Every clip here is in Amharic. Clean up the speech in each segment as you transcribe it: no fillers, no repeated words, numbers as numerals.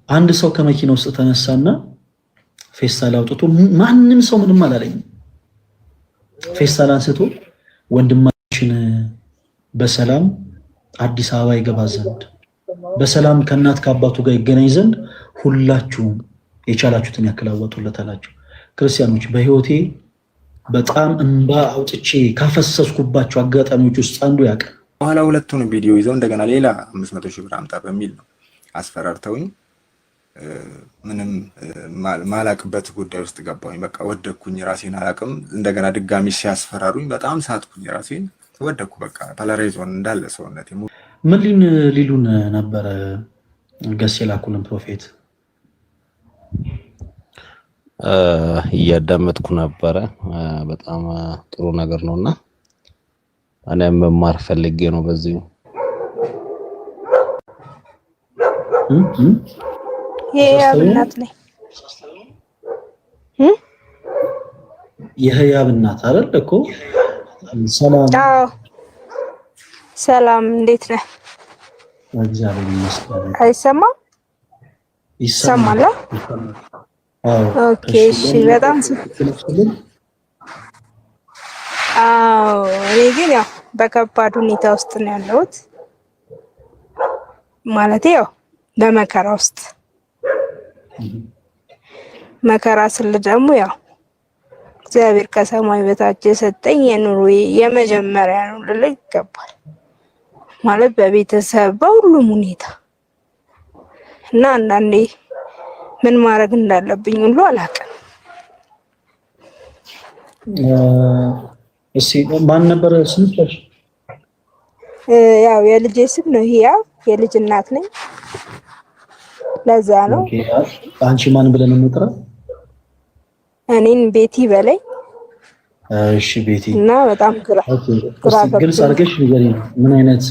አንድ ሰው ከመኪና ውስጥ ተነሳና ፌስታል አውጥቶ ማንም ሰው ምንም አላለኝም። ፌስታል አንስቶ ወንድማችን በሰላም አዲስ አበባ ይገባ ዘንድ በሰላም ከእናት ከአባቱ ጋር ይገናኝ ዘንድ ሁላችሁም የቻላችሁትን ያክል አዋጡለት አላቸው። ክርስቲያኖች በህይወቴ በጣም እንባ አውጥቼ ካፈሰስኩባቸው አጋጣሚዎች ውስጥ አንዱ ያቀ በኋላ ሁለቱን ቪዲዮ ይዘው እንደገና ሌላ 500 ሺህ ብር አምጣ በሚል ነው አስፈራርተውኝ ምንም ማላቅበት ጉዳይ ውስጥ ገባሁኝ። በቃ ወደኩኝ፣ ራሴን አላቅም። እንደገና ድጋሚ ሲያስፈራሩኝ በጣም ሳትኩኝ፣ ራሴን ወደኩ። በቃ ፓላራይዞን እንዳለ ሰውነቴ። ምን ሊሉን ነበረ? ገስ የላኩልን ፕሮፌት እያዳመጥኩ ነበረ። በጣም ጥሩ ነገር ነውና እኔም መማር ፈልጌ ነው በዚህ የህያብ እናት ነኝ። የህያብ እናት አይደል እኮ። ሰላም። አዎ ሰላም፣ እንዴት ነህ? እግዚአብሔር ይመስገን። አይሰማም? ይሰማል? ኦኬ፣ እሺ። በጣም አዎ። እኔ ግን ያው በከባድ ሁኔታ ውስጥ ነው ያለሁት። ማለት ያው በመከራ ውስጥ መከራ ስል ደግሞ ያው እግዚአብሔር ከሰማይ በታች የሰጠኝ የኑሮዬ የመጀመሪያ ነው ልል ይገባል። ማለት በቤተሰብ በሁሉም ሁኔታ እና አንዳንዴ ምን ማድረግ እንዳለብኝ ሁሉ አላውቅም። እሺ ማን ነበር ስምሽ? ያው የልጄ ስም ነው ህያብ፣ የልጅ እናት ነኝ። ለዛ ነው። አንቺ ማን ብለን እንጥራ? እኔን ቤቲ በላይ። እሺ ቤቲ። እና በጣም ግልጽ አድርገሽ ንገሪኝ፣ ምን አይነት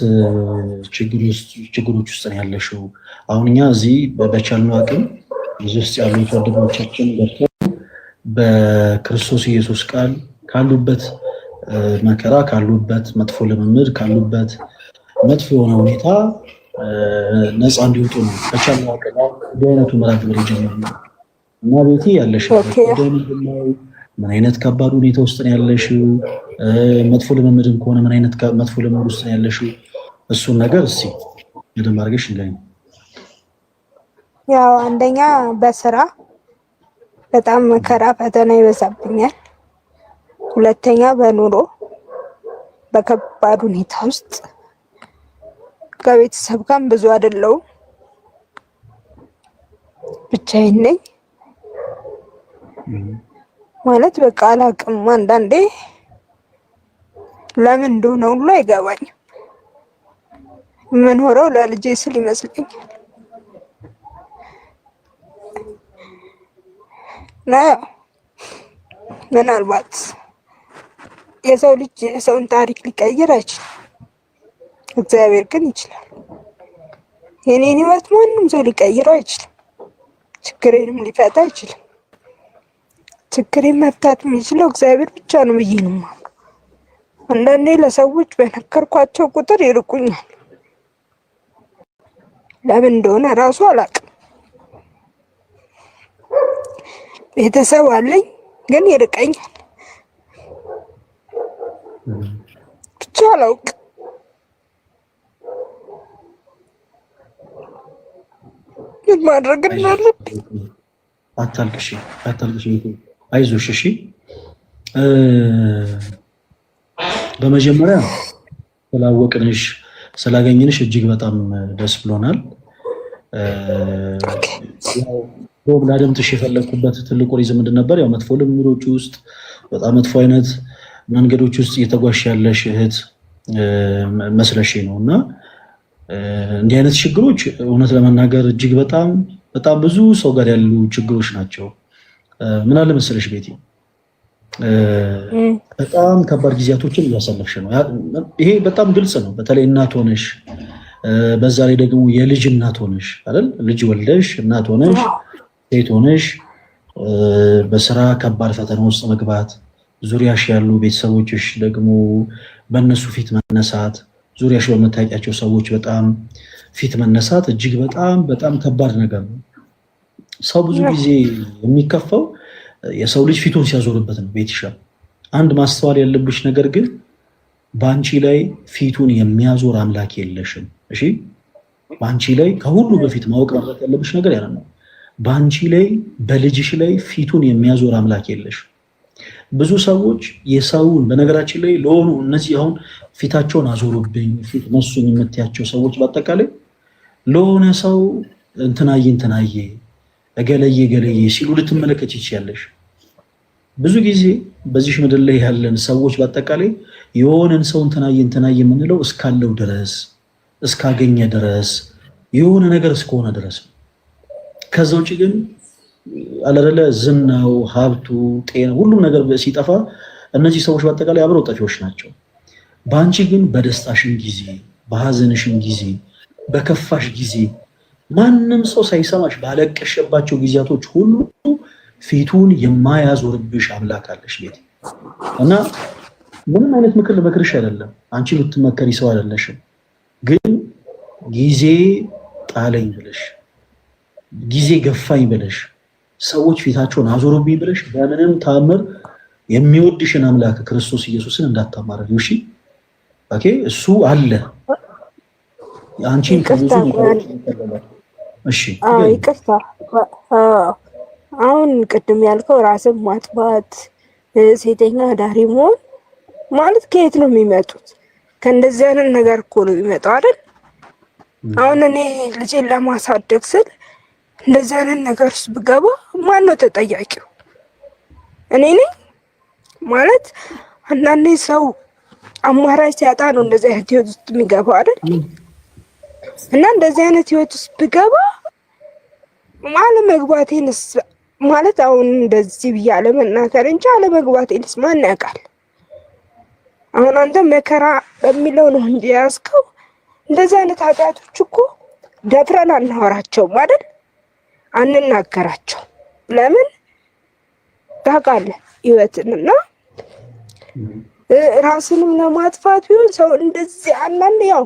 ችግሮች ውስጥ ነው ያለሽው? አሁን እኛ እዚህ በቻልነው አቅም እዚህ ውስጥ ያሉት ወንድሞቻችን ገብተው በክርስቶስ ኢየሱስ ቃል ካሉበት መከራ፣ ካሉበት መጥፎ ልምምድ፣ ካሉበት መጥፎ የሆነ ሁኔታ ነፃ እንዲወጡ ነው በቻልነው አቅም በአይነቱ መራቅ ብለ ጀመርነው እና ቤቲ ያለሽው ምን አይነት ከባድ ሁኔታ ውስጥ ነው ያለሽው? መጥፎ ልምምድም ከሆነ ምን አይነት መጥፎ ልምምድ ውስጥ ነው ያለሽው? እሱን ነገር እስኪ በደንብ አድርገሽ ንገሪኝ። ያው አንደኛ በስራ በጣም መከራ ፈተና ይበዛብኛል። ሁለተኛ በኑሮ በከባድ ሁኔታ ውስጥ ከቤተሰብ ጋር ብዙ አይደለሁም፣ ብቻዬን ነኝ። ማለት በቃ አላውቅም። አንዳንዴ ለምን እንደሆነ ሁሉ አይገባኝም። የምኖረው ለልጄ ስል ይመስለኛል። ምናልባት የሰው ልጅ የሰውን ታሪክ ሊቀይር አይችልም፣ እግዚአብሔር ግን ይችላል። የኔን ህይወት ማንም ሰው ሊቀይረው አይችልም፣ ችግሬንም ሊፈታ አይችልም። ችግሬን መፍታት የሚችለው እግዚአብሔር ብቻ ነው ብዬ ነው የማምነው። አንዳንዴ ለሰዎች በነገርኳቸው ቁጥር ይርቁኛል። ለምን እንደሆነ እራሱ አላውቅም። ቤተሰብ አለኝ ግን ይርቀኛል። ብቻ አላውቅም። ምን ማድረግ እንዳለብኝ። አታልቅሽ። አይዞሽ። እሺ በመጀመሪያ ስላወቅንሽ ስላገኘንሽ እጅግ በጣም ደስ ብሎናል። ያው ላደምጥሽ የፈለኩበት ትልቁ ሪዝም ምንድን ነበር? ያው መጥፎ ልምዶች ውስጥ በጣም መጥፎ አይነት መንገዶች ውስጥ እየተጓሽ ያለሽ እህት መስለሽ ነው እና እንዲህ አይነት ችግሮች እውነት ለመናገር እጅግ በጣም ብዙ ሰው ጋር ያሉ ችግሮች ናቸው። ምን አለ መሰለሽ ቤቲ፣ በጣም ከባድ ጊዜያቶችን እያሳለፍሽ ነው። ይሄ በጣም ግልጽ ነው። በተለይ እናት ሆነሽ፣ በዛ ላይ ደግሞ የልጅ እናት ሆነሽ አይደል? ልጅ ወልደሽ እናት ሆነሽ ሴት ሆነሽ በስራ ከባድ ፈተና ውስጥ መግባት፣ ዙሪያሽ ያሉ ቤተሰቦችሽ ደግሞ በእነሱ ፊት መነሳት፣ ዙሪያሽ በምታውቂያቸው ሰዎች በጣም ፊት መነሳት እጅግ በጣም በጣም ከባድ ነገር ነው። ሰው ብዙ ጊዜ የሚከፋው የሰው ልጅ ፊቱን ሲያዞርበት ነው። ቤትሻ አንድ ማስተዋል ያለብሽ ነገር ግን በአንቺ ላይ ፊቱን የሚያዞር አምላክ የለሽም። እሺ በአንቺ ላይ ከሁሉ በፊት ማወቅ ማለት ያለብሽ ነገር ያ ነው። በአንቺ ላይ በልጅሽ ላይ ፊቱን የሚያዞር አምላክ የለሽም። ብዙ ሰዎች የሰውን በነገራችን ላይ ለሆኑ እነዚህ አሁን ፊታቸውን አዞሩብኝ ፊት ነሱኝ የምትያቸው ሰዎች በአጠቃላይ ለሆነ ሰው እንትናዬ እገለዬ ሲሉ ልትመለከች ይችያለሽ። ብዙ ጊዜ በዚህ ምድር ላይ ያለን ሰዎች በአጠቃላይ የሆነን ሰው እንትናዬ የምንለው እስካለው ድረስ እስካገኘ ድረስ የሆነ ነገር እስከሆነ ድረስ ከዛ ውጭ ግን አለረለ ዝናው ሀብቱ ጤና ሁሉም ነገር ሲጠፋ እነዚህ ሰዎች በአጠቃላይ አብረው ጠፊዎች ናቸው። በአንቺ ግን በደስታሽን ጊዜ በሀዘንሽን ጊዜ በከፋሽ ጊዜ ማንም ሰው ሳይሰማሽ ባለቀሸባቸው ጊዜያቶች ሁሉ ፊቱን የማያዞርብሽ አምላክ አለሽ ቤት እና ምንም አይነት ምክር ልመክርሽ አይደለም። አንቺ የምትመከሪ ሰው አይደለሽም። ግን ጊዜ ጣለኝ ብለሽ ጊዜ ገፋኝ ብለሽ ሰዎች ፊታቸውን አዞሩብኝ ብለሽ በምንም ታምር የሚወድሽን አምላክ ክርስቶስ ኢየሱስን እንዳታማረሪው። እሺ ኦኬ፣ እሱ አለ አንቺን ከብዙ እሺ ይቅርታ። አሁን ቅድም ያልከው ራስን ማጥፋት ሴተኛ አዳሪ መሆን ማለት ከየት ነው የሚመጡት? ከእንደዚህ አይነት ነገር እኮ ነው የሚመጣው አይደል? አሁን እኔ ልጄን ለማሳደግ ስል እንደዚህ አይነት ነገር ውስጥ ብገባ ማን ነው ተጠያቂው? እኔ ነኝ ማለት። አንዳንዴ ሰው አማራጭ ሲያጣ ነው እንደዚህ አይነት ህይወት ውስጥ የሚገባው አይደል? እና እንደዚህ አይነት ህይወት ውስጥ ብገባ አለመግባቴንስ ማለት አሁን እንደዚህ ብዬ አለመናገር እንጂ አለመግባቴንስ ማን ያውቃል? አሁን አንተ መከራ በሚለው ነው እንጂ ያዝከው። እንደዚህ አይነት ኃጢአቶች እኮ ደፍረን አናወራቸውም አይደል? አንናገራቸው። ለምን ታውቃለህ? ህይወትንና ራስንም ለማጥፋት ቢሆን ሰው እንደዚህ አንዳንድ ያው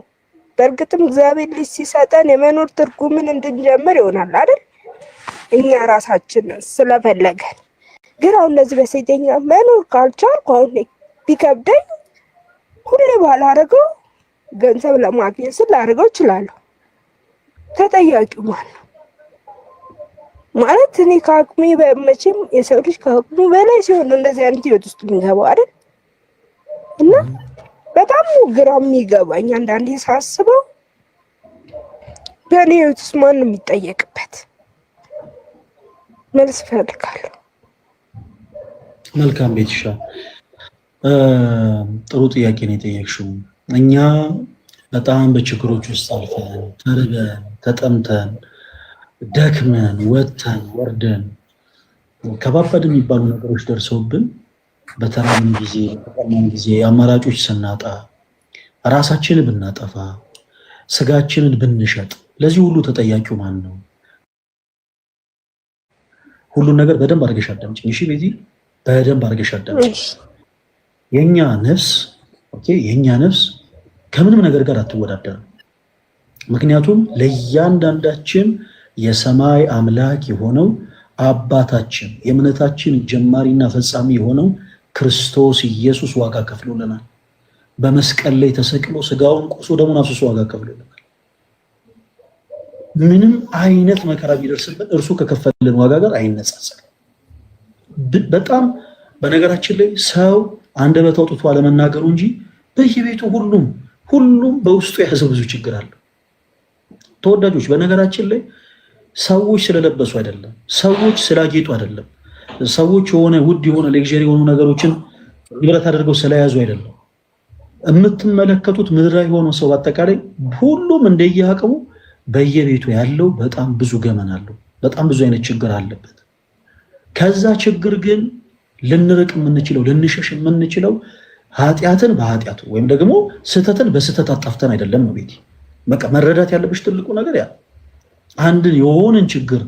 በእርግጥም እግዚአብሔር ልጅ ሲሰጠን የመኖር ትርጉምን እንድንጀምር ይሆናል አይደል? እኛ ራሳችን ስለፈለገን። ግን አሁን እንደዚህ በሴተኛ መኖር ካልቻልኩ አሁን ቢከብደኝ ሁሌ ባላደርገው ገንዘብ ለማግኘት ስል ላደርገው እችላለሁ። ተጠያቂው ማን ነው? ማለት እኔ ከአቅሜ መቼም የሰው ልጅ ከአቅሙ በላይ ሲሆን እንደዚህ አይነት ህይወት ውስጥ የሚገባው አይደል? እና በጣም ግራ የሚገባኝ አንዳንዴ ሳስበው በእኔ ህይወት ውስጥ ማን ነው የሚጠየቅበት? መልስ እፈልጋለሁ። መልካም ቤትሻ፣ ጥሩ ጥያቄ ነው የጠየቅሽው። እኛ በጣም በችግሮች ውስጥ አልፈን ተርበን ተጠምተን ደክመን ወጥተን ወርደን ከባባድ የሚባሉ ነገሮች ደርሰውብን በተራምን ጊዜ በተጠማን ጊዜ አማራጮች ስናጣ ራሳችንን ብናጠፋ ስጋችንን ብንሸጥ ለዚህ ሁሉ ተጠያቂው ማን ነው? ሁሉን ነገር በደንብ አድርገሽ አዳምጪኝ። እሺ ቤቲ፣ በደንብ አድርገሽ አዳምጪኝ። የኛ ነፍስ ኦኬ፣ የኛ ነፍስ ከምንም ነገር ጋር አትወዳደርም። ምክንያቱም ለእያንዳንዳችን የሰማይ አምላክ የሆነው አባታችን የእምነታችን ጀማሪና ፈጻሚ የሆነው ክርስቶስ ኢየሱስ ዋጋ ከፍሎልናል። በመስቀል ላይ ተሰቅሎ ስጋውን ቆርሶ ደሙን አፍስሶ ዋጋ ከፍሎልናል። ምንም አይነት መከራ ቢደርስብን እርሱ ከከፈለን ዋጋ ጋር አይነጻጸርም። በጣም በነገራችን ላይ ሰው አንደበት አውጥቶ አለመናገሩ እንጂ በየቤቱ ሁሉም በውስጡ የያዘው ብዙ ችግር አለ። ተወዳጆች፣ በነገራችን ላይ ሰዎች ስለለበሱ አይደለም፣ ሰዎች ስላጌጡ አይደለም፣ ሰዎች የሆነ ውድ የሆነ ሌክዠሪ የሆኑ ነገሮችን ንብረት አድርገው ስለያዙ አይደለም። የምትመለከቱት ምድራዊ የሆነ ሰው በአጠቃላይ ሁሉም እንደየአቅሙ በየቤቱ ያለው በጣም ብዙ ገመና አለው፣ በጣም ብዙ አይነት ችግር አለበት። ከዛ ችግር ግን ልንርቅ የምንችለው ልንሸሽ የምንችለው ኃጢአትን በኃጢአቱ ወይም ደግሞ ስህተትን በስህተት አጣፍተን አይደለም ነው ቤቲ። በቃ መረዳት ያለብሽ ትልቁ ነገር ያ አንድን የሆነን ችግር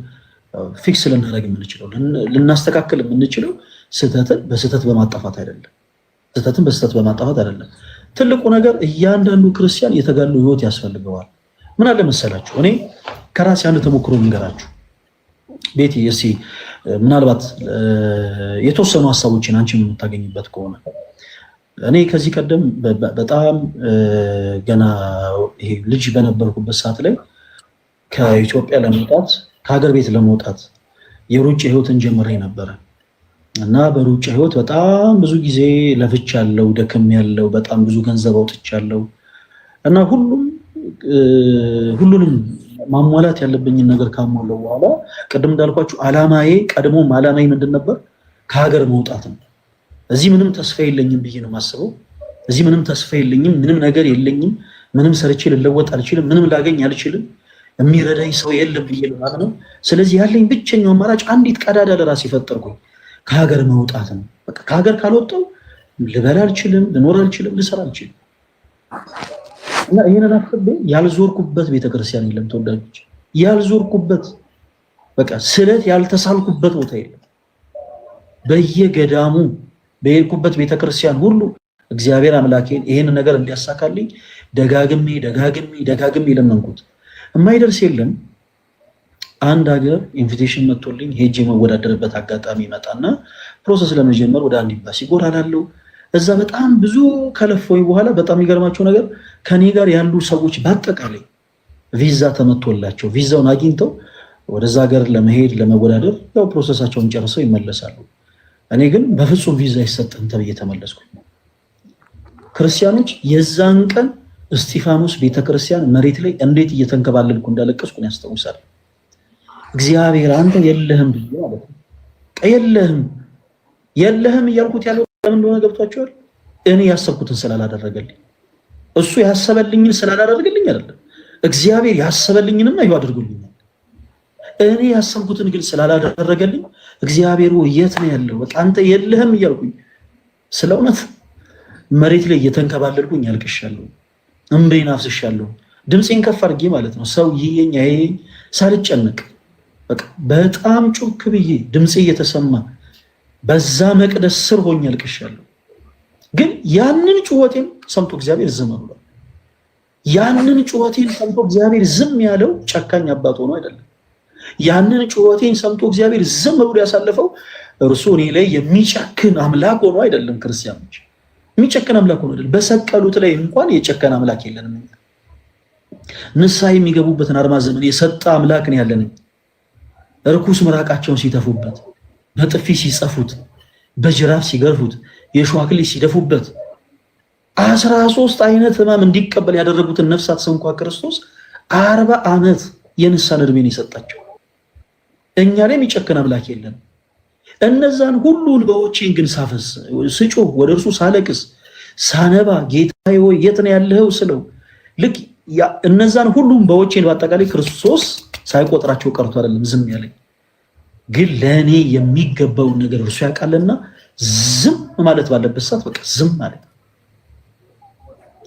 ፊክስ ልናደርግ የምንችለው ልናስተካክል የምንችለው ስህተትን በስህተት በማጣፋት አይደለም። ትልቁ ነገር እያንዳንዱ ክርስቲያን የተጋድሎ ህይወት ያስፈልገዋል። ምን አለ መሰላችሁ እኔ ከራሴ አንድ ተሞክሮ ልንገራችሁ ቤቲ እስቲ ምናልባት የተወሰኑ ሐሳቦችን አንቺ የምታገኝበት ከሆነ እኔ ከዚህ ቀደም በጣም ገና ይሄ ልጅ በነበርኩበት ሰዓት ላይ ከኢትዮጵያ ለመውጣት ከሀገር ቤት ለመውጣት የሩጫ ህይወትን ጀምሬ ነበር እና በሩጫ ህይወት በጣም ብዙ ጊዜ ለፍቻለሁ ደክሜያለሁ በጣም ብዙ ገንዘብ አውጥቻለሁ እና ሁሉንም ማሟላት ያለብኝን ነገር ካሟላው በኋላ ቀደም እንዳልኳችሁ አላማዬ ምንድን ነበር ከሀገር መውጣት ነው እዚህ ምንም ተስፋ የለኝም ብዬ ነው ማስበው እዚህ ምንም ተስፋ የለኝም ምንም ነገር የለኝም ምንም ሰርቼ ልለወጥ አልችልም ምንም ላገኝ አልችልም የሚረዳኝ ሰው የለም ብዬ ነው ማለት ነው ስለዚህ ያለኝ ብቸኛው አማራጭ አንዲት ቀዳዳ ለራሴ ፈጠርኩኝ ከሀገር መውጣት ነው በቃ ከሀገር ካልወጣው ልበላ አልችልም ልኖር አልችልም ልሰራ አልችልም እና ይሄንን አፍበ ያልዞርኩበት ቤተክርስቲያን የለም ተወዳጆች ያልዞርኩበት በቃ ስለት ያልተሳልኩበት ቦታ የለም በየገዳሙ በየልኩበት ቤተክርስቲያን ሁሉ እግዚአብሔር አምላኬን ይሄን ነገር እንዲያሳካልኝ ደጋግሜ ለመንኩት የማይደርስ የለም አንድ ሀገር ኢንቪቴሽን መጥቶልኝ ሄጄ መወዳደርበት አጋጣሚ መጣና ፕሮሰስ ለመጀመር ወደ አንድ ኤምባሲ ጎራላለሁ እዛ በጣም ብዙ ከለፈው በኋላ በጣም ይገርማቸው ነገር ከኔ ጋር ያሉ ሰዎች በአጠቃላይ ቪዛ ተመቶላቸው ቪዛውን አግኝተው ወደዛ ሀገር ለመሄድ ለመወዳደር ያው ፕሮሰሳቸውን ጨርሰው ይመለሳሉ እኔ ግን በፍጹም ቪዛ አይሰጥም ተብዬ ተመለስኩኝ ክርስቲያኖች የዛን ቀን እስጢፋኖስ ቤተክርስቲያን መሬት ላይ እንዴት እየተንከባለልኩ እንዳለቀስኩ ያስታውሳል እግዚአብሔር አንተ የለህም ብዬ ማለት ነው የለህም እያልኩት ያለው ለምን እንደሆነ ገብቷቸዋል እኔ ያሰብኩትን ስላላደረገልኝ እሱ ያሰበልኝን ስላላደረገልኝ አይደለም እግዚአብሔር ያሰበልኝንማ ይሁ አድርጎልኛል እኔ ያሰብኩትን ግን ስላላደረገልኝ እግዚአብሔር የት ነው ያለው በቃ አንተ የለህም እያልኩኝ ስለእውነት መሬት ላይ እየተንከባለልኩኝ ያልቅሻለሁ እንበይን አፍስሻለሁ ድምጼን ከፍ አድርጌ ማለት ነው ሰው ይየኝ ሳልጨነቅ በቃ በጣም ጮክ ብዬ ድምጼ እየተሰማ በዛ መቅደስ ስር ሆኜ ያልቅሻለሁ ግን ያንን ጩኸቴን ሰምቶ እግዚአብሔር ዝም ብሏል ያንን ጩኸቴን ሰምቶ እግዚአብሔር ዝም ያለው ጨካኝ አባት ሆኖ አይደለም ያንን ጩኸቴን ሰምቶ እግዚአብሔር ዝም ብሎ ያሳለፈው እርሱ እኔ ላይ የሚጨክን አምላክ ሆኖ አይደለም ክርስቲያኖች የሚጨክን አምላክ ሆኖ አይደለም በሰቀሉት ላይ እንኳን የጨከነ አምላክ የለንም ንስሐ የሚገቡበትን አርማ ዘመን የሰጠ አምላክ ነው ያለን እርኩስ ምራቃቸውን ሲተፉበት በጥፊ ሲጸፉት በጅራፍ ሲገርፉት የሸዋክሊ ሲደፉበት 13 አይነት ህማም እንዲቀበል ያደረጉትን ነፍሳት እንኳ ክርስቶስ 40 ዓመት የንስሐ እድሜን የሰጣቸው እኛ ላይ የሚጨክን አምላክ የለም እነዛን ሁሉ እንባዎቼን ግን ሳፈስ ስጮህ ወደ እርሱ ሳለቅስ ሳነባ ጌታዬ ሆይ የት ነው ያለኸው ስለው ልክ እነዛን ሁሉ እንባዎቼን በአጠቃላይ ክርስቶስ ሳይቆጥራቸው ቀርቶ አይደለም ዝም ያለኝ ግን ለኔ የሚገባውን ነገር እርሱ ያውቃልና ዝም ማለት ባለበት ሰዓት በቃ ዝም ማለት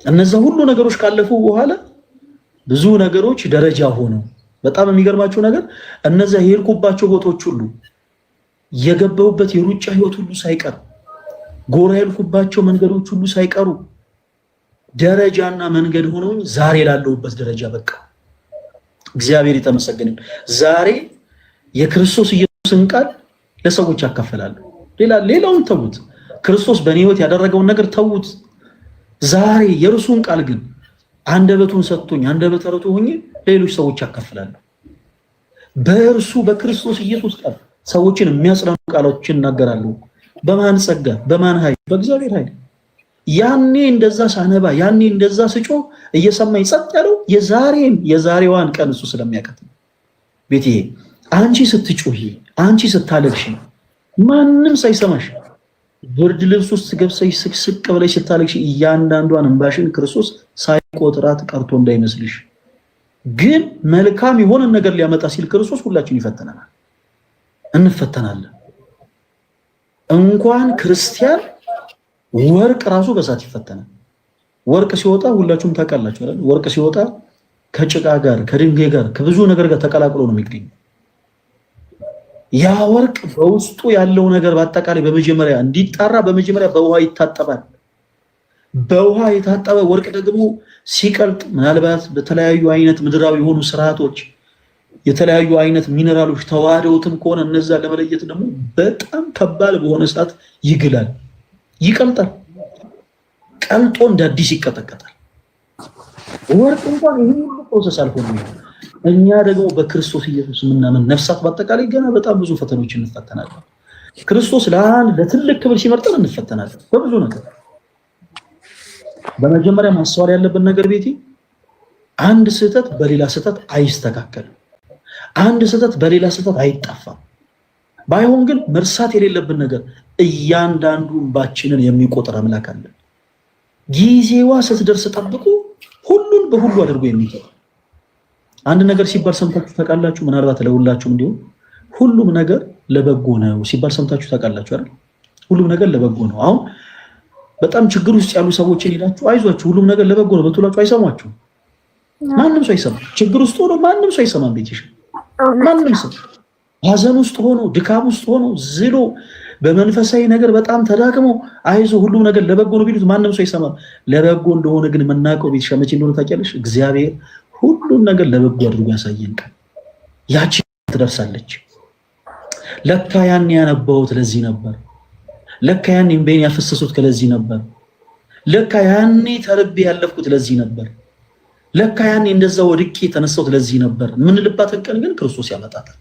እነዛ ሁሉ ነገሮች ካለፉ በኋላ ብዙ ነገሮች ደረጃ ሆነው በጣም የሚገርማቸው ነገር እነዛ የሄድኩባቸው ቦታዎች ሁሉ የገባሁበት የሩጫ ህይወት ሁሉ ሳይቀር ጎራ ያልኩባቸው መንገዶች ሁሉ ሳይቀሩ ደረጃና መንገድ ሆነው ዛሬ ላለሁበት ደረጃ በቃ እግዚአብሔር ይተመሰገን ዛሬ የክርስቶስ ኢየሱስን ቃል ለሰዎች ያካፈላለሁ ሌላውን ተውት ክርስቶስ በእኔ ህይወት ያደረገውን ነገር ተውት ዛሬ የእርሱን ቃል ግን አንደበቱን ሰጥቶኝ አንደበተ ርቱዕ ሆኜ ሌሎች ሰዎች ያካፈላለሁ በእርሱ በክርስቶስ ኢየሱስ ቃል ሰዎችን የሚያጽናኑ ቃሎችን እናገራለሁ በማን ጸጋ በማን ኃይል በእግዚአብሔር ኃይል ያኔ እንደዛ ሳነባ ያኔ እንደዛ ስጮ እየሰማኝ ጸጥ ያለው የዛሬዋን ቀን እሱ ስለሚያቀት ቤቴ አንቺ ስትጮሂ አንቺ ስታለቅሺ ማንም ሳይሰማሽ ብርድ ልብስ ውስጥ ገብሰሽ ስቅስቅ ብለሽ ስታለቅሺ እያንዳንዷን እንባሽን ክርስቶስ ሳይቆጥራት ቀርቶ እንዳይመስልሽ ግን መልካም የሆነ ነገር ሊያመጣ ሲል ክርስቶስ ሁላችን ይፈተናል እንፈተናለን እንኳን ክርስቲያን ወርቅ ራሱ በሳት ይፈተናል ወርቅ ሲወጣ ሁላችሁም ታውቃላችሁ አይደል ወርቅ ሲወጣ ከጭቃ ጋር ከድንጋይ ጋር ከብዙ ነገር ጋር ተቀላቅሎ ነው የሚገኘው ያ ወርቅ በውስጡ ያለው ነገር በአጠቃላይ በመጀመሪያ እንዲጣራ በመጀመሪያ በውሃ ይታጠባል በውሃ የታጠበ ወርቅ ደግሞ ሲቀልጥ ምናልባት በተለያዩ አይነት ምድራዊ የሆኑ ስርዓቶች የተለያዩ አይነት ሚነራሎች ተዋህደውትም ከሆነ እነዛ ለመለየት ደግሞ በጣም ከባድ በሆነ እሳት ይግላል፣ ይቀልጣል። ቀልጦ እንደ አዲስ ይቀጠቀጣል። ወርቅ እንኳን ይህ ሁሉ ፕሮሰስ አልሆነም። እኛ ደግሞ በክርስቶስ ኢየሱስ የምናምን ነፍሳት በአጠቃላይ ገና በጣም ብዙ ፈተኖች እንፈተናለን። ክርስቶስ ለትልቅ ክብር ሲመርጠን እንፈተናለን በብዙ ነገር። በመጀመሪያ ማስተዋል ያለብን ነገር ቤቴ፣ አንድ ስህተት በሌላ ስህተት አይስተካከልም። አንድ ስህተት በሌላ ስህተት አይጠፋም። ባይሆን ግን መርሳት የሌለብን ነገር እያንዳንዱ እንባችንን የሚቆጥር አምላክ አለን። ጊዜዋ ስትደርስ ጠብቁ፣ ሁሉን በሁሉ አድርጎ የሚተው አንድ ነገር ሲባል ሰምታችሁ ታውቃላችሁ? ምናልባት ለሁላችሁም እንዲሁ ሁሉም ነገር ለበጎ ነው ሲባል ሰምታችሁ ታውቃላችሁ አይደል? ሁሉም ነገር ለበጎ ነው። አሁን በጣም ችግር ውስጥ ያሉ ሰዎችን ሄዳችሁ አይዟችሁ ሁሉም ነገር ለበጎ ነው በትሏችሁ አይሰማችሁም። ማንም ሰው አይሰማም። ችግር ውስጥ ሆኖ ማንም ሰው አይሰማም። ቤትሽ ማንም ሰው ሀዘን ውስጥ ሆኖ ድካም ውስጥ ሆኖ ዝሎ በመንፈሳዊ ነገር በጣም ተዳክሞ አይዞ ሁሉም ነገር ለበጎ ነው ቢሉት ማንም ሰው አይሰማም። ለበጎ እንደሆነ ግን የምናውቀው ቤትሽ መቼ እንደሆነ ታውቂያለሽ? እግዚአብሔር ሁሉም ነገር ለበጎ አድርጎ ያሳየን ቀን ያቺ ትደርሳለች። ለካ ያን ያነባሁት ለዚህ ነበር። ለካ ያን እምባዬን ያፈሰሱት ለዚህ ነበር። ለካ ያኔ ተርቤ ያለፍኩት ለዚህ ነበር። ለካ ያኔ እንደዛ ወድቄ የተነሳሁት ለዚህ ነበር። የምንልባትን ቀን ግን ክርስቶስ ያመጣታል።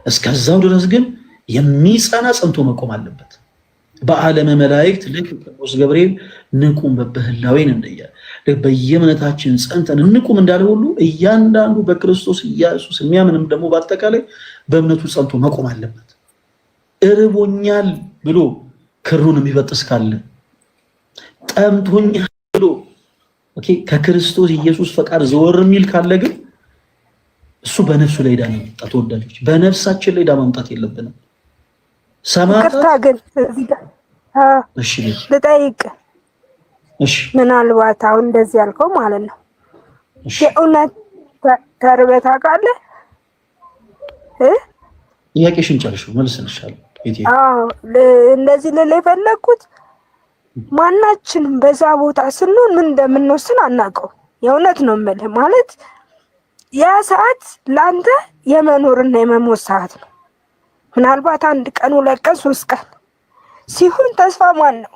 እስከዛው ድረስ ግን የሚጸና ጸንቶ መቆም አለበት። በዓለመ መላእክት ልክ ቅዱስ ገብርኤል ንቁም በበህላዌን እንደየ በየእምነታችን ጸንተን እንቁም እንዳለ ሁሉ እያንዳንዱ በክርስቶስ ኢየሱስ የሚያምንም ደግሞ በአጠቃላይ በእምነቱ ጸንቶ መቆም አለበት። እርቦኛል ብሎ ክሩን የሚበጥስ ካለ፣ ጠምቶኛል ብሎ ከክርስቶስ ኢየሱስ ፈቃድ ዘወር የሚል ካለ ግን እሱ በነፍሱ ላይ ዕዳ ነው ማምጣት። ወዳጆች በነፍሳችን ላይ ዕዳ ማምጣት የለብንም። ሰማዕታት ግን እዚህ ጋር ልጠይቅ። ምናልባት አሁን እንደዚህ ያልከው ማለት ነው የእውነት ተርበህ ታውቃለህ? ጥያቄሽን ጨርሽው መልስልሻለሁ። እንደዚህ ልል የፈለግኩት ማናችንም በዛ ቦታ ስንሆን ምን እንደምንወስን አናውቀው። የእውነት ነው የምልህ። ማለት ያ ሰዓት ለአንተ የመኖርና የመሞት ሰዓት ነው። ምናልባት 1 ቀን 2 ቀን 3 ቀን ሲሆን ተስፋ ማን ነው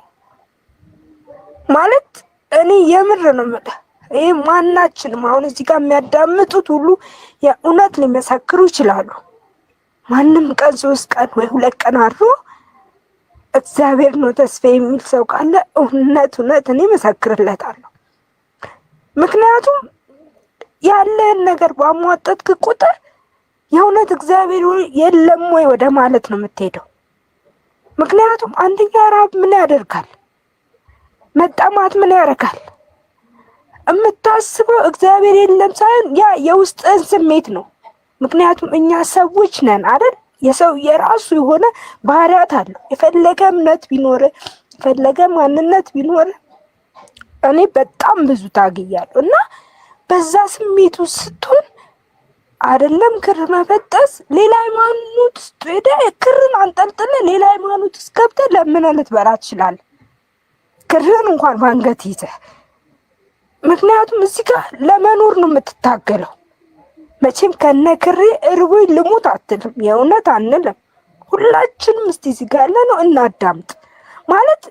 ማለት እኔ የምር ነው የምልህ። ይሄ ማናችንም አሁን እዚህ ጋር የሚያዳምጡት ሁሉ የእውነት ሊመሰክሩ ይችላሉ። ማንም ቀን 3 ቀን ወይ 2 ቀን አድሮ እግዚአብሔር ነው ተስፋ የሚል ሰው ካለ እውነት እኔ መሰክርለታለሁ። ምክንያቱም ያለን ነገር ባሟጠጥክ ቁጥር የእውነት እግዚአብሔር የለም ወይ ወደ ማለት ነው የምትሄደው። ምክንያቱም አንደኛ ራብ ምን ያደርጋል? መጠማት ምን ያደርጋል? የምታስበው እግዚአብሔር የለም ሳይሆን ያ የውስጥን ስሜት ነው። ምክንያቱም እኛ ሰዎች ነን አይደል? የሰው የራሱ የሆነ ባህሪያት አለው። የፈለገ እምነት ቢኖር የፈለገ ማንነት ቢኖር እኔ በጣም ብዙ ታግያለሁ እና በዛ ስሜቱ ስትሆን አይደለም ክር መበጠስ ሌላ ሃይማኖት ሄደ ክርን አንጠልጥለ ሌላ ሃይማኖት ውስጥ ገብተህ ለምን ልትበላ ትችላለህ? ክርን እንኳን ባንገት ይዘህ። ምክንያቱም እዚህ ጋር ለመኖር ነው የምትታገለው። መቼም ከነክሬ እርቦኝ ልሙት አትልም። የእውነት አንልም። ሁላችንም እስቲ እዚህ ጋር ያለ ነው እናዳምጥ። ማለት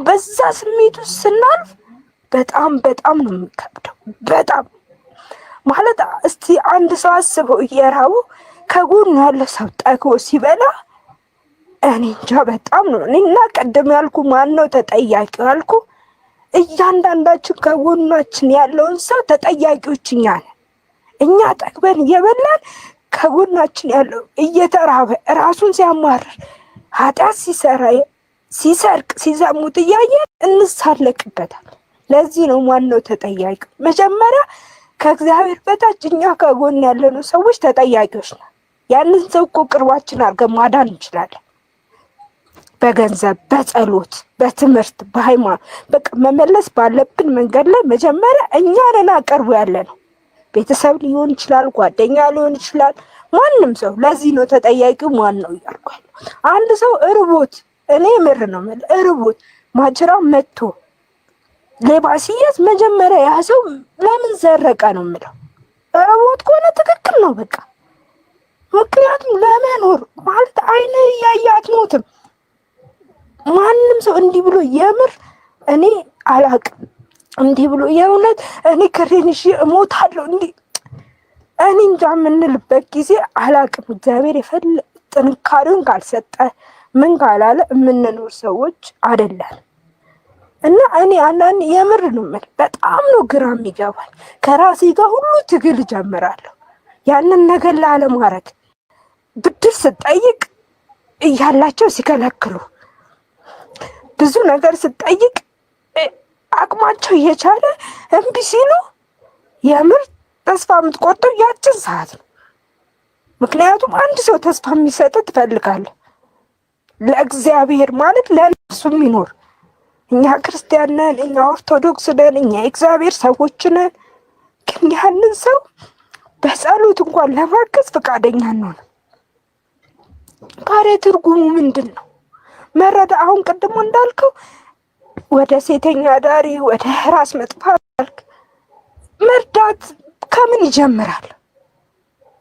በዛ ስሜት ውስጥ ስናልፍ በጣም ነው የሚከብደው። በጣም ማለት እስቲ አንድ ሰው አስበው እየራቡ ከጎኑ ያለ ሰው ጠግቦ ሲበላ እኔ እንጃ በጣም ነው። እኔና ቀደም ያልኩ ማን ነው ተጠያቂው ያልኩ እያንዳንዳችን ከጎናችን ያለውን ሰው ተጠያቂዎች እኛ ነን። እኛ ጠግበን እየበላን ከጎናችን ያለው እየተራበ ራሱን ሲያማርር ኃጢአት ሲሰራ ሲሰርቅ ሲዘሙት እያየን እንሳለቅበታል። ለዚህ ነው ማነው ተጠያቂ? መጀመሪያ ከእግዚአብሔር በታች እኛ ከጎን ያለነው ሰዎች ተጠያቂዎች ነን። ያንን ሰው እኮ ቅርባችን አድርገን ማዳን እንችላለን። በገንዘብ፣ በጸሎት፣ በትምህርት፣ በሃይማኖት በቃ መመለስ ባለብን መንገድ ላይ መጀመሪያ እኛ ነን አቀርቡ ያለነው። ቤተሰብ ሊሆን ይችላል፣ ጓደኛ ሊሆን ይችላል፣ ማንም ሰው። ለዚህ ነው ተጠያቂው ማን ነው እያልኳል። አንድ ሰው እርቦት እኔ ምር ነው ማለት እርቦት ማጅራ መጥቶ ሌባ ሲያዝ መጀመሪያ ያ ሰው ለምን ዘረቀ ነው የምለው። ሞት ከሆነ ትክክል ነው በቃ። ምክንያቱም ለመኖር ማለት አይነ እያየ አትሞትም። ማንም ሰው እንዲህ ብሎ የምር እኔ አላቅም እንዲህ ብሎ የእውነት እኔ ከሬንሽ እሞታለሁ እንዲህ እኔ እንጃ የምንልበት ጊዜ አላቅም። እግዚአብሔር ጥንካሬውን ካልሰጠ ምን ካላለ የምንኖር ሰዎች አይደለም። እና እኔ አንዳንድ የምር ነው የምልህ በጣም ነው ግራ የሚገባኝ። ከራሴ ጋር ሁሉ ትግል ጀምራለሁ ያንን ነገር ላለማድረግ። ብድር ስጠይቅ እያላቸው ሲከለክሉ፣ ብዙ ነገር ስጠይቅ አቅማቸው እየቻለ እምቢ ሲሉ የምር ተስፋ የምትቆርጠው ያችን ሰዓት ነው። ምክንያቱም አንድ ሰው ተስፋ የሚሰጥ ትፈልጋለህ ለእግዚአብሔር ማለት ለነሱ የሚኖር። እኛ ክርስቲያን ነን፣ እኛ ኦርቶዶክስ ነን፣ እኛ የእግዚአብሔር ሰዎች ነን። ግን ያንን ሰው በጸሎት እንኳን ለማገዝ ፈቃደኛ ነው። ታዲያ ትርጉሙ ምንድን ነው? መረዳ አሁን ቅድሞ እንዳልከው ወደ ሴተኛ ዳሪ ወደ ራስ መጥፋት መርዳት ከምን ይጀምራል?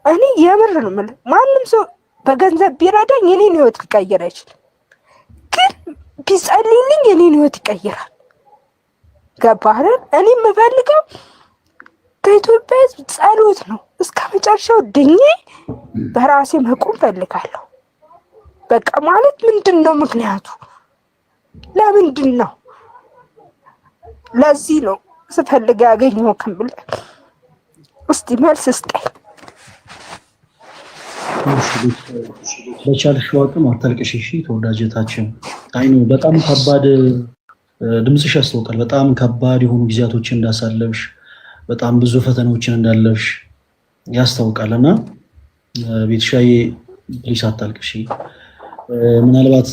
እኔ የምር ነው የምልህ ማንም ሰው በገንዘብ ቢረዳኝ የኔን ህይወት ሊቀይር አይችልም። ግን ቢጸልይልኝ የኔን ህይወት ይቀይራል። ገባህ? እኔ የምፈልገው ከኢትዮጵያ ህዝብ ጸሎት ነው። እስከ መጨረሻው ድኜ በራሴ መቆም ፈልጋለሁ። በቃ ማለት ምንድን ነው ምክንያቱ? ለምንድን ነው? ለዚህ ነው ስፈልግ ያገኘው ከምብል እስቲ መልስ ስጠኝ። በቻልሽው አቅም አታልቅሽ እሺ ተወዳጀታችን። አይኑ በጣም ከባድ ድምፅሽ ያስታውቃል። በጣም ከባድ የሆኑ ጊዜያቶችን እንዳሳለፍሽ፣ በጣም ብዙ ፈተናዎችን እንዳለፍሽ ያስታውቃልና ቤትሻዬ ፕሊስ አታልቅሽ። ምናልባት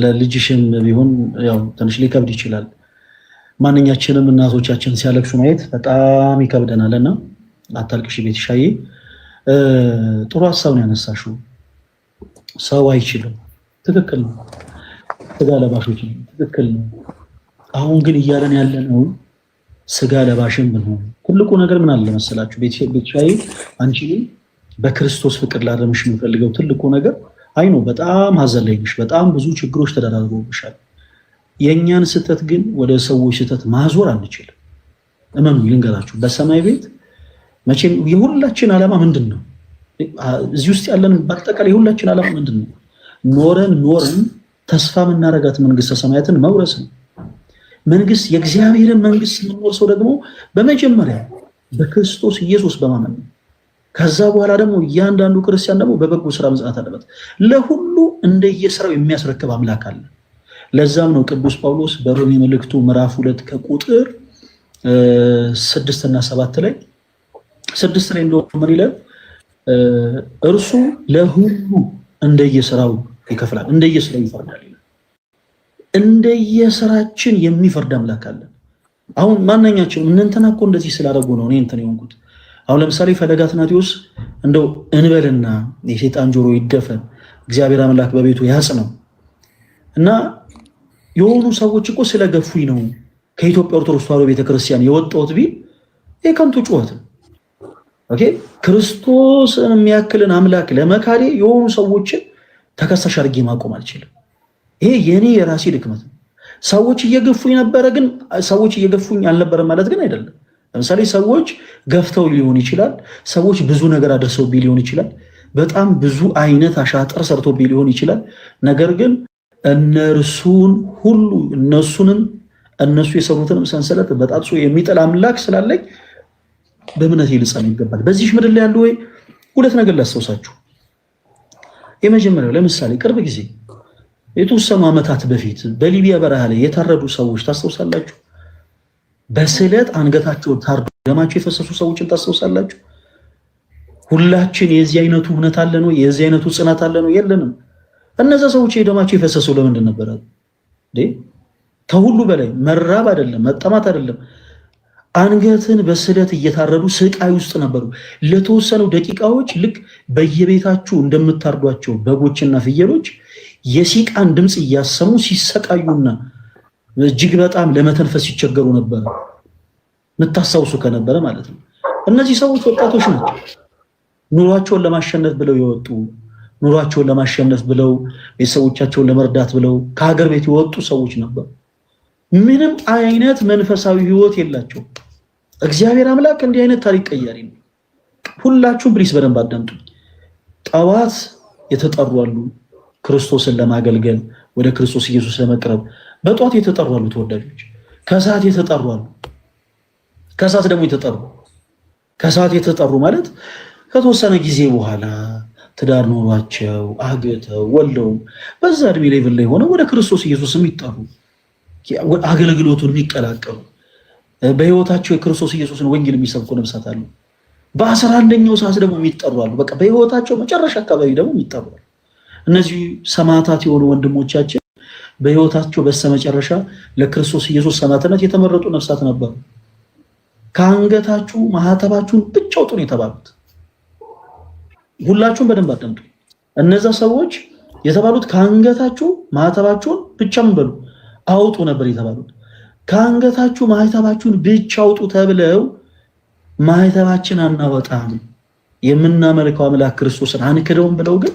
ለልጅሽም ቢሆን ያው ትንሽ ሊከብድ ይችላል። ማንኛችንም እናቶቻችን ሲያለቅሱ ማየት በጣም ይከብደናልና አታልቅሽ ቤትሻዬ። ጥሩ ሀሳብ ነው ያነሳሽው። ሰው አይችልም፣ ትክክል ነው። ስጋ ለባሾች ነው፣ ትክክል ነው። አሁን ግን እያለን ያለነው ስጋ ለባሽም ብንሆን ትልቁ ነገር ምን አለ መሰላችሁ ቤትሻዬ፣ አንቺ በክርስቶስ ፍቅር ላረምሽ የምፈልገው ትልቁ ነገር አይ ነው በጣም ሀዘን ላይ ነሽ፣ በጣም ብዙ ችግሮች ተደራርበውብሻል። የእኛን ስህተት ግን ወደ ሰዎች ስህተት ማዞር አንችልም። እመኑ ልንገራችሁ፣ በሰማይ ቤት መቼም የሁላችን ዓላማ ምንድን ነው? እዚህ ውስጥ ያለን በአጠቃላይ የሁላችን ዓላማ ምንድን ነው? ኖረን ተስፋ የምናረጋት መንግስተ ሰማያትን መውረስ ነው። መንግስት የእግዚአብሔርን መንግስት የምንወርሰው ደግሞ በመጀመሪያ በክርስቶስ ኢየሱስ በማመን ነው። ከዛ በኋላ ደግሞ እያንዳንዱ ክርስቲያን ደግሞ በበጎ ስራ መጽናት አለበት። ለሁሉ እንደየስራው የሚያስረክብ አምላክ አለ። ለዛም ነው ቅዱስ ጳውሎስ በሮሜ መልእክቱ ምዕራፍ 2 ከቁጥር 6 እና 7 ላይ 6 ላይ እንደሆነ ምን ይላል? እርሱ ለሁሉ እንደየስራው ይከፍላል፣ እንደየስራው ይፈርዳል ይላል። እንደየስራችን የሚፈርድ አምላክ አለ። አሁን ማንኛችንም እንንተና እኮ እንደዚህ ስላደረጉ ነው እኔ እንትን የሆንኩት። አሁን ለምሳሌ ፈለገ አትናቴዎስ እንደው እንበልና የሰይጣን ጆሮ ይደፈን እግዚአብሔር አምላክ በቤቱ ያጽነው እና የሆኑ ሰዎች እኮ ስለገፉኝ ነው ከኢትዮጵያ ኦርቶዶክስ ተዋሕዶ ቤተክርስቲያን የወጣሁት ቢል የከንቱ ጩኸት ነው። ኦኬ ክርስቶስን የሚያክልን አምላክ ለመካዴ የሆኑ ሰዎችን ተከሳሽ አድርጌ ማቆም አልችልም። ይሄ የኔ የራሴ ድክመት ነው። ሰዎች እየገፉኝ ነበረ፣ ግን ሰዎች እየገፉኝ አልነበረም ማለት ግን አይደለም። ለምሳሌ ሰዎች ገፍተው ሊሆን ይችላል። ሰዎች ብዙ ነገር አድርሰውብኝ ሊሆን ይችላል። በጣም ብዙ አይነት አሻጥር ሰርቶብኝ ሊሆን ይችላል። ነገር ግን እነርሱን ሁሉ እነሱ የሰሩትንም ሰንሰለት በጣጥሶ የሚጥል አምላክ ስላለኝ በእምነቴ ልጸና ይገባል። በዚህ ምድር ላይ ያሉ ወይ ሁለት ነገር ላስታውሳችሁ። የመጀመሪያው ለምሳሌ ቅርብ ጊዜ የተወሰኑ ዓመታት በፊት በሊቢያ በረሃ ላይ የታረዱ ሰዎች ታስታውሳላችሁ? በስለት አንገታቸው ታርዶ ደማቸው የፈሰሱ ሰዎችን ታስታውሳላችሁ? ሁላችን የዚህ አይነቱ እውነት አለ ነው? የዚህ አይነቱ ጽናት አለ ነው? የለንም። እነዛ ሰዎች የደማቸው የፈሰሰው ለምንድን ነበር? ከሁሉ በላይ መራብ አይደለም፣ መጠማት አይደለም፣ አንገትን በስለት እየታረዱ ስቃይ ውስጥ ነበሩ። ለተወሰኑ ደቂቃዎች ልክ በየቤታችሁ እንደምታርዷቸው በጎችና ፍየሎች የሲቃን ድምፅ እያሰሙ ሲሰቃዩና እጅግ በጣም ለመተንፈስ ሲቸገሩ ነበር። ምታሳውሱ ከነበረ ማለት ነው። እነዚህ ሰዎች ወጣቶች ናቸው። ኑሯቸውን ለማሸነፍ ብለው የወጡ ኑሯቸውን ለማሸነፍ ብለው ቤተሰቦቻቸውን ለመርዳት ብለው ከሀገር ቤት የወጡ ሰዎች ነበሩ። ምንም አይነት መንፈሳዊ ህይወት የላቸው። እግዚአብሔር አምላክ እንዲህ አይነት ታሪክ ቀያሪ ነው። ሁላችሁም ፕሊስ በደንብ አዳምጡ። ጠዋት የተጠሩ አሉ ክርስቶስን ለማገልገል ወደ ክርስቶስ ኢየሱስ ለመቅረብ በጧት የተጠሩ አሉ ተወዳጆች። ከሰዓት የተጠሩ አሉ። ከሰዓት ደግሞ የተጠሩ ከሰዓት የተጠሩ ማለት ከተወሰነ ጊዜ በኋላ ትዳር ኖሯቸው አግብተው ወልደው በዛ እድሜ ሌቭል ላይ ሆነው ወደ ክርስቶስ ኢየሱስ የሚጠሩ አገልግሎቱን የሚቀላቀሉ በህይወታቸው የክርስቶስ ኢየሱስን ወንጌል የሚሰብኩ ነፍሳት አሉ። በ11ኛው ሰዓት ደግሞ የሚጠሩ አሉ። በቃ በህይወታቸው መጨረሻ አካባቢ ደግሞ የሚጠሩ አሉ። እነዚህ ሰማዕታት የሆኑ ወንድሞቻችን በህይወታቸው በስተመጨረሻ ለክርስቶስ ኢየሱስ ሰማዕትነት የተመረጡ ነፍሳት ነበሩ። ከአንገታችሁ ማህተባችሁን ብቻ አውጡ ነው የተባሉት። ሁላችሁም በደንብ አዳምጡ። እነዛ ሰዎች የተባሉት ከአንገታችሁ ማህተባችሁን ብቻ ምን በሉ አውጡ ነበር የተባሉት። ከአንገታችሁ ማህተባችሁን ብቻ አውጡ ተብለው ማህተባችን አናወጣም የምናመልከው አምላክ ክርስቶስን አንክደውም ብለው ግን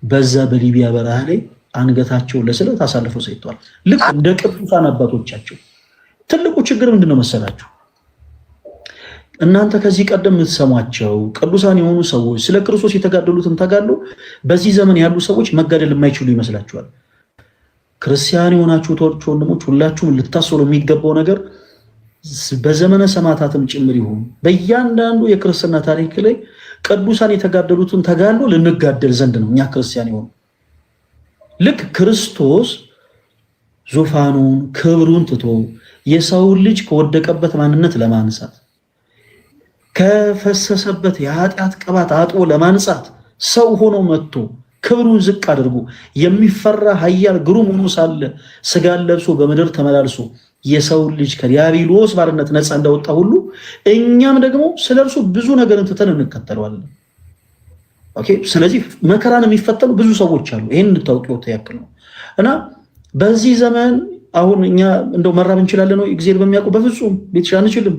በዛ በሊቢያ በረሃ ላይ አንገታቸውን ለስለት አሳልፈው ሰጥተዋል። ልክ እንደ ቅዱሳን አባቶቻቸው። ትልቁ ችግር ምንድነው መሰላችሁ? እናንተ ከዚህ ቀደም የምትሰሟቸው ቅዱሳን የሆኑ ሰዎች ስለ ክርስቶስ የተጋደሉትን ተጋድሎ በዚህ ዘመን ያሉ ሰዎች መጋደል የማይችሉ ይመስላችኋል። ክርስቲያን የሆናችሁ ወንድሞች ሁላችሁም ልታስቡ የሚገባው ነገር በዘመነ ሰማዕታትም ጭምር ይሁን በእያንዳንዱ የክርስትና ታሪክ ላይ ቅዱሳን የተጋደሉትን ተጋድሎ ልንጋደል ዘንድ ነው እኛ ክርስቲያን የሆኑ። ልክ ክርስቶስ ዙፋኑን ክብሩን ትቶ የሰውን ልጅ ከወደቀበት ማንነት ለማንሳት ከፈሰሰበት የኃጢአት ቅባት አጥቦ ለማንጻት ሰው ሆኖ መጥቶ ክብሩን ዝቅ አድርጎ የሚፈራ ኃያል ግሩም ሆኖ ሳለ ስጋን ለብሶ በምድር ተመላልሶ የሰው ልጅ ከዲያብሎስ ባርነት ነፃ እንዳወጣ ሁሉ እኛም ደግሞ ስለርሱ ብዙ ነገርን ትተን እንከተለዋለን። ኦኬ። ስለዚህ መከራን የሚፈተኑ ብዙ ሰዎች አሉ። ይሄን እንድታውቁት ያክል ነው። እና በዚህ ዘመን አሁን እኛ እንደው መራብ እንችላለን ወይ? እግዚአብሔር በሚያውቀው በፍጹም ቤትሽ አንችልም።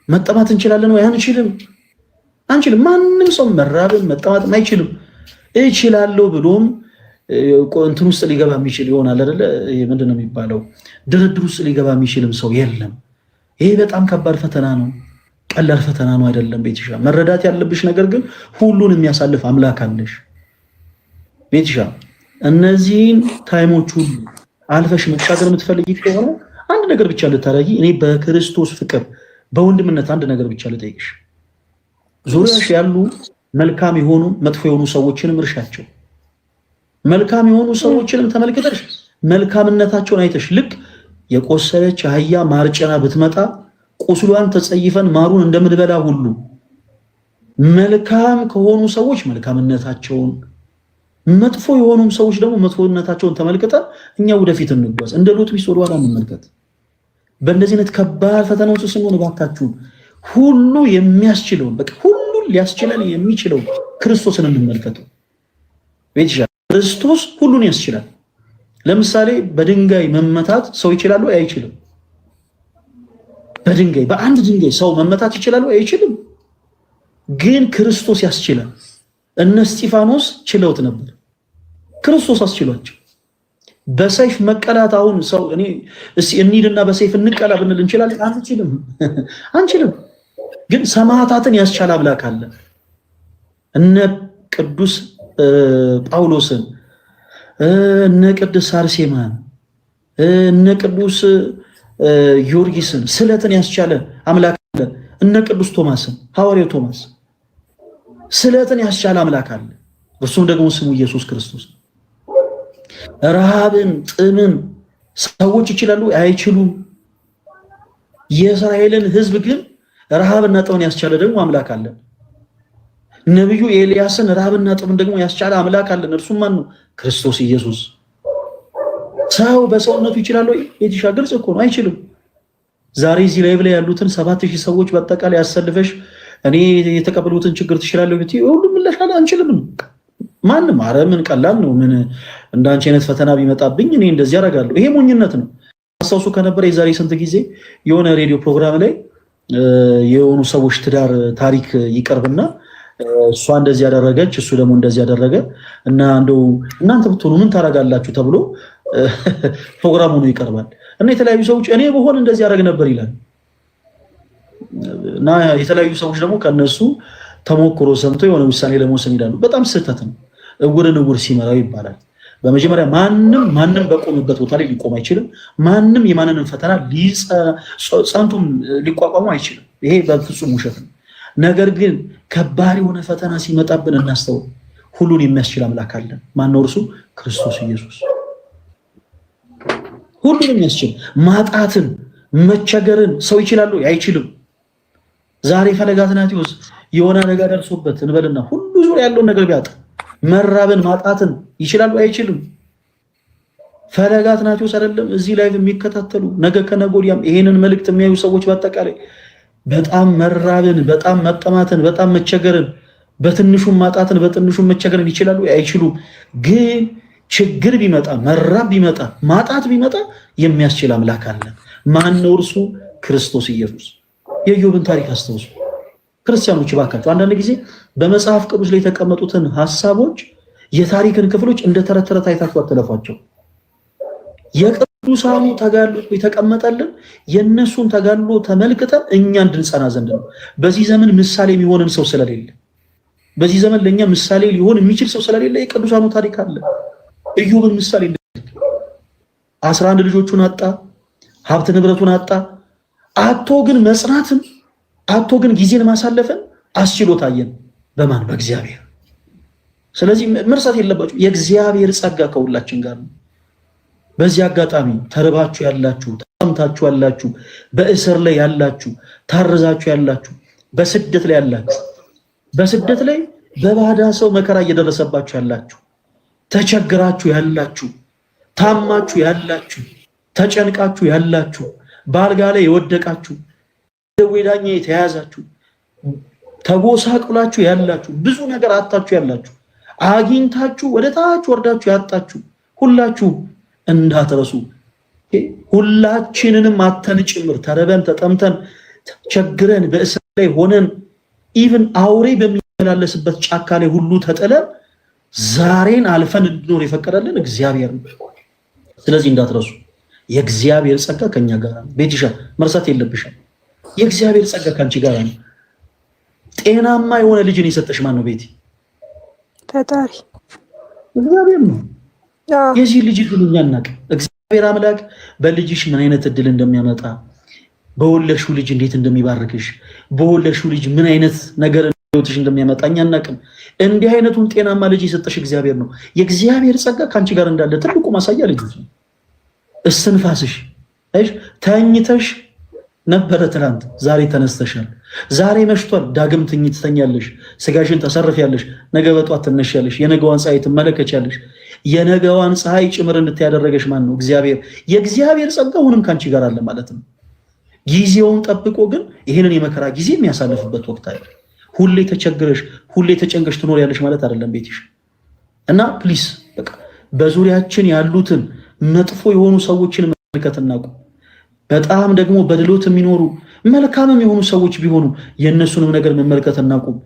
መጠማት እንችላለን ወይ? አንችልም። ማንም ሰው መራብን መጠማት አይችልም። እችላለሁ ብሎም እንትን ውስጥ ሊገባ የሚችል ይሆናል አይደለ? ምንድነው የሚባለው? ድርድር ውስጥ ሊገባ የሚችልም ሰው የለም። ይሄ በጣም ከባድ ፈተና ነው። ቀላል ፈተና ነው አይደለም። ቤትሻ መረዳት ያለብሽ ነገር ግን ሁሉን የሚያሳልፍ አምላክ አለሽ። ቤትሻ እነዚህን ታይሞች ሁሉ አልፈሽ መሻገር የምትፈልጊ ከሆነ አንድ ነገር ብቻ ልታረጊ፣ እኔ በክርስቶስ ፍቅር በወንድምነት አንድ ነገር ብቻ ልጠይቅሽ። ዙሪያሽ ያሉ መልካም የሆኑ መጥፎ የሆኑ ሰዎችንም እርሻቸው። መልካም የሆኑ ሰዎችንም ተመልክተሽ መልካምነታቸውን አይተሽ ልክ የቆሰለች አህያ ማርጨና ብትመጣ ቁስሏን ተጸይፈን ማሩን እንደምንበላ ሁሉ መልካም ከሆኑ ሰዎች መልካምነታቸውን፣ መጥፎ የሆኑም ሰዎች ደግሞ መጥፎነታቸውን ተመልክተን እኛ ወደፊት እንጓዝ። እንደ ሎጥ ሚስት ወደኋላ እንመልከት። በእንደዚህ አይነት ከባድ ፈተናዎች ውስጥ ስንሆን እባካችሁን ሁሉ የሚያስችለውን በቃ ሁሉን ሊያስችለን የሚችለው ክርስቶስን እንመልከተው። ቤትሻ ክርስቶስ ሁሉን ያስችላል። ለምሳሌ በድንጋይ መመታት ሰው ይችላል ወይ? አይችልም። በአንድ ድንጋይ ሰው መመታት ይችላል ወይ? አይችልም። ግን ክርስቶስ ያስችላል። እነ እስጢፋኖስ ችለውት ነበር፣ ክርስቶስ አስችሏቸው። በሰይፍ መቀላት አሁን ሰው እኔ እስቲ እንሂድና በሰይፍ እንቀላ ብንል እንችላለን? አንችልም። ግን ሰማዕታትን ያስቻለ አምላክ አለ። እነ ቅዱስ ጳውሎስን፣ እነ ቅዱስ አርሴማን፣ እነ ቅዱስ ጊዮርጊስን ስለትን ያስቻለ አምላክ አለ። እነ ቅዱስ ቶማስን፣ ሐዋርያው ቶማስ ስለትን ያስቻለ አምላክ አለ። እርሱም ደግሞ ስሙ ኢየሱስ ክርስቶስ። ረሃብን፣ ጥምን ሰዎች ይችላሉ? አይችሉም። የእስራኤልን ሕዝብ ግን ረሃብና ጥምን ያስቻለ ደግሞ አምላክ አለ። ነብዩ ኤልያስን ረሃብና ጥምን ደግሞ ያስቻለ አምላክ አለ። እርሱም ማን ነው? ክርስቶስ ኢየሱስ። ሰው በሰውነቱ ይችላል ወይ? የትሻ ግልጽ እኮ ነው፣ አይችልም። ዛሬ እዚህ ላይ ያሉትን 7000 ሰዎች በአጠቃላይ ያሰልፈሽ እኔ የተቀበሉትን ችግር ትችላለህ ብትይ ሁሉም ለሻለ አንችልም ነው። ማንም ምን ቀላል ነው፣ ምን እንዳንቺ አይነት ፈተና ቢመጣብኝ እኔ እንደዚህ አደርጋለሁ። ይሄ ሞኝነት ነው። ታስታውሱ ከነበረ የዛሬ ስንት ጊዜ የሆነ ሬዲዮ ፕሮግራም ላይ የሆኑ ሰዎች ትዳር ታሪክ ይቀርብና እሷ እንደዚህ ያደረገች እሱ ደግሞ እንደዚህ ያደረገ እና እንደው እናንተ ብትሆኑ ምን ታረጋላችሁ ተብሎ ፕሮግራሙ ነው ይቀርባል እና የተለያዩ ሰዎች እኔ በሆነ እንደዚህ ያደርግ ነበር ይላል እና የተለያዩ ሰዎች ደግሞ ከነሱ ተሞክሮ ሰምቶ የሆነ ውሳኔ ለመወሰን ይላሉ። በጣም ስህተት ነው። እውርን እውር ሲመራው ይባላል። በመጀመሪያ ማንም በቆመበት ቦታ ላይ ሊቆም አይችልም። ማንም የማንንም ፈተና ጸንቱም ሊቋቋሙ አይችልም። ይሄ በፍጹም ውሸት ነው። ነገር ግን ከባድ የሆነ ፈተና ሲመጣብን እናስተውል። ሁሉን የሚያስችል አምላክ አለን። ማነው እርሱ? ክርስቶስ ኢየሱስ። ሁሉን የሚያስችል ማጣትን፣ መቸገርን ሰው ይችላል አይችልም? ዛሬ ፈለገ አትናቴዎስ የሆነ ነገር ደርሶበት እንበልና ሁሉ ዙሪያ ያለውን ነገር ቢያጣ መራብን ማጣትን ይችላል አይችልም? ፈለገ አትናቴዎስ አይደለም እዚህ ላይ የሚከታተሉ ነገ ከነገ ወዲያም ይሄንን መልእክት የሚያዩ ሰዎች በአጠቃላይ በጣም መራብን፣ በጣም መጠማትን፣ በጣም መቸገርን፣ በትንሹም ማጣትን፣ በትንሹም መቸገርን ይችላሉ አይችሉም? ግን ችግር ቢመጣ፣ መራብ ቢመጣ፣ ማጣት ቢመጣ የሚያስችል አምላክ አለ። ማን ነው እርሱ? ክርስቶስ ኢየሱስ። የኢዮብን ታሪክ አስተውሱ ክርስቲያኖች ባካችሁ። አንዳንድ ጊዜ በመጽሐፍ ቅዱስ ላይ የተቀመጡትን ሐሳቦች የታሪክን ክፍሎች እንደ ተረት ተረት አይታችሁ አትለፏቸው። የቅዱሳኑ ተጋድሎ የተቀመጠልን የነሱን ተጋድሎ ተመልክተን እኛ እንድንጸና ዘንድ ነው። በዚህ ዘመን ምሳሌ የሚሆንን ሰው ስለሌለ፣ በዚህ ዘመን ለኛ ምሳሌ ሊሆን የሚችል ሰው ስለሌለ የቅዱሳኑ ታሪክ አለ። ኢዮብን ምሳሌ 11 ልጆቹን አጣ፣ ሀብት ንብረቱን አጣ። አቶ ግን መጽናትን አቶ ግን ጊዜን ማሳለፍን አስችሎ ታየን። በማን? በእግዚአብሔር። ስለዚህ መርሳት የለባችሁ የእግዚአብሔር ጸጋ ከሁላችን ጋር ነው። በዚህ አጋጣሚ ተርባችሁ ያላችሁ፣ ተጠምታችሁ ያላችሁ፣ በእስር ላይ ያላችሁ፣ ታርዛችሁ ያላችሁ፣ በስደት ላይ ያላችሁ፣ በስደት ላይ በባዳ ሰው መከራ እየደረሰባችሁ ያላችሁ፣ ተቸግራችሁ ያላችሁ፣ ታማችሁ ያላችሁ፣ ተጨንቃችሁ ያላችሁ፣ በአልጋ ላይ የወደቃችሁ፣ ደዌ ዳኛ የተያዛችሁ፣ ተጎሳቅላችሁ ያላችሁ፣ ብዙ ነገር አጣችሁ ያላችሁ፣ አግኝታችሁ ወደ ታች ወርዳችሁ ያጣችሁ ሁላችሁ እንዳትረሱ። ሁላችንንም አተን ጭምር ተረበን፣ ተጠምተን፣ ቸግረን፣ በእስር ላይ ሆነን ኢቭን አውሬ በሚመላለስበት ጫካ ላይ ሁሉ ተጥለን ዛሬን አልፈን እንድኖር የፈቀደልን እግዚአብሔር ነው። ስለዚህ እንዳትረሱ የእግዚአብሔር ጸጋ ከኛ ጋር ነው። ቤትሻ መርሳት የለብሽም። የእግዚአብሔር ጸጋ ካንቺ ጋር ነው። ጤናማ የሆነ ልጅን የሰጠሽ ማን ነው? ቤቲ ፈጣሪ እግዚአብሔር ነው። የዚህ ልጅ ሁሉኛ እናቅ እግዚአብሔር አምላክ በልጅሽ ምን አይነት እድል እንደሚያመጣ፣ በወለሹ ልጅ እንዴት እንደሚባርክሽ፣ በወለሹ ልጅ ምን አይነት ነገር ህይወትሽ እንደሚያመጣ እኛ እናቅም። እንዲህ አይነቱን ጤናማ ልጅ የሰጠሽ እግዚአብሔር ነው። የእግዚአብሔር ጸጋ ካንቺ ጋር እንዳለ ትልቁ ማሳያ ልጅ ነው። እስትንፋስሽ አይሽ ተኝተሽ ነበረ ትናንት፣ ዛሬ ተነስተሻል። ዛሬ መሽቷል፣ ዳግም ትተኛለሽ፣ ስጋሽን ተሰርፊያለሽ፣ ነገ በጧት ትነሻለሽ፣ የነገዋን ፀሐይ ትመለከቻለሽ። የነገዋን ፀሐይ ጭምር እንድትያደረገሽ ማን ነው? እግዚአብሔር። የእግዚአብሔር ጸጋ ሁንም ካንቺ ጋር አለ ማለት ነው። ጊዜውን ጠብቆ ግን ይሄንን የመከራ ጊዜ የሚያሳልፍበት ወቅት አለ። ሁሌ ተቸግረሽ፣ ሁሌ ተጨንቀሽ ትኖሪያለሽ ማለት አይደለም ቤትሽ። እና ፕሊስ በቃ በዙሪያችን ያሉትን መጥፎ የሆኑ ሰዎችን መመልከት እናቁም። በጣም ደግሞ በድሎት የሚኖሩ መልካምም የሆኑ ሰዎች ቢሆኑ የእነሱንም ነገር መመልከት እናቁም።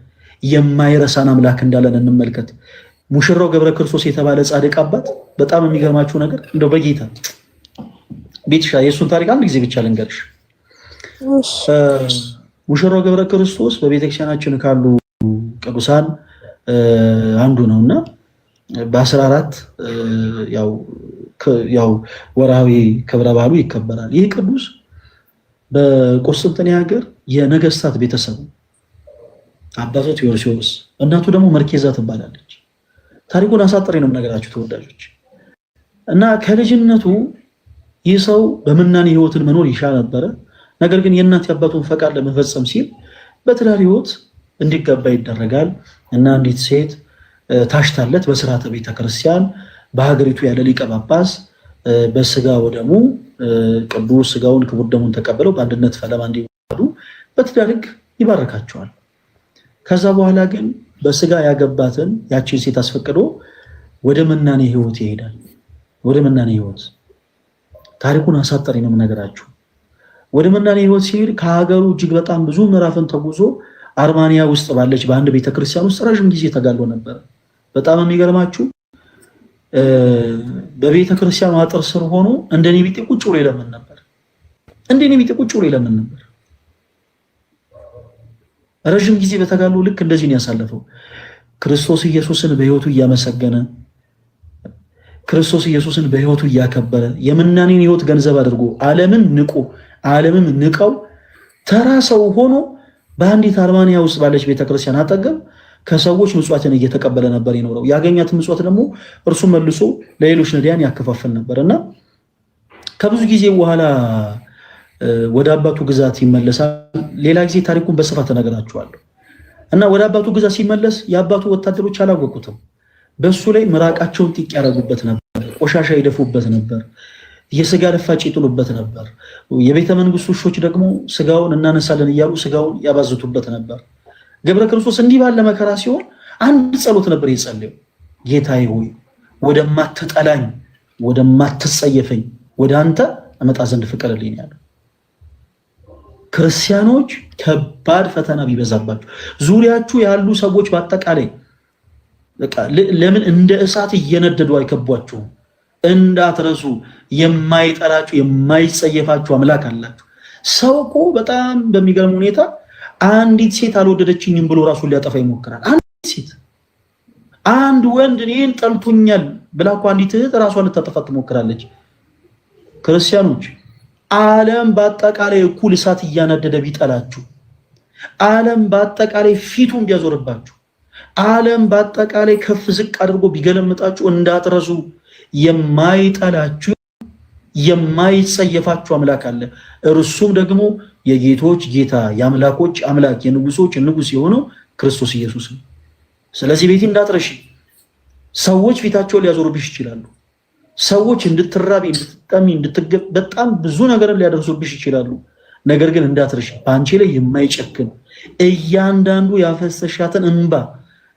የማይረሳን አምላክ እንዳለን እንመልከት። ሙሽራው ገብረ ክርስቶስ የተባለ ጻድቅ አባት በጣም የሚገርማችሁ ነገር እንደው በጌታ ቤትሻ የእሱን ታሪክ አንድ ጊዜ ብቻ ልንገርሽ። ሙሽራው ገብረ ክርስቶስ በቤተክርስቲያናችን ካሉ ቅዱሳን አንዱ ነውና በ14 ያው ወርሃዊ ክብረ በዓሉ ይከበራል። ይህ ቅዱስ በቆስጥንጥንያ ሀገር የነገስታት ቤተሰብ አባቱ ቴዎዶሲዎስ፣ እናቱ ደግሞ መርኬዛ ትባላለች። ታሪኩን አሳጥሬ ነው የምነግራችሁ ተወዳጆች። እና ከልጅነቱ ይህ ሰው በምናኔ ህይወትን መኖር ይሻ ነበረ። ነገር ግን የእናት የአባቱን ፈቃድ ለመፈጸም ሲል በትዳር ህይወት እንዲገባ ይደረጋል እና አንዲት ሴት ታሽታለት በስርዓተ ቤተክርስቲያን በሀገሪቱ ያለ ሊቀ ጳጳስ በስጋ ወደሙ ቅዱስ ስጋውን ክቡር ደሙን ተቀበለው በአንድነት ፈለማ እንዲዋሃዱ በትዳር ህግ ይባርካቸዋል። ከዛ በኋላ ግን በስጋ ያገባትን ያቺን ሴት አስፈቅዶ ወደ መናኔ ህይወት ይሄዳል። ወደ መናኔ ህይወት ታሪኩን አሳጠሪ ነው የምነግራችሁ። ወደ መናኔ ህይወት ሲሄድ ከሀገሩ እጅግ በጣም ብዙ ምዕራፍን ተጉዞ አርማንያ ውስጥ ባለች በአንድ ቤተክርስቲያን ውስጥ ረዥም ጊዜ ተጋድሎ ነበር። በጣም የሚገርማችሁ በቤተክርስቲያኑ አጥር ስር ሆኖ እንደኔ ቢጤ ቁጭ ብሎ ይለምን ነበር። እንደኔ ቢጤ ቁጭ ብሎ ይለምን ነበር። ረዥም ጊዜ በተጋድሎ ልክ እንደዚህ ነው ያሳለፈው። ክርስቶስ ኢየሱስን በህይወቱ እያመሰገነ ክርስቶስ ኢየሱስን በህይወቱ እያከበረ የምናኔን ህይወት ገንዘብ አድርጎ ዓለምን ንቆ ዓለምን ንቀው ተራ ሰው ሆኖ በአንዲት አርማንያ ውስጥ ባለች ቤተክርስቲያን አጠገብ ከሰዎች ምጽዋትን እየተቀበለ ነበር ይኖረው። ያገኛት ምጽዋት ደግሞ እርሱ መልሶ ለሌሎች ነዳያን ያከፋፈል ነበርና ከብዙ ጊዜ በኋላ ወደ አባቱ ግዛት ይመለሳል። ሌላ ጊዜ ታሪኩን በስፋት ተነግራችኋለሁ። እና ወደ አባቱ ግዛት ሲመለስ የአባቱ ወታደሮች አላወቁትም። በሱ ላይ ምራቃቸውን ጢቅ ያደረጉበት ነበር፣ ቆሻሻ ይደፉበት ነበር፣ የስጋ ልፋጭ ይጥሉበት ነበር። የቤተ መንግስቱ ውሾች ደግሞ ስጋውን እናነሳለን እያሉ ስጋውን ያባዝቱበት ነበር። ገብረ ክርስቶስ እንዲህ ባለ መከራ ሲሆን አንድ ጸሎት ነበር የጸለየው። ጌታዬ ሆይ ወደማትጠላኝ ወደማትጸየፈኝ ወደ አንተ አመጣ ዘንድ ፍቀድልኝ ያለው። ክርስቲያኖች ከባድ ፈተና ቢበዛባችሁ ዙሪያችሁ ያሉ ሰዎች በአጠቃላይ ለምን እንደ እሳት እየነደዱ አይከቧችሁም? እንዳትረሱ የማይጠላችሁ የማይጸየፋችሁ አምላክ አላችሁ። ሰው እኮ በጣም በሚገርም ሁኔታ አንዲት ሴት አልወደደችኝም ብሎ ራሱን ሊያጠፋ ይሞክራል። አንዲት ሴት አንድ ወንድ እኔን ጠልቶኛል ብላ እኮ አንዲት እህት ራሷን ልታጠፋ ትሞክራለች። ክርስቲያኖች ዓለም በአጠቃላይ እኩል እሳት እያነደደ ቢጠላችሁ፣ ዓለም በአጠቃላይ ፊቱን ቢያዞርባችሁ፣ ዓለም በአጠቃላይ ከፍ ዝቅ አድርጎ ቢገለምጣችሁ እንዳትረሱ የማይጠላችሁ የማይጸየፋችሁ አምላክ አለ። እርሱም ደግሞ የጌቶች ጌታ የአምላኮች አምላክ የንጉሶች ንጉስ የሆነው ክርስቶስ ኢየሱስ ነው። ስለዚህ ቤቲ እንዳትረሺ። ሰዎች ፊታቸውን ሊያዞሩብሽ ይችላሉ። ሰዎች እንድትራቢ፣ እንድትጠሚ፣ እንድትገብ በጣም ብዙ ነገር ሊያደርሱብሽ ይችላሉ። ነገር ግን እንዳትረሺ በአንቺ ላይ የማይጨክን እያንዳንዱ ያፈሰሻትን እንባ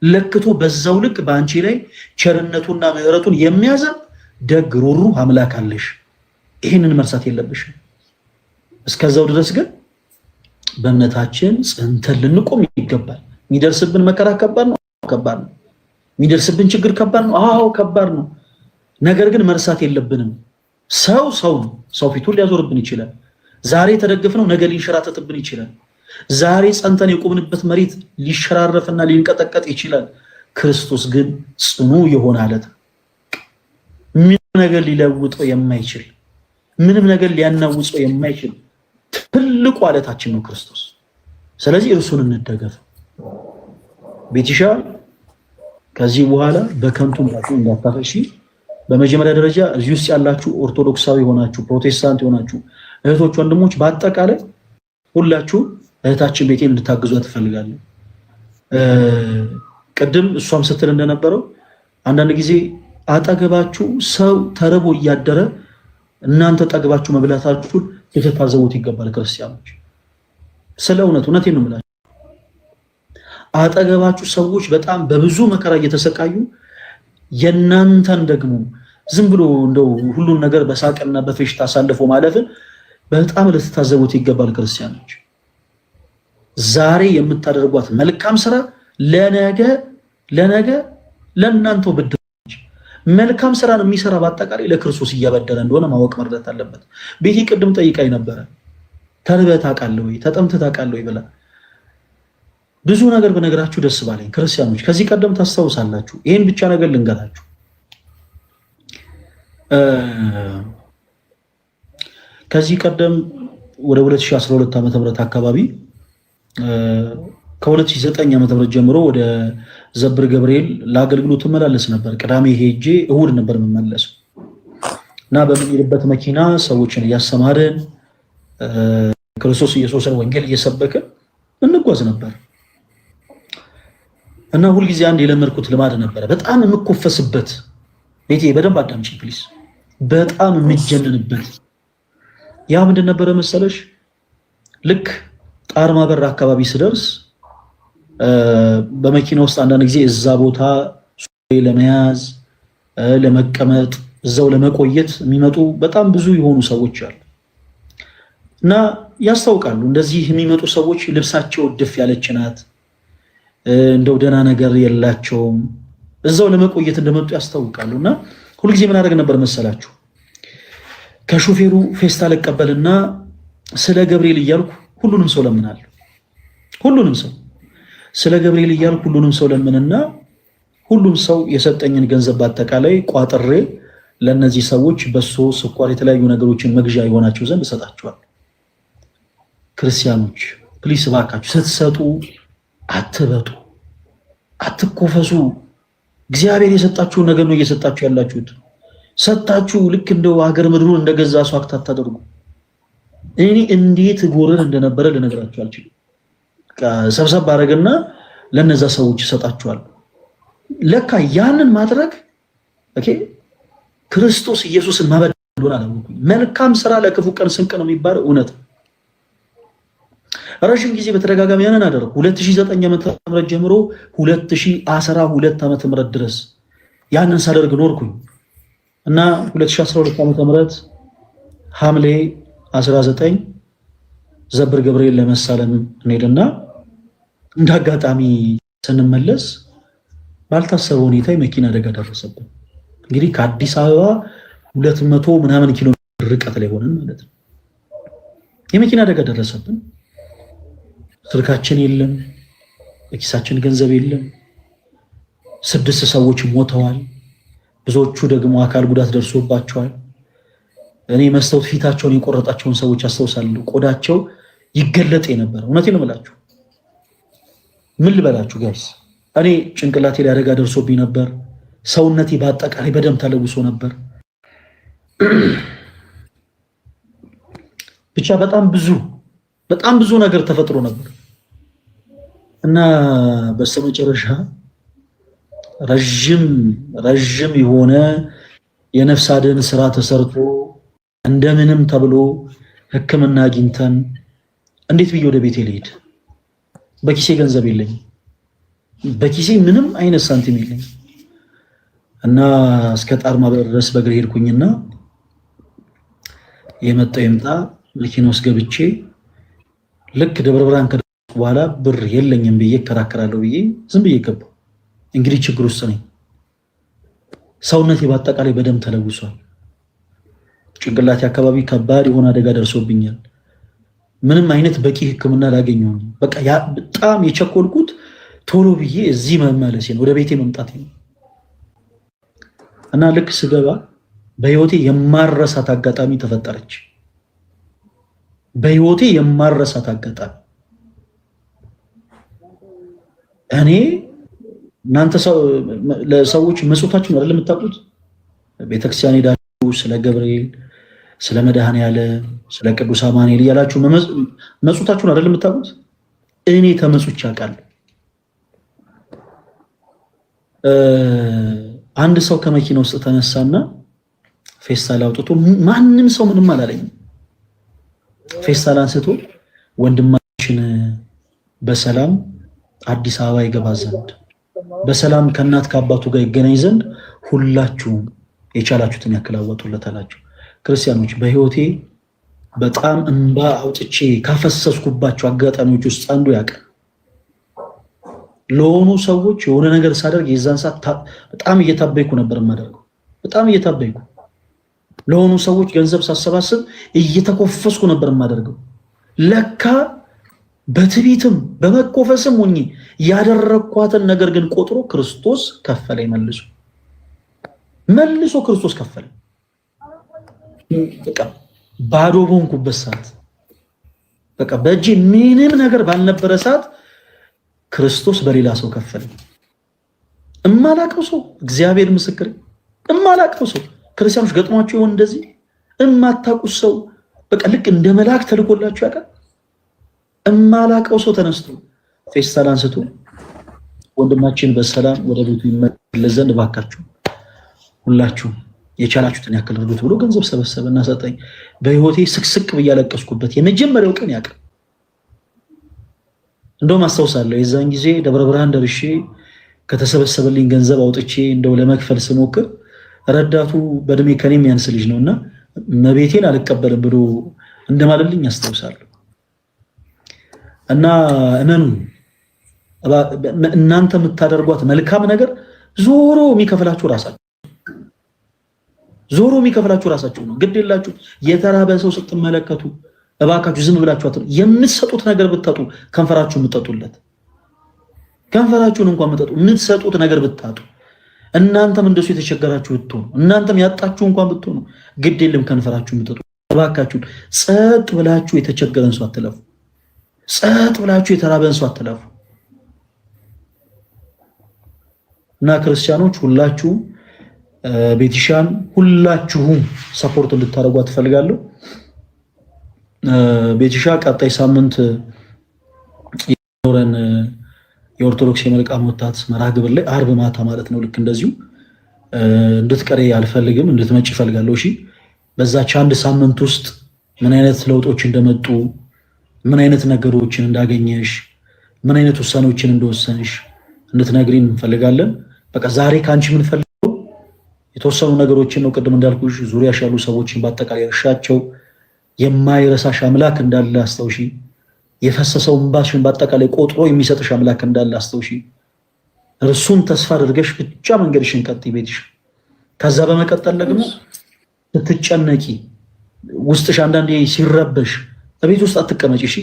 ለክቶ በዛው ልክ በአንቺ ላይ ቸርነቱና ምሕረቱን የሚያዘብ ደግ ሩህሩህ አምላክ አለሽ። ይህንን መርሳት የለብሽም። እስከዛው ድረስ ግን በእምነታችን ጸንተን ልንቆም ይገባል። የሚደርስብን መከራ ከባድ ነው፣ ከባድ ነው። የሚደርስብን ችግር ከባድ ነው፣ አዎ ከባድ ነው። ነገር ግን መርሳት የለብንም። ሰው ነው። ሰው ፊቱን ሊያዞርብን ይችላል። ዛሬ ተደግፈነው ነገ ሊንሸራተትብን ይችላል። ዛሬ ጸንተን የቆምንበት መሬት ሊሸራረፍና ሊንቀጠቀጥ ይችላል። ክርስቶስ ግን ጽኑ የሆነ አለት፣ ምንም ነገር ሊለውጠው የማይችል ምንም ነገር ሊያናውጸው የማይችል ትልቁ አለታችን ነው ክርስቶስ። ስለዚህ እርሱን እንደገፍ። ቤቲሻ ከዚህ በኋላ በከንቱ እንዳታፈሺ። በመጀመሪያ ደረጃ እዚህ ውስጥ ያላችሁ ኦርቶዶክሳዊ ሆናችሁ ፕሮቴስታንት ሆናችሁ እህቶች ወንድሞች፣ በአጠቃላይ ሁላችሁ እህታችን ቤቴን እንድታግዙ ትፈልጋለሁ። ቅድም እሷም ስትል እንደነበረው አንዳንድ ጊዜ አጠገባችሁ ሰው ተርቦ እያደረ እናንተ ጠግባችሁ መብላታችሁን ልትታዘቡት ይገባል። ክርስቲያኖች ስለ እውነቴን ነው የምላችሁ። አጠገባችሁ ሰዎች በጣም በብዙ መከራ እየተሰቃዩ የናንተን ደግሞ ዝም ብሎ እንደው ሁሉን ነገር በሳቅና በፌሽታ አሳልፎ ማለፍን በጣም ልትታዘቡት ይገባል። ክርስቲያኖች ዛሬ የምታደርጓት መልካም ስራ ለነገ ለእናንተው ብድር። መልካም ስራን የሚሰራ በአጠቃላይ ለክርስቶስ እያበደረ እንደሆነ ማወቅ መረዳት አለበት። ቤቲ ቅድም ጠይቃኝ ነበረ፣ ተርበህ ታውቃለህ ወይ ተጠምተህ ታውቃለህ ወይ ብላ። ብዙ ነገር በነገራችሁ ደስ ባለኝ። ክርስቲያኖች ከዚህ ቀደም ታስታውሳላችሁ። ይሄን ብቻ ነገር ልንገራችሁ። ከዚህ ቀደም ወደ 2012 ዓ.ም አካባቢ ከ2009 ዓ.ም ጀምሮ ወደ ዘብር ገብርኤል ለአገልግሎት መላለስ ነበር። ቅዳሜ ሄጄ እሁድ ነበር የምመለሰው እና በምንሄድበት መኪና ሰዎችን እያሰማርን ክርስቶስ ኢየሱስን ወንጌል እየሰበክን እንጓዝ ነበር እና ሁልጊዜ አንድ የለመድኩት ልማድ ነበረ፣ በጣም የምኮፈስበት። ቤቴ በደንብ አዳምጪኝ ፕሊዝ። በጣም የምጀንንበት ያ ምንድን ነበረ መሰለሽ? ልክ ጣርማ በር አካባቢ ስደርስ በመኪና ውስጥ አንዳንድ ጊዜ እዛ ቦታ ለመያዝ ለመቀመጥ እዛው ለመቆየት የሚመጡ በጣም ብዙ የሆኑ ሰዎች አሉ እና ያስታውቃሉ። እንደዚህ የሚመጡ ሰዎች ልብሳቸው ድፍ ያለች ናት፣ እንደው ደህና ነገር የላቸውም። እዛው ለመቆየት እንደመጡ ያስታውቃሉ። እና ሁልጊዜ ምን አደረግ ነበር መሰላችሁ? ከሹፌሩ ፌስታል እቀበልና ስለ ገብርኤል እያልኩ ሁሉንም ሰው ለምናለሁ። ሁሉንም ሰው ስለ ገብርኤል እያልኩ ሁሉንም ሰው ለምንና ሁሉም ሰው የሰጠኝን ገንዘብ በአጠቃላይ ቋጥሬ ለነዚህ ሰዎች በሶ፣ ስኳር፣ የተለያዩ ነገሮችን መግዣ የሆናቸው ዘንድ እሰጣቸዋለሁ። ክርስቲያኖች ፕሊስ እባካችሁ ስትሰጡ አትበጡ፣ አትኮፈሱ። እግዚአብሔር የሰጣችሁን ነገር ነው እየሰጣችሁ ያላችሁት። ሰጣችሁ ልክ እንደው ሀገር ምድሩን እንደገዛ ሰው አክት አታደርጉ። እኔ እንዴት ጎረር እንደነበረ ልነግራችሁ አልችልም። ሰብሰብ አደረግና ለነዛ ሰዎች እሰጣችኋለሁ። ለካ ያንን ማድረግ ኦኬ ክርስቶስ ኢየሱስን ማበድ እንደሆነ አላወኩኝ። መልካም ስራ ለክፉ ቀን ስንቅ ነው የሚባለው እውነት ነው። ረጅም ጊዜ በተደጋጋሚ ያንን አደረኩ። 2009 ዓ.ም ጀምሮ 2012 ዓ.ም ድረስ ያንን ሳደርግ ኖርኩኝ እና 2012 ዓ.ም ሐምሌ 19 ዘብር ገብርኤል ለመሳለም እንሄድና እንዳጋጣሚ ስንመለስ ባልታሰበ ሁኔታ የመኪና አደጋ ደረሰብን። እንግዲህ ከአዲስ አበባ 200 ምናምን ኪሎ ሜትር ርቀት ላይ ሆነን ማለት ነው። የመኪና አደጋ ደረሰብን። ስልካችን የለም፣ በኪሳችን ገንዘብ የለም። 6 ሰዎች ሞተዋል። ብዙዎቹ ደግሞ አካል ጉዳት ደርሶባቸዋል። እኔ መስታወት ፊታቸውን የቆረጣቸውን ሰዎች አስታውሳለሁ። ቆዳቸው ይገለጥ የነበረ እውነቴን ነው የምላችሁ። ምን ልበላችሁ ጋይስ፣ እኔ ጭንቅላቴ ላይ አደጋ ደርሶብኝ ነበር። ሰውነቴ በአጠቃላይ በደም ተለውሶ ነበር። ብቻ በጣም ብዙ ነገር ተፈጥሮ ነበር እና በስተመጨረሻ ረጅም የሆነ የነፍስ አድን ስራ ተሰርቶ እንደምንም ተብሎ ሕክምና አግኝተን እንዴት ብዬ ወደ ቤቴ ልሄድ? በኪሴ ገንዘብ የለኝም። በኪሴ ምንም አይነት ሳንቲም የለኝም እና እስከ ጣርማ ድረስ በእግር ሄድኩኝና የመጣው ይምጣ መኪና ውስጥ ገብቼ ልክ ደብረ ብርሃን ከደረስኩ በኋላ ብር የለኝም ብዬ እከራከራለሁ ብዬ ዝም ብዬ ገባሁ። እንግዲህ ችግር ውስጥ ነኝ። ሰውነቴ በአጠቃላይ በደም ተለውሷል። ጭንቅላቴ አካባቢ ከባድ የሆነ አደጋ ደርሶብኛል። ምንም አይነት በቂ ሕክምና ላገኘው በቃ በጣም የቸኮልኩት ቶሎ ብዬ እዚህ መመለሴ ነው፣ ወደ ቤቴ መምጣቴ ነው። እና ልክ ስገባ በህይወቴ የማረሳት አጋጣሚ ተፈጠረች። በህይወቴ የማረሳት አጋጣሚ እኔ እናንተ ለሰዎች መስዋዕታችሁን አይደለም የምታውቁት። ቤተክርስቲያን ሄዳችሁ ስለ ገብርኤል፣ ስለ መድኃኔዓለም፣ ስለ ቅዱስ አማኑኤል እያላችሁ መስዋዕታችሁን አይደለም የምታውቁት። እኔ ተመጽውቼ አውቃለሁ። አንድ ሰው ከመኪና ውስጥ ተነሳና ፌስታል አውጥቶ ማንም ሰው ምንም አላለኝም። ፌስታል አንስቶ ወንድማችን በሰላም አዲስ አበባ ይገባ ዘንድ በሰላም ከእናት ከአባቱ ጋር ይገናኝ ዘንድ ሁላችሁም የቻላችሁትን ያክል አዋጡለት አላቸው። ክርስቲያኖች በህይወቴ በጣም እንባ አውጥቼ ካፈሰስኩባቸው አጋጣሚዎች ውስጥ አንዱ ያቀር ለሆኑ ሰዎች የሆነ ነገር ሳደርግ የዛን ሰዓት በጣም እየታበይኩ ነበር የማደርገው። በጣም እየታበይኩ ለሆኑ ሰዎች ገንዘብ ሳሰባስብ እየተኮፈስኩ ነበር የማደርገው። ለካ በትዕቢትም በመኮፈስም ሆኜ ያደረኳትን ነገር ግን ቆጥሮ ክርስቶስ ከፈለኝ። መልሶ ክርስቶስ ከፈለኝ። በቃ ባዶ በሆንኩበት ሰዓት፣ በቃ በእጄ ምንም ነገር ባልነበረ ሰዓት ክርስቶስ በሌላ ሰው ከፈለኝ። እማላቀው ሰው እግዚአብሔር ምስክር፣ እማላቀው ሰው ክርስቲያኖች ገጥሟቸው ይሆን እንደዚህ? እማታውቁት ሰው በቃ ልክ እንደ መልአክ ተልኮላችሁ ያውቃል። እማላቀው ሰው ተነስቶ ፌስታል አንስቶ ወንድማችን በሰላም ወደ ቤቱ ይመለስ ዘንድ እባካችሁ ሁላችሁም የቻላችሁትን ያክል እርዱት ብሎ ገንዘብ ሰበሰበና ሰጠኝ። በህይወቴ ስቅስቅ ብዬ ያለቀስኩበት የመጀመሪያው ቀን ያውቃል። እንደውም አስታውሳለሁ የዛን ጊዜ ደብረ ብርሃን ደርሼ ከተሰበሰበልኝ ገንዘብ አውጥቼ እንደው ለመክፈል ስሞክር ረዳቱ በእድሜ ከኔም ያንስ ልጅ ነውና መቤቴን አልቀበልም ብሎ እንደማለልኝ ያስታውሳለሁ። እና እመኑ እናንተ የምታደርጓት መልካም ነገር ዞሮ የሚከፍላችሁ ራሳችሁ ነው። ግድ የላችሁ የተራበ ሰው ስትመለከቱ እባካችሁ ዝም ብላችሁ አትሉ። የምትሰጡት ነገር ብታጡ ከንፈራችሁን የምትጠጡለት ከንፈራችሁን እንኳን የምትሰጡት ነገር ብታጡ እናንተም እንደሱ የተቸገራችሁ ብትሆኑ እናንተም ያጣችሁ እንኳን ብትሆኑ ግድ የለም ከንፈራችሁን የምትጠጡ። እባካችሁን ጸጥ ብላችሁ የተቸገረን ሰው አትለፉ። ጸጥ ብላችሁ የተራበን ሰው አትለፉ። እና ክርስቲያኖች ሁላችሁም ቤቲሻን ሁላችሁም ሰፖርት እንድታደርጓት ትፈልጋለሁ። ቤቲሻ ቀጣይ ሳምንት የኖረን የኦርቶዶክስ የመልካም ወጣት መርሃ ግብር ላይ አርብ ማታ ማለት ነው ልክ እንደዚሁ እንድትቀሪ አልፈልግም፣ እንድትመጪ እፈልጋለሁ። እሺ በዛች አንድ ሳምንት ውስጥ ምን አይነት ለውጦች እንደመጡ ምን አይነት ነገሮችን እንዳገኘሽ ምን አይነት ውሳኔዎችን እንደወሰንሽ እንድትነግሪን እንፈልጋለን። በቃ ዛሬ ካንቺ የምንፈልገው የተወሰኑ ነገሮችን ነው። ቅድም እንዳልኩሽ ዙሪያሽ ያሉ ሰዎችን በአጠቃላይ እርሻቸው የማይረሳሽ አምላክ እንዳለ አስታውሺ። የፈሰሰው እንባሽን በአጠቃላይ ቆጥሮ የሚሰጥሽ አምላክ እንዳለ አስታውሺ። እርሱን ተስፋ አድርገሽ ብቻ መንገድሽን ቀጥይ ቤትሽ። ከዛ በመቀጠል ደግሞ ስትጨነቂ ውስጥሽ አንዳንዴ ሲረበሽ ቤት ውስጥ አትቀመጪ። እሺ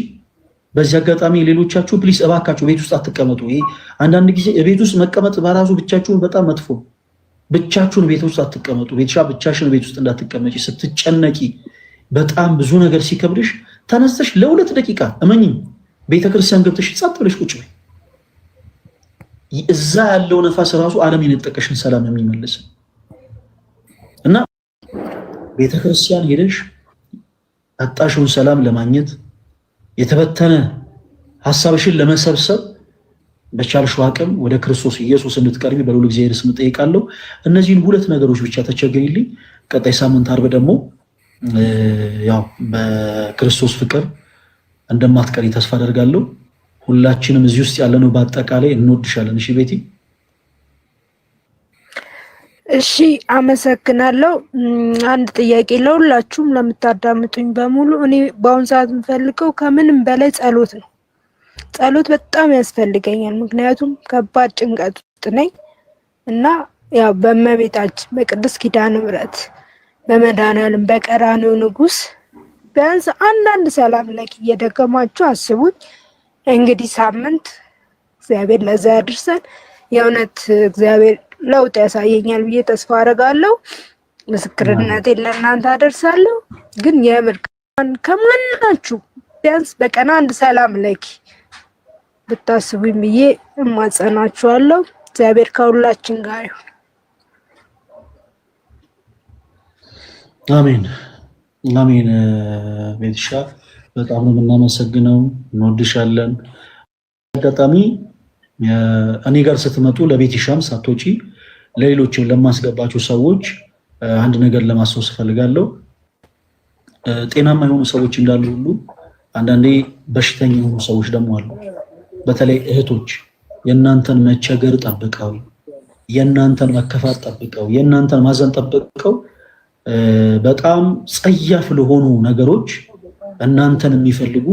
በዚህ አጋጣሚ ሌሎቻችሁ ፕሊስ እባካችሁ ቤት ውስጥ አትቀመጡ። ይሄ አንዳንድ ጊዜ ቤት ውስጥ መቀመጥ በራሱ ብቻችሁን በጣም መጥፎ። ብቻችሁን ቤት ውስጥ አትቀመጡ። ብቻሽን ቤት ውስጥ እንዳትቀመጪ። ስትጨነቂ በጣም ብዙ ነገር ሲከብድሽ ተነስተሽ ለ2 ደቂቃ እመኚኝ ቤተክርስቲያን ገብተሽ ጸጥ ብለሽ ቁጭ በይ። እዛ ያለው ነፋስ ራሱ ዓለም የነጠቀሽን ሰላም የሚመልስ እና ቤተክርስቲያን ሄደሽ አጣሽውን ሰላም ለማግኘት የተበተነ ሐሳብሽን ለመሰብሰብ በቻልሽው አቅም ወደ ክርስቶስ ኢየሱስ እንድትቀርቢ በልዑል እግዚአብሔር ስም ጠይቃለሁ። እነዚህን 2 ነገሮች ብቻ ተቸገሪልኝ። ቀጣይ ሳምንት አርብ ደግሞ ያው በክርስቶስ ፍቅር እንደማትቀሪ ተስፋ አደርጋለሁ። ሁላችንም እዚህ ውስጥ ያለነው በአጠቃላይ እንወድሻለን። እሺ ቤቲ። እሺ አመሰግናለሁ። አንድ ጥያቄ ለሁላችሁም ለምታዳምጡኝ በሙሉ እኔ በአሁን ሰዓት የምፈልገው ከምንም በላይ ጸሎት ነው። ጸሎት በጣም ያስፈልገኛል። ምክንያቱም ከባድ ጭንቀት ውስጥ ነኝ እና ያው በእመቤታችን በቅድስት ኪዳነ ምሕረት በመድኃኔዓለም በቀራንዮ ንጉሥ ቢያንስ አንዳንድ ሰላም ለኪ እየደገማችሁ አስቡኝ። እንግዲህ ሳምንት እግዚአብሔር ለዛ ያድርሰን። የእውነት እግዚአብሔር ለውጥ ያሳየኛል ብዬ ተስፋ አደርጋለሁ። ምስክርነቴን ለእናንተ አደርሳለሁ። ግን የምር ከማናችሁ ቢያንስ በቀን አንድ ሰላም ለኪ ብታስቡኝ ብዬ እማጸናችኋለሁ። እግዚአብሔር ከሁላችን ጋር ይሁን። አሜን አሜን። ቤትሻ በጣም ነው የምናመሰግነው፣ እንወድሻለን። አጋጣሚ እኔ ጋር ስትመጡ ለቤትሻም ሳትወጪ ለሌሎችም ለማስገባችሁ ሰዎች አንድ ነገር ለማስታወስ እፈልጋለሁ። ጤናማ የሆኑ ሰዎች እንዳሉ ሁሉ አንዳንዴ በሽተኛ የሆኑ ሰዎች ደግሞ አሉ። በተለይ እህቶች የእናንተን መቸገር ጠብቀው፣ የእናንተን መከፋት ጠብቀው፣ የእናንተን ማዘን ጠብቀው በጣም ጸያፍ ለሆኑ ነገሮች እናንተን የሚፈልጉ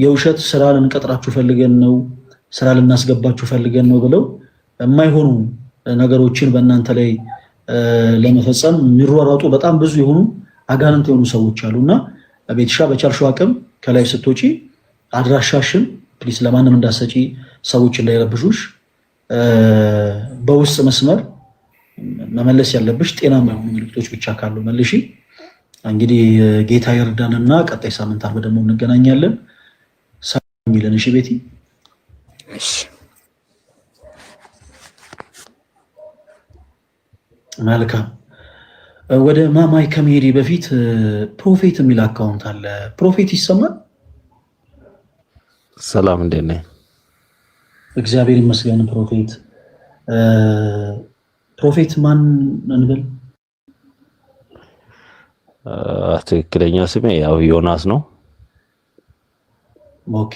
የውሸት ስራ ልንቀጥራችሁ ፈልገን ነው፣ ስራ ልናስገባችሁ ፈልገን ነው ብለው የማይሆኑ ነገሮችን በእናንተ ላይ ለመፈጸም የሚሯሯጡ በጣም ብዙ የሆኑ አጋንንት የሆኑ ሰዎች አሉና ቤትሻ በቻልሽው አቅም ከላይ ስትወጪ አድራሻሽን ፕሊስ ለማንም እንዳሰጪ፣ ሰዎች እንዳይረብሹሽ። በውስጥ መስመር መመለስ ያለብሽ ጤናማ የሆኑ ምልክቶች ብቻ ካሉ መልሺ። እንግዲህ ጌታ ይርዳንና ቀጣይ ሳምንት አርብ ደግሞ እንገናኛለን። ሰላም ይለን። እሺ ቤቲ። እሺ መልካም። ወደ ማማይ ከመሄዴ በፊት ፕሮፌት የሚል አካውንት አለ። ፕሮፌት ይሰማል? ሰላም እንዴት ነህ? እግዚአብሔር ይመስገን። ፕሮፌት ማን እንበል? ትክክለኛ ስሜ ያው ዮናስ ነው። ኦኬ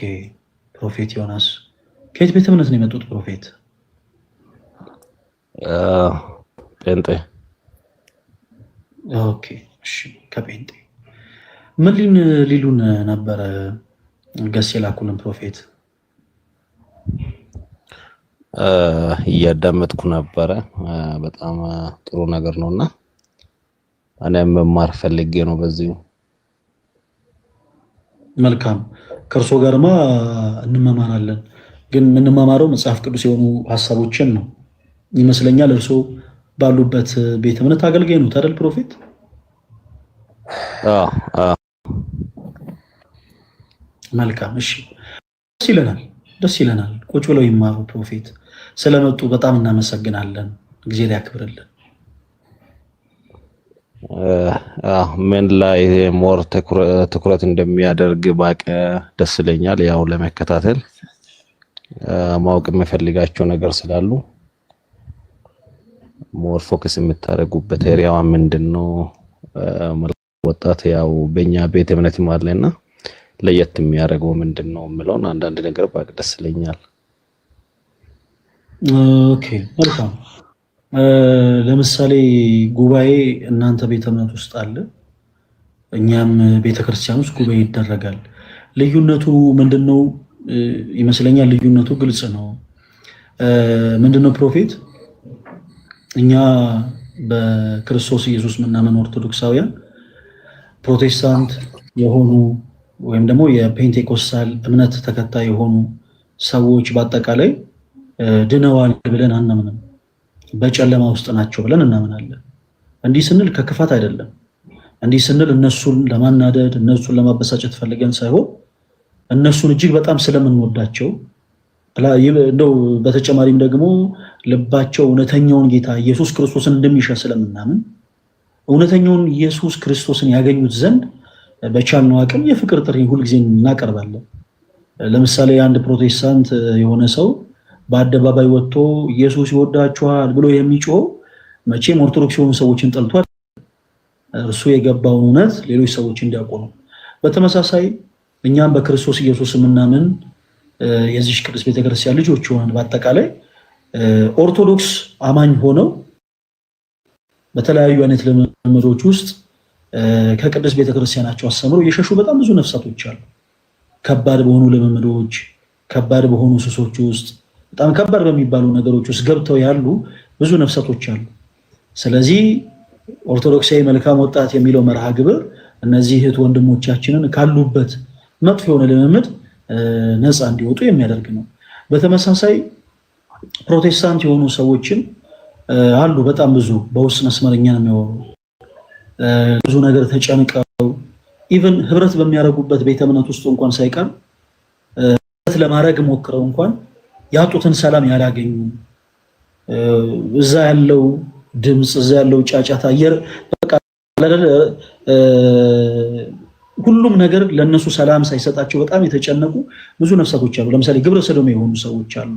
ፕሮፌት ዮናስ። ከየት ቤተ እምነት ነው የመጡት ፕሮፌት? ጴንጤ ኦኬ እሺ። ከጴንጤ ምን ሊሉን ነበረ ገስ የላኩልን ፕሮፌት? እያዳመጥኩ ነበረ። በጣም ጥሩ ነገር ነውና እኔም መማር ፈልጌ ነው በዚሁ። መልካም ከእርሶ ጋርማ እንመማራለን፣ ግን የምንማማረው መጽሐፍ ቅዱስ የሆኑ ሀሳቦችን ነው ይመስለኛል። እርሶ ባሉበት ቤተ እምነት አገልጋይ ነው ታደል ፕሮፌት? መልካም እሺ፣ ደስ ይለናል። ቁጭ ብለው ይማሩ ፕሮፌት። ስለመጡ በጣም እናመሰግናለን። ጊዜ ያክብርልን። ምን ላይ ሞር ትኩረት እንደሚያደርግ ባቀ ደስ ይለኛል። ያው ለመከታተል ማወቅ የምፈልጋቸው ነገር ስላሉ ሞር ፎከስ የምታደርጉበት ኤሪያዋ ምንድነው? ወጣት ያው በእኛ ቤተ እምነት ማለና ለየት የሚያደርገው ምንድነው የምለውን አንዳንድ ነገር ባቀ ደስ ይለኛል። ኦኬ መልካም። ለምሳሌ ጉባኤ እናንተ ቤተ እምነት ውስጥ አለ፣ እኛም ቤተክርስቲያን ውስጥ ጉባኤ ይደረጋል። ልዩነቱ ምንድነው ይመስለኛል? ልዩነቱ ግልጽ ነው። ምንድነው ፕሮፌት? እኛ በክርስቶስ ኢየሱስ ምናምን ኦርቶዶክሳውያን ፕሮቴስታንት የሆኑ ወይም ደግሞ የፔንቴኮስታል እምነት ተከታይ የሆኑ ሰዎች በአጠቃላይ ድነዋል ብለን አናምንም። በጨለማ ውስጥ ናቸው ብለን እናምናለን። እንዲህ ስንል ከክፋት አይደለም። እንዲህ ስንል እነሱን ለማናደድ እነሱን ለማበሳጨት ፈልገን ሳይሆን እነሱን እጅግ በጣም ስለምንወዳቸው እንደው በተጨማሪም ደግሞ ልባቸው እውነተኛውን ጌታ ኢየሱስ ክርስቶስን እንደሚሻ ስለምናምን እውነተኛውን ኢየሱስ ክርስቶስን ያገኙት ዘንድ በቻልነው አቅም የፍቅር ጥሪ ሁልጊዜ እናቀርባለን። ለምሳሌ አንድ ፕሮቴስታንት የሆነ ሰው በአደባባይ ወጥቶ ኢየሱስ ይወዳችኋል ብሎ የሚጮህ መቼም ኦርቶዶክስ የሆኑ ሰዎችን ጠልቷል። እርሱ የገባውን እውነት ሌሎች ሰዎች እንዲያውቁ ነው። በተመሳሳይ እኛም በክርስቶስ ኢየሱስ ምናምን የዚህ ቅዱስ ቤተክርስቲያን ልጆች ሆነን በአጠቃላይ ኦርቶዶክስ አማኝ ሆነው በተለያዩ አይነት ልምምዶች ውስጥ ከቅዱስ ቤተክርስቲያናቸው አስተምረው የሸሹ በጣም ብዙ ነፍሳቶች አሉ። ከባድ በሆኑ ልምምዶች፣ ከባድ በሆኑ ሱሶች ውስጥ በጣም ከባድ በሚባሉ ነገሮች ውስጥ ገብተው ያሉ ብዙ ነፍሳቶች አሉ። ስለዚህ ኦርቶዶክሳዊ መልካም ወጣት የሚለው መርሃ ግብር እነዚህ እህት ወንድሞቻችንን ካሉበት መጥፎ የሆነ ልምምድ ነፃ እንዲወጡ የሚያደርግ ነው። በተመሳሳይ ፕሮቴስታንት የሆኑ ሰዎችን አሉ በጣም ብዙ በውስጥ መስመርኛ ነው የሚሆኑ ብዙ ነገር ተጨንቀው ኢቭን ህብረት በሚያደርጉበት ቤተ እምነት ውስጥ እንኳን ሳይቀር ለማድረግ ሞክረው እንኳን ያጡትን ሰላም ያላገኙ እዛ ያለው ድምጽ እዛ ያለው ጫጫታ አየር በቃ ሁሉም ነገር ለነሱ ሰላም ሳይሰጣቸው በጣም የተጨነቁ ብዙ ነፍሳቶች አሉ። ለምሳሌ ግብረ ሰዶም የሆኑ ሰዎች አሉ።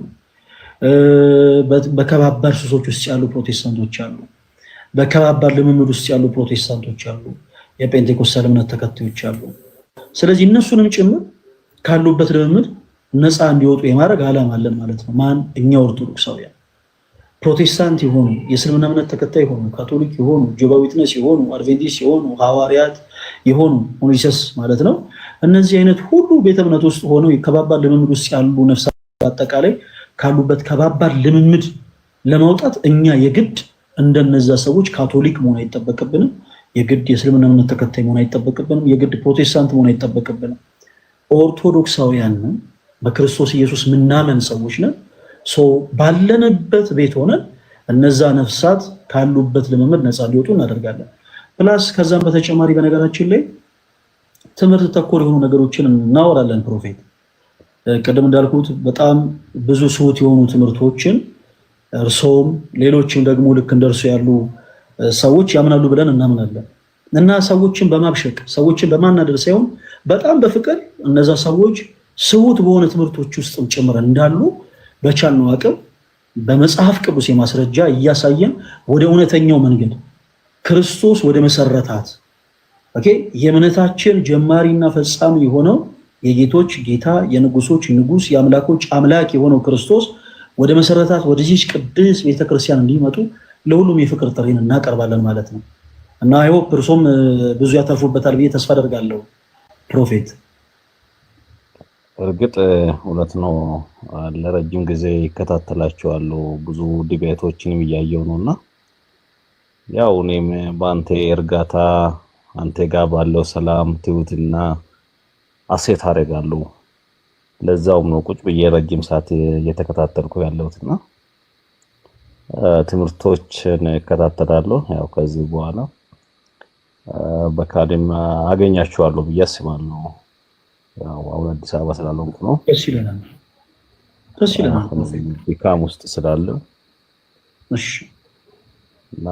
በከባባድ ሱሶች ውስጥ ያሉ ፕሮቴስታንቶች አሉ። በከባባድ ልምምድ ውስጥ ያሉ ፕሮቴስታንቶች አሉ። የጴንጤኮስታል እምነት ተከታዮች አሉ። ስለዚህ እነሱንም ጭምር ካሉበት ልምምድ ነፃ እንዲወጡ የማድረግ ዓላማ አለን ማለት ነው። ማን? እኛ ኦርቶዶክሳውያን ፕሮቴስታንት የሆኑ የእስልምና እምነት ተከታይ የሆኑ ካቶሊክ የሆኑ ጆባ ዊትነስ የሆኑ አድቬንቲስት የሆኑ ሐዋርያት የሆኑ ሞኒሰስ ማለት ነው። እነዚህ አይነት ሁሉ ቤተ እምነት ውስጥ ሆነው ከባባድ ልምምድ ውስጥ ያሉ ነፍሳት አጠቃላይ ካሉበት ከባባድ ልምምድ ለማውጣት እኛ የግድ እንደነዛ ሰዎች ካቶሊክ መሆን አይጠበቅብንም። የግድ የእስልምና እምነት ተከታይ መሆን አይጠበቅብንም። የግድ ፕሮቴስታንት መሆን አይጠበቅብንም። ኦርቶዶክሳውያን በክርስቶስ ኢየሱስ ምናምን ሰዎች ነን። ባለንበት ቤት ሆነን እነዛ ነፍሳት ካሉበት ልምምድ ነፃ እንዲወጡ እናደርጋለን። ፕላስ ከዛም በተጨማሪ በነገራችን ላይ ትምህርት ተኮር የሆኑ ነገሮችን እናወራለን። ፕሮፌት ቅድም እንዳልኩት በጣም ብዙ ስሁት የሆኑ ትምህርቶችን እርሶም ሌሎችም ደግሞ ልክ እንደርሱ ያሉ ሰዎች ያምናሉ ብለን እናምናለን እና ሰዎችን በማብሸቅ ሰዎችን በማናደር ሳይሆን በጣም በፍቅር እነዛ ሰዎች ስሁት በሆነ ትምህርቶች ውስጥ ጭምር እንዳሉ በቻልነው አቅም በመጽሐፍ ቅዱስ የማስረጃ እያሳየን ወደ እውነተኛው መንገድ ክርስቶስ ወደ መሰረታት የእምነታችን ጀማሪና ፈጻሚ የሆነው የጌቶች ጌታ የንጉሶች ንጉስ የአምላኮች አምላክ የሆነው ክርስቶስ ወደ መሰረታት ወደዚህ ቅዱስ ቤተክርስቲያን እንዲመጡ ለሁሉም የፍቅር ጥሪን እናቀርባለን ማለት ነው እና አይሆፕ እርሶም ብዙ ያተርፉበታል ብዬ ተስፋ አደርጋለሁ ፕሮፌት። እርግጥ እውነት ነው። ለረጅም ጊዜ ይከታተላቸዋለሁ ብዙ ዲቤቶችንም እያየሁ ነውና ያው እኔም በአንተ እርጋታ አንተ ጋር ባለው ሰላም ትሁትና አሴት አደርጋለሁ። ለዛውም ነው ቁጭ ብዬ ረጅም ሰዓት እየተከታተልኩ ያለሁትና ትምህርቶችን እከታተላለሁ። ያው ከዚህ በኋላ በካድም አገኛቸዋለሁ ብዬ አስባለሁ። ያው አሁን አዲስ አበባ ስላልሆንኩ ነው። ደስ ይለናል። ድካም ውስጥ ስላለው እሺ። እና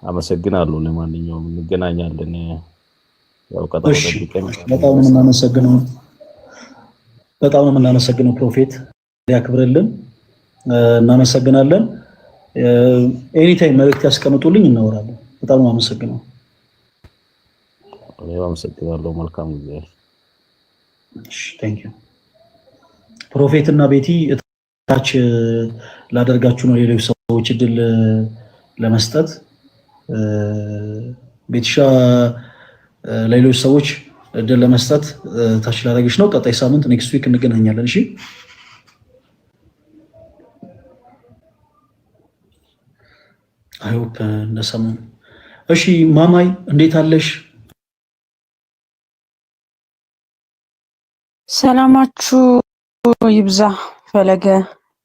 አመሰግናለሁ። ለማንኛውም እንገናኛለን። ያው ቀጠሮ ጠብቀን በጣም ነው የምናመሰግነው ፕሮፌት ያክብርልን። እናመሰግናለን። ኤኒታይም መልእክት ያስቀምጡልኝ፣ እናወራለን። በጣም ነው የማመሰግነው። እኔም አመሰግናለሁ። መልካም ጊዜ። እሺ ቴንክ ዩ ፕሮፌት እና ቤቲ ታች ላደርጋችሁ ነው ሌሎች ሰዎች እድል ለመስጠት ቤትሻ ሌሎች ሰዎች እድል ለመስጠት ታች ላደርግሽ ነው። ቀጣይ ሳምንት ኔክስት ዊክ እንገናኛለን። እሺ አይሆፕ እንደሰሙ። እሺ ማማይ እንዴት አለሽ? ሰላማችሁ ይብዛ። ፈለገ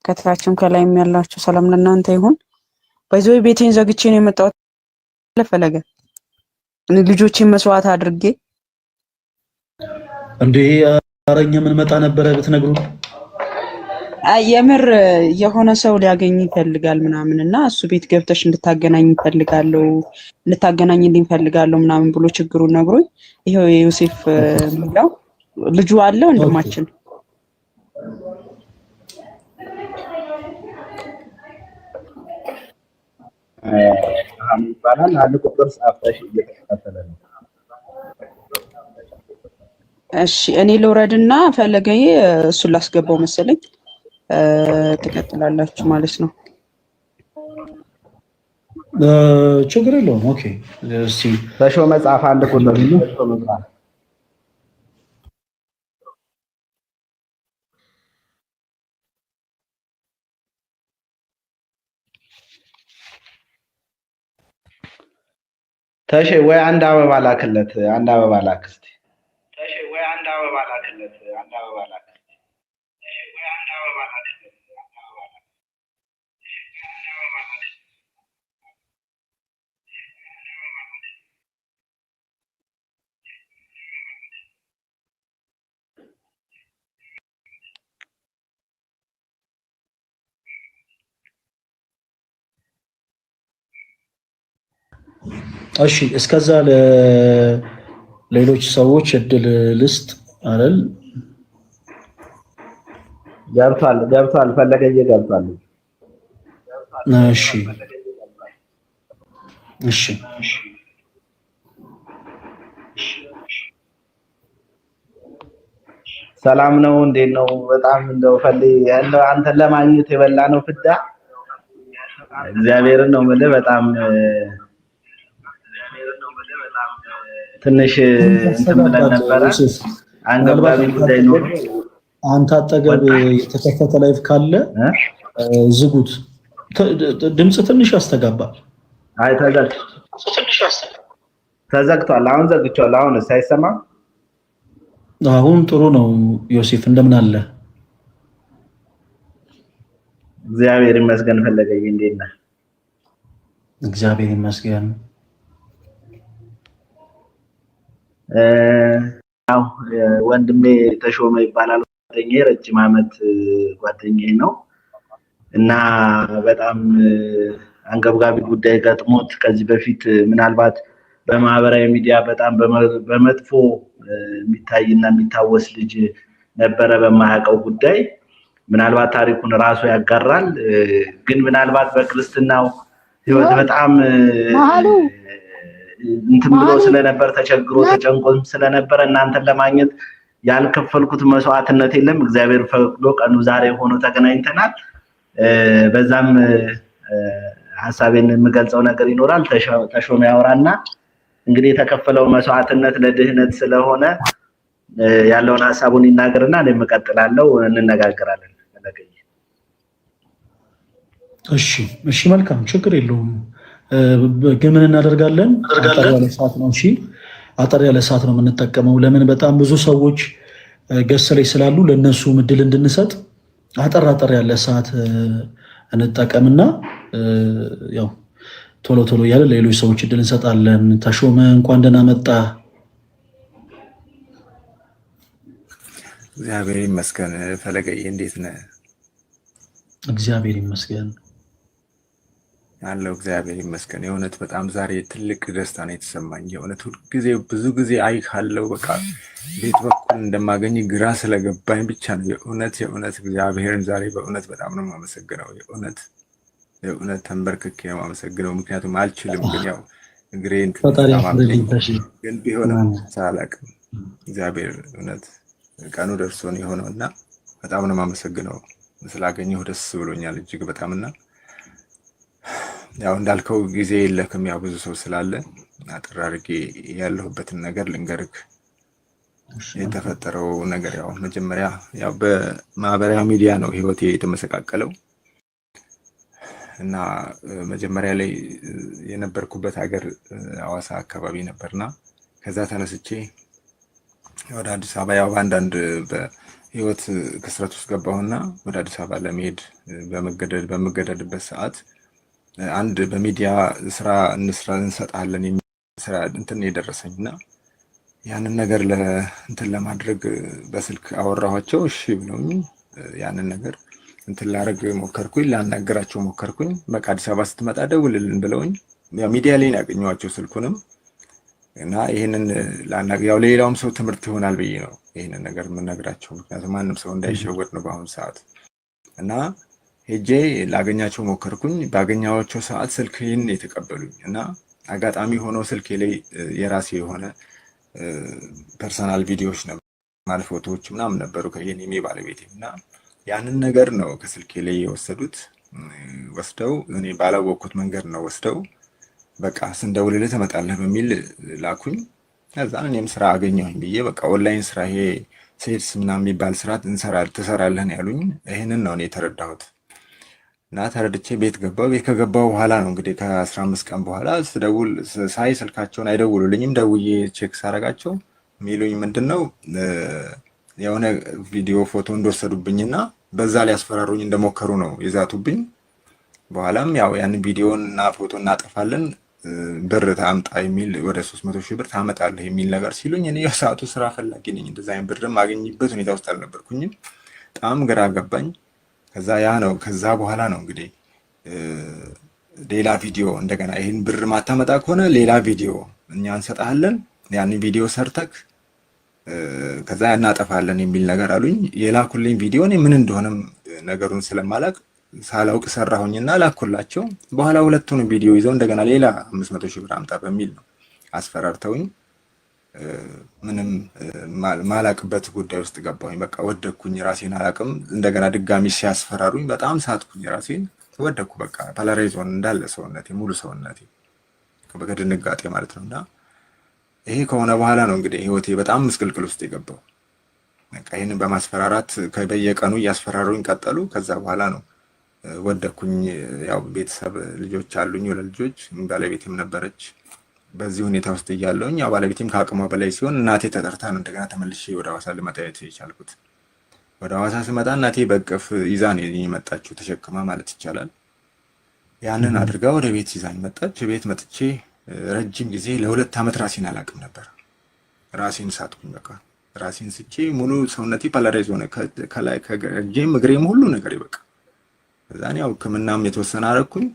ከታችም ከላይም ያላችሁ ሰላም ለእናንተ ይሁን። በዚህ ቤቴን ዘግቼ ነው የመጣሁት። ለፈለገ ልጆቼን መስዋዕት አድርጌ እንዴ አረኛ ምን መጣ ነበረ ብትነግሩን። የምር የሆነ ሰው ሊያገኝ ይፈልጋል ምናምንና እሱ ቤት ገብተሽ እንድታገናኝልኝ ፈልጋለሁ ምናምን ብሎ ችግሩን ነግሮኝ ይሄው ዮሴፍ ሚላው ልጁ አለ ወንድማችን ይባላል። አንድ ቁጥር ጻፈሽ እየተከታተለ ነው። እሺ እኔ ልውረድና ፈለገዬ እሱን ላስገባው መሰለኝ። ትቀጥላላችሁ ማለት ነው። ችግር የለውም። ኦኬ እስቲ ተሾመ መጽሐፍ አንድ ቁጥር ነው። ተሼ ወይ አንድ አበባ ላክለት። አንድ አበባ ላክ እስቲ። ተሼ ወይ አንድ አበባ ላክለት። አንድ አበባ ላክ። ተሼ ወይ አንድ አበባ ላክለት። አንድ አበባ ላክ። እሺ እስከዛ ለሌሎች ሰዎች እድል ልስጥ አይደል? ገብቷል። ፈለገዬ ገብቷል። እሺ ሰላም ነው። እንዴት ነው? በጣም እንደው አንተን ለማግኘት የበላ ነው ፍዳ። እግዚአብሔርን ነው የምልህ። በጣም ትንሽ እንትን ብለን ነበረ። አንገብጋቢ ጉዳይ ነው። አንተ አጠገብ የተከፈተ ላይፍ ካለ ዝጉት። ድምጽ ትንሽ ያስተጋባል። አይ ተዘግቷል። አሁን ዘግቼዋለሁ። አሁን አይሰማም? አሁን ጥሩ ነው። ዮሴፍ እንደምን አለ? እግዚአብሔር ይመስገን። ፈለገኝ እንዴት ነህ? እግዚአብሔር ይመስገን። ያው ወንድሜ ተሾመ ይባላል። ጓደኛዬ ረጅም ዓመት ጓደኛዬ ነው እና በጣም አንገብጋቢ ጉዳይ ገጥሞት ከዚህ በፊት ምናልባት በማህበራዊ ሚዲያ በጣም በመጥፎ የሚታይና የሚታወስ ልጅ ነበረ። በማያውቀው ጉዳይ ምናልባት ታሪኩን ራሱ ያጋራል። ግን ምናልባት በክርስትናው ህይወት በጣም እንትን ብሎ ስለነበር ተቸግሮ ተጨንቆም ስለነበር እናንተን ለማግኘት ያልከፈልኩት መስዋዕትነት የለም። እግዚአብሔር ፈቅዶ ቀኑ ዛሬ ሆኖ ተገናኝተናል። በዛም ሀሳቤን የምገልጸው ነገር ይኖራል። ተሾመ ያወራና እንግዲህ የተከፈለው መስዋዕትነት ለድህነት ስለሆነ ያለውን ሀሳቡን ይናገርና እኔም እቀጥላለሁ፣ እንነጋገራለን። እሺ መልካም ችግር የለውም። ግን ምን እናደርጋለን? አጠር ያለ ሰዓት ነው። እሺ አጠር ያለ ሰዓት ነው የምንጠቀመው። ለምን በጣም ብዙ ሰዎች ገስ ላይ ስላሉ ለነሱ እድል እንድንሰጥ አጠር ያለ ሰዓት እንጠቀምና ያው ቶሎ እያለ ሌሎች ሰዎች እድል እንሰጣለን። ተሾመ እንኳን ደህና መጣ። እግዚአብሔር ይመስገን። ፈለገዬ እንዴት ነህ? እግዚአብሔር ይመስገን ያለው እግዚአብሔር ይመስገን። የእውነት በጣም ዛሬ ትልቅ ደስታ ነው የተሰማኝ። የእውነት ሁልጊዜ ብዙ ጊዜ ካለው በቃ ቤት በኩል እንደማገኝ ግራ ስለገባኝ ብቻ ነው። የእውነት እግዚአብሔርን ዛሬ በእውነት በጣም ነው የማመሰግነው። የእውነት ተንበርክኬ ነው የማመሰግነው። ምክንያቱም አልችልም፣ ግን ያው እግሬን ግን ቢሆንም ሳላቅም እግዚአብሔር እውነት ቀኑ ደርሶን የሆነው እና በጣም ነው የማመሰግነው። ስላገኘሁ ደስ ብሎኛል እጅግ በጣም እና ያው እንዳልከው ጊዜ የለክም፣ ያው ብዙ ሰው ስላለ አጠር አድርጌ ያለሁበትን ነገር ልንገርክ። የተፈጠረው ነገር ያው መጀመሪያ ያው በማህበራዊ ሚዲያ ነው ህይወቴ የተመሰቃቀለው እና መጀመሪያ ላይ የነበርኩበት ሀገር ሐዋሳ አካባቢ ነበርና ከዛ ተነስቼ ወደ አዲስ አበባ ያው አንዳንድ በህይወት ክስረት ውስጥ ገባሁና ወደ አዲስ አበባ ለመሄድ በመገደድበት ሰዓት አንድ በሚዲያ ስራ እንሰጣለን የሚል ስራ እንትን የደረሰኝና ያንን ነገር እንትን ለማድረግ በስልክ አወራኋቸው። እሺ ብለውኝ ያንን ነገር እንትን ላደርግ ሞከርኩኝ፣ ላናገራቸው ሞከርኩኝ። በቃ አዲስ አበባ ስትመጣ ደውልልን ብለውኝ ያው ሚዲያ ላይ ያገኘኋቸው ስልኩንም እና ይሄንን ያው ሌላውም ሰው ትምህርት ይሆናል ብዬ ነው ይሄንን ነገር የምነግራቸው። ምክንያቱም ማንም ሰው እንዳይሸወድ ነው በአሁኑ ሰዓት እና ሄጄ ላገኛቸው ሞከርኩኝ። ባገኛቸው ሰዓት ስልኬን የተቀበሉኝ እና አጋጣሚ ሆኖ ስልኬ ላይ የራሴ የሆነ ፐርሰናል ቪዲዮዎች ነበሩ፣ ማለት ፎቶዎች ምናምን ነበሩ ከየኔ ባለቤቴ እና ያንን ነገር ነው ከስልኬ ላይ የወሰዱት። ወስደው እኔ ባላወቅኩት መንገድ ነው ወስደው በቃ ስንደውልልህ ትመጣለህ በሚል ላኩኝ። ከዛ እኔም ስራ አገኘሁኝ ብዬ በቃ ኦንላይን ስራ ይሄ ሴልስ ምናምን የሚባል ስራ ትሰራለህ ነው ያሉኝ። ይሄንን ነው እኔ የተረዳሁት እና ተረድቼ ቤት ገባሁ። ቤት ከገባሁ በኋላ ነው እንግዲህ ከ15 ቀን በኋላ ስደውል ሳይ ስልካቸውን አይደውሉልኝም። ደውዬ ቼክ ሳረጋቸው የሚሉኝ ምንድነው የሆነ ቪዲዮ ፎቶ እንደወሰዱብኝና በዛ ላይ ያስፈራሩኝ እንደሞከሩ ነው የዛቱብኝ። በኋላም ያው ያን ቪዲዮን እና ፎቶ እናጠፋለን ብር ታምጣ የሚል ወደ 300,000 ብር ታመጣለህ የሚል ነገር ሲሉኝ እኔ የሰዓቱ ስራ ፈላጊ ነኝ፣ እንደዛ አይነት ብር ማግኘበት ሁኔታ ውስጥ አልነበርኩኝም። በጣም ግራ ገባኝ። ከዛ በኋላ ነው እንግዲህ ሌላ ቪዲዮ እንደገና ይሄን ብር ማታመጣ ከሆነ ሌላ ቪዲዮ እኛ እንሰጣለን፣ ያን ቪዲዮ ሰርተክ ከዛ እናጠፋለን የሚል ነገር አሉኝ። የላኩልኝ ቪዲዮ እኔ ምን እንደሆነም ነገሩን ሳላውቅ ሰራሁኝና ላኩላቸው። በኋላ ሁለቱን ቪዲዮ ይዘው እንደገና ሌላ 500,000 ብር አምጣ በሚል ነው አስፈራርተውኝ ምንም ማላቅበት ጉዳይ ውስጥ ገባሁኝ። በቃ ወደኩኝ፣ ራሴን አላቅም። እንደገና ድጋሚ ሲያስፈራሩኝ በጣም ሳትኩኝ፣ ራሴን ወደኩ። በቃ ፓላራይዞን እንዳለ ሰውነቴ ሙሉ ሰውነቴ በድንጋጤ ማለት ነውና ይሄ ከሆነ በኋላ ነው እንግዲህ ህይወቴ በጣም ምስቅልቅል ውስጥ የገባው። በቃ ይሄንን በማስፈራራት በየቀኑ እያስፈራሩኝ ቀጠሉ። ከዛ በኋላ ነው ወደኩኝ። ያው ቤተሰብ ልጆች አሉኝ፣ ሁለት ልጆች፣ ባለቤቴም ነበረች። በዚህ ሁኔታ ውስጥ እያለሁኝ ያው ባለቤቴም ከአቅሟ በላይ ሲሆን እናቴ ተጠርታ ነው እንደገና ተመልሼ ወደ ሐዋሳ ልመጣ የቻልኩት። ወደ ሐዋሳ ስመጣ እናቴ በቅፍ ይዛ ነው የመጣችው፣ ተሸክማ ማለት ይቻላል። ያንን አድርጋ ወደ ቤት ይዛኝ መጣች። ቤት መጥቼ ረጅም ጊዜ ለ2 ዓመት ራሴን አላቅም ነበር። ራሴን ሳትኩኝ። በቃ ራሴን ስቼ ሙሉ ሰውነቴ ፓላራይዝ ሆነ፣ ከላይ ከእጄም እግሬም ሁሉ ነገር ይበቃ። ከዛን ያው ሕክምናም የተወሰነ አረኩኝ፣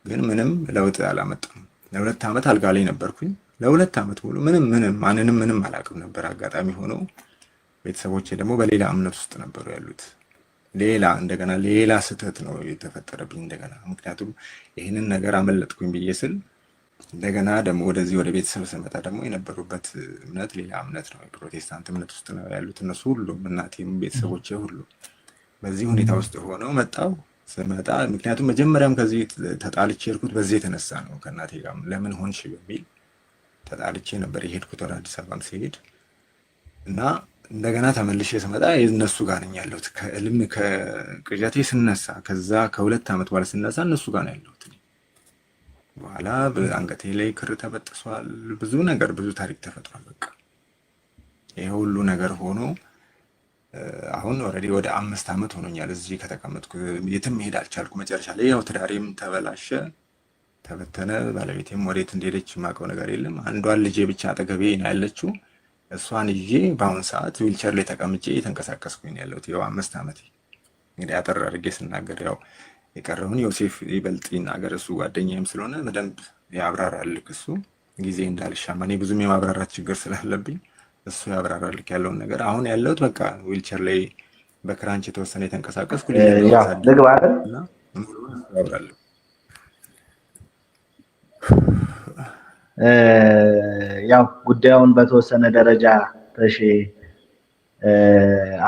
ግን ምንም ለውጥ አላመጣም። ለ2 ዓመት አልጋ ላይ ነበርኩኝ። ለ2 ዓመት ሙሉ ማንንም ምንም አላቅም ነበር። አጋጣሚ ሆኖ ቤተሰቦቼ ደግሞ በሌላ እምነት ውስጥ ነበሩ ያሉት። እንደገና ሌላ ስህተት ነው የተፈጠረብኝ እንደገና። ምክንያቱም ይህንን ነገር አመለጥኩኝ ብዬ ስል እንደገና ደግሞ ወደዚህ ወደ ቤተሰብ ስመጣ ደግሞ የነበሩበት እምነት ሌላ እምነት ነው። የፕሮቴስታንት እምነት ውስጥ ነው ያሉት እነሱ ሁሉም፣ እናቴም ቤተሰቦቼ ሁሉ። በዚህ ሁኔታ ውስጥ ሆነው መጣው ስመጣ ምክንያቱም መጀመሪያም ከዚህ ተጣልቼ ሄድኩት በዚህ የተነሳ ነው። ከእናቴ ጋር ለምን ሆንሽ በሚል ተጣልቼ ነበር የሄድኩት ወደ አዲስ አበባም ሲሄድ እና እንደገና ተመልሼ ስመጣ እነሱ ጋር ነኝ ያለሁት። ከእልም ከቅዠቴ ስነሳ ከዛ ከ2 ዓመት በኋላ ስነሳ እነሱ ጋር ነው ያለሁት። በኋላ አንገቴ ላይ ክር ተበጥሷል። ብዙ ነገር ብዙ ታሪክ ተፈጥሯል። በቃ ይሄ ሁሉ ነገር ሆኖ አሁን ኦልሬዲ ወደ 5 ዓመት ሆኖኛል እዚህ ከተቀመጥኩ። የትም መሄድ አልቻልኩ። መጨረሻ ላይ ያው ትዳሬም ተበላሸ፣ ተበተነ። ባለቤቴም ወዴት እንደሄደች የማውቀው ነገር የለም። አንዷን ልጄ ብቻ አጠገቤ ነው ያለችው። እሷን ይዤ በአሁን ሰዓት ዊልቸር ላይ ተቀምጬ እየተንቀሳቀስኩኝ ያለሁት ያው 5 ዓመት። እንግዲህ አጠር አድርጌ ስናገር ያው የቀረውን ዮሴፍ ይበልጥ ይናገር፣ እሱ ጓደኛዬም ስለሆነ በደንብ ያብራራልክ። እሱ ጊዜ እንዳልሻማ እኔ ብዙም የማብራራት ችግር ስላለብኝ እሱ ያብራራልክ ያለውን ነገር። አሁን ያለሁት በቃ ዊልቸር ላይ በክራንች የተወሰነ የተንቀሳቀስኩ ልግባ አይደል እና ያብራራልክ። ያው ጉዳዩን በተወሰነ ደረጃ ተሼ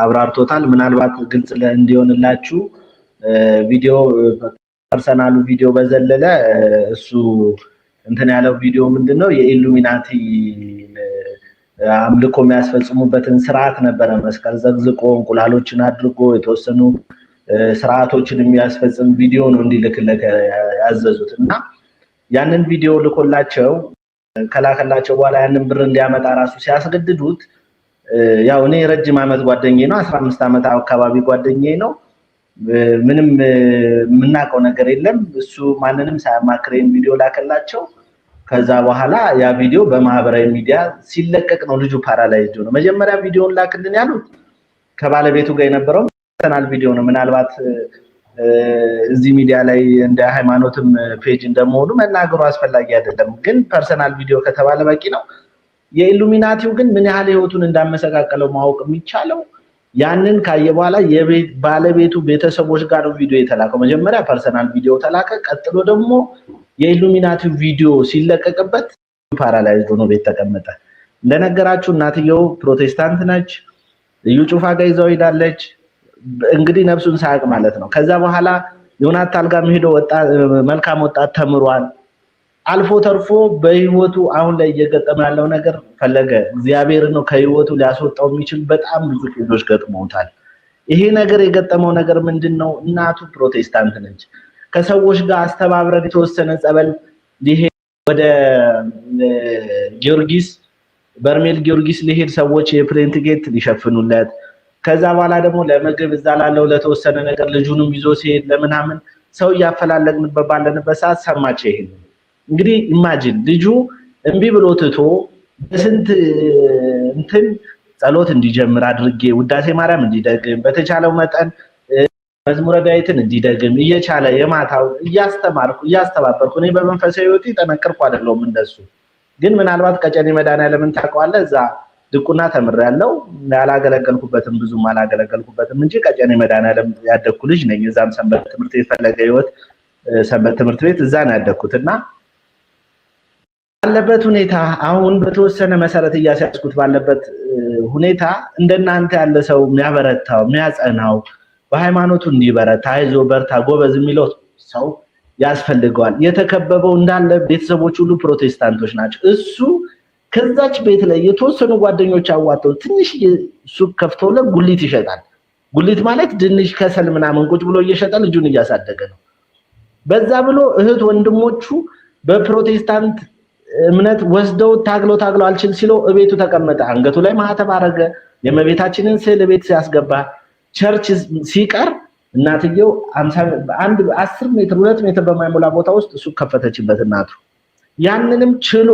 አብራርቶታል። ምናልባት ግልጽ እንዲሆንላችሁ ቪዲዮ ፐርሰናሉ ቪዲዮ በዘለለ እሱ እንትን ያለው ቪዲዮ ምንድነው የኢሉሚናቲ አምልኮ የሚያስፈጽሙበትን ስርዓት ነበረ። መስቀል ዘግዝቆ እንቁላሎችን አድርጎ የተወሰኑ ስርዓቶችን የሚያስፈጽም ቪዲዮ ነው እንዲልክለት ያዘዙት እና ያንን ቪዲዮ ልኮላቸው ከላከላቸው በኋላ ያንን ብር እንዲያመጣ ራሱ ሲያስገድዱት ያው እኔ ረጅም ዓመት ጓደኛዬ ነው፣ 15 ዓመት አካባቢ ጓደኛዬ ነው። ምንም የምናውቀው ነገር የለም። እሱ ማንንም ሳያማክረኝ ቪዲዮ ላከላቸው። ከዛ በኋላ ያ ቪዲዮ በማህበራዊ ሚዲያ ሲለቀቅ ነው ልጁ ፓራላይዝድ ነው። መጀመሪያ ቪዲዮን ላክልን ያሉት ከባለቤቱ ጋር የነበረው ፐርሰናል ቪዲዮ ነው። ምናልባት እዚህ ሚዲያ ላይ እንደ ሃይማኖትም ፔጅ እንደመሆኑ መናገሩ አስፈላጊ አይደለም፣ ግን ፐርሰናል ቪዲዮ ከተባለ በቂ ነው። የኢሉሚናቲው ግን ምን ያህል ህይወቱን እንዳመሰቃቀለው ማወቅ የሚቻለው ያንን ካየ በኋላ ባለቤቱ ቤተሰቦች ጋር ነው ቪዲዮ የተላከው። መጀመሪያ ፐርሰናል ቪዲዮ ተላከ። ቀጥሎ ደግሞ የኢሉሚናቲው ቪዲዮ ሲለቀቅበት ፓራላይዝድ ሆኖ ቤት ተቀመጠ። እንደነገራችሁ እናትየው ፕሮቴስታንት ነች። እዩ ጩፋ ጋር ይዘው ሄዳለች። እንግዲህ ነፍሱን ሳያውቅ ማለት ነው። ከዛ በኋላ ዮናታን ጋር ሄዶ መልካም ወጣት ተምሯል። አልፎ ተርፎ በህይወቱ አሁን ላይ እየገጠመ ያለው ነገር ፈለገ እግዚአብሔር ነው ከህይወቱ ሊያስወጣው የሚችል በጣም ብዙ ኬዞች ገጥመውታል። ይሄ ነገር የገጠመው ነገር ምንድነው? እናቱ ፕሮቴስታንት ነች። ከሰዎች ጋር አስተባብረን የተወሰነ ጸበል ሊሄድ ወደ ጊዮርጊስ በርሜል ጊዮርጊስ ሊሄድ ሰዎች የፕሪንት ጌት ሊሸፍኑለት፣ ከዛ በኋላ ደግሞ ለምግብ እዛ ላለው ለተወሰነ ነገር ልጁንም ይዞ ሲሄድ ለምናምን ሰው እያፈላለግንበት ባለንበት ሰዓት ሰማች። ይሄ እንግዲህ ኢማጂን ልጁ እምቢ ብሎ ትቶ በስንት እንትን ጸሎት እንዲጀምር አድርጌ ውዳሴ ማርያም እንዲደግም በተቻለው መጠን መዝሙረ ዳዊትን እንዲደግም እየቻለ የማታው እያስተባበርኩ እኔ በመንፈሳዊ ህይወቴ ጠነከርኩ አይደለሁም እንደሱ። ግን ምናልባት ቀጨኔ መድኃኒዓለምን ታውቀዋለህ? እዛ ድቁና ተምሬያለሁ። ያላገለገልኩበትም ብዙም አላገለገልኩበትም እንጂ ቀጨኔ መድኃኒዓለም ያደግኩ ልጅ ነኝ። እዛም ሰንበት ትምህርት ቤት ፈለገ ህይወት ሰንበት ትምህርት ቤት እዛ ነው ያደግኩትና ባለበት ሁኔታ አሁን በተወሰነ መሰረት እያስያዝኩት ባለበት ሁኔታ እንደናንተ ያለ ሰው የሚያበረታው የሚያጸናው በሃይማኖቱ እንዲበረታ አይዞ በርታ ጎበዝ የሚለው ሰው ያስፈልገዋል። የተከበበው እንዳለ ቤተሰቦች ሁሉ ፕሮቴስታንቶች ናቸው። እሱ ከዛች ቤት ላይ የተወሰኑ ጓደኞች አዋጣው ትንሽ ሱቅ ከፍተውለት ጉሊት ይሸጣል። ጉሊት ማለት ድንሽ ከሰል ምናምን ቁጭ ብሎ እየሸጠ ልጁን እያሳደገ ነው። በዛ ብሎ እህት ወንድሞቹ በፕሮቴስታንት እምነት ወስደው ታግለው አልችል ሲለው እቤቱ ተቀመጠ። አንገቱ ላይ ማህተብ አረገ። የእመቤታችንን ስዕል ቤት ሲያስገባ ቸርች ሲቀር እናትየው 10 ሜትር 2 ሜትር በማይሞላ ቦታ ውስጥ እሱ ከፈተችበት እናቱ። ያንንም ችሎ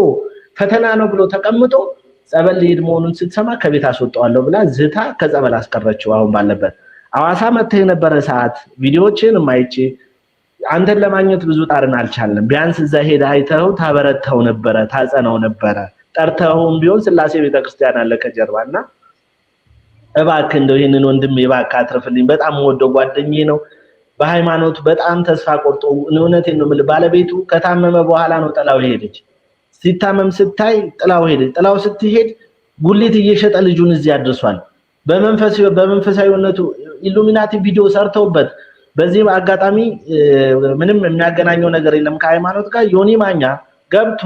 ፈተና ነው ብሎ ተቀምጦ ጸበል ሊሄድ መሆኑን ስትሰማ ከቤት አስወጣዋለሁ ብላ ዝታ ከጸበል አስቀረችው። አሁን ባለበት አዋሳ መጥተህ የነበረ ሰዓት ቪዲዮዎችን ማይቼ አንተን ለማግኘት ብዙ ጣርን አልቻለም። ቢያንስ እዛ ሄደ አይተው ታበረታው ነበረ፣ ታጸናው ነበረ። ጠርተውም ቢሆን ስላሴ ቤተክርስቲያን አለ ከጀርባና እባክህ እንደው ይሄንን ወንድም እባክህ አትርፍልኝ። በጣም ወደው ጓደኛዬ ነው። በሃይማኖቱ በጣም ተስፋ ቆርጦ እውነቴን ነው የምልህ ባለቤቱ ከታመመ በኋላ ነው ጥላው ሄደች። ሲታመም ስታይ ጥላው ሄደች። ጥላው ስትሄድ ጉሊት እየሸጠ ልጁን እዚህ አድርሷል። በመንፈሳዊነቱ ኢሉሚናቲ ቪዲዮ ሰርተውበት በዚህ አጋጣሚ ምንም የሚያገናኘው ነገር የለም ከሃይማኖት ጋር። ዮኒ ማኛ ገብቶ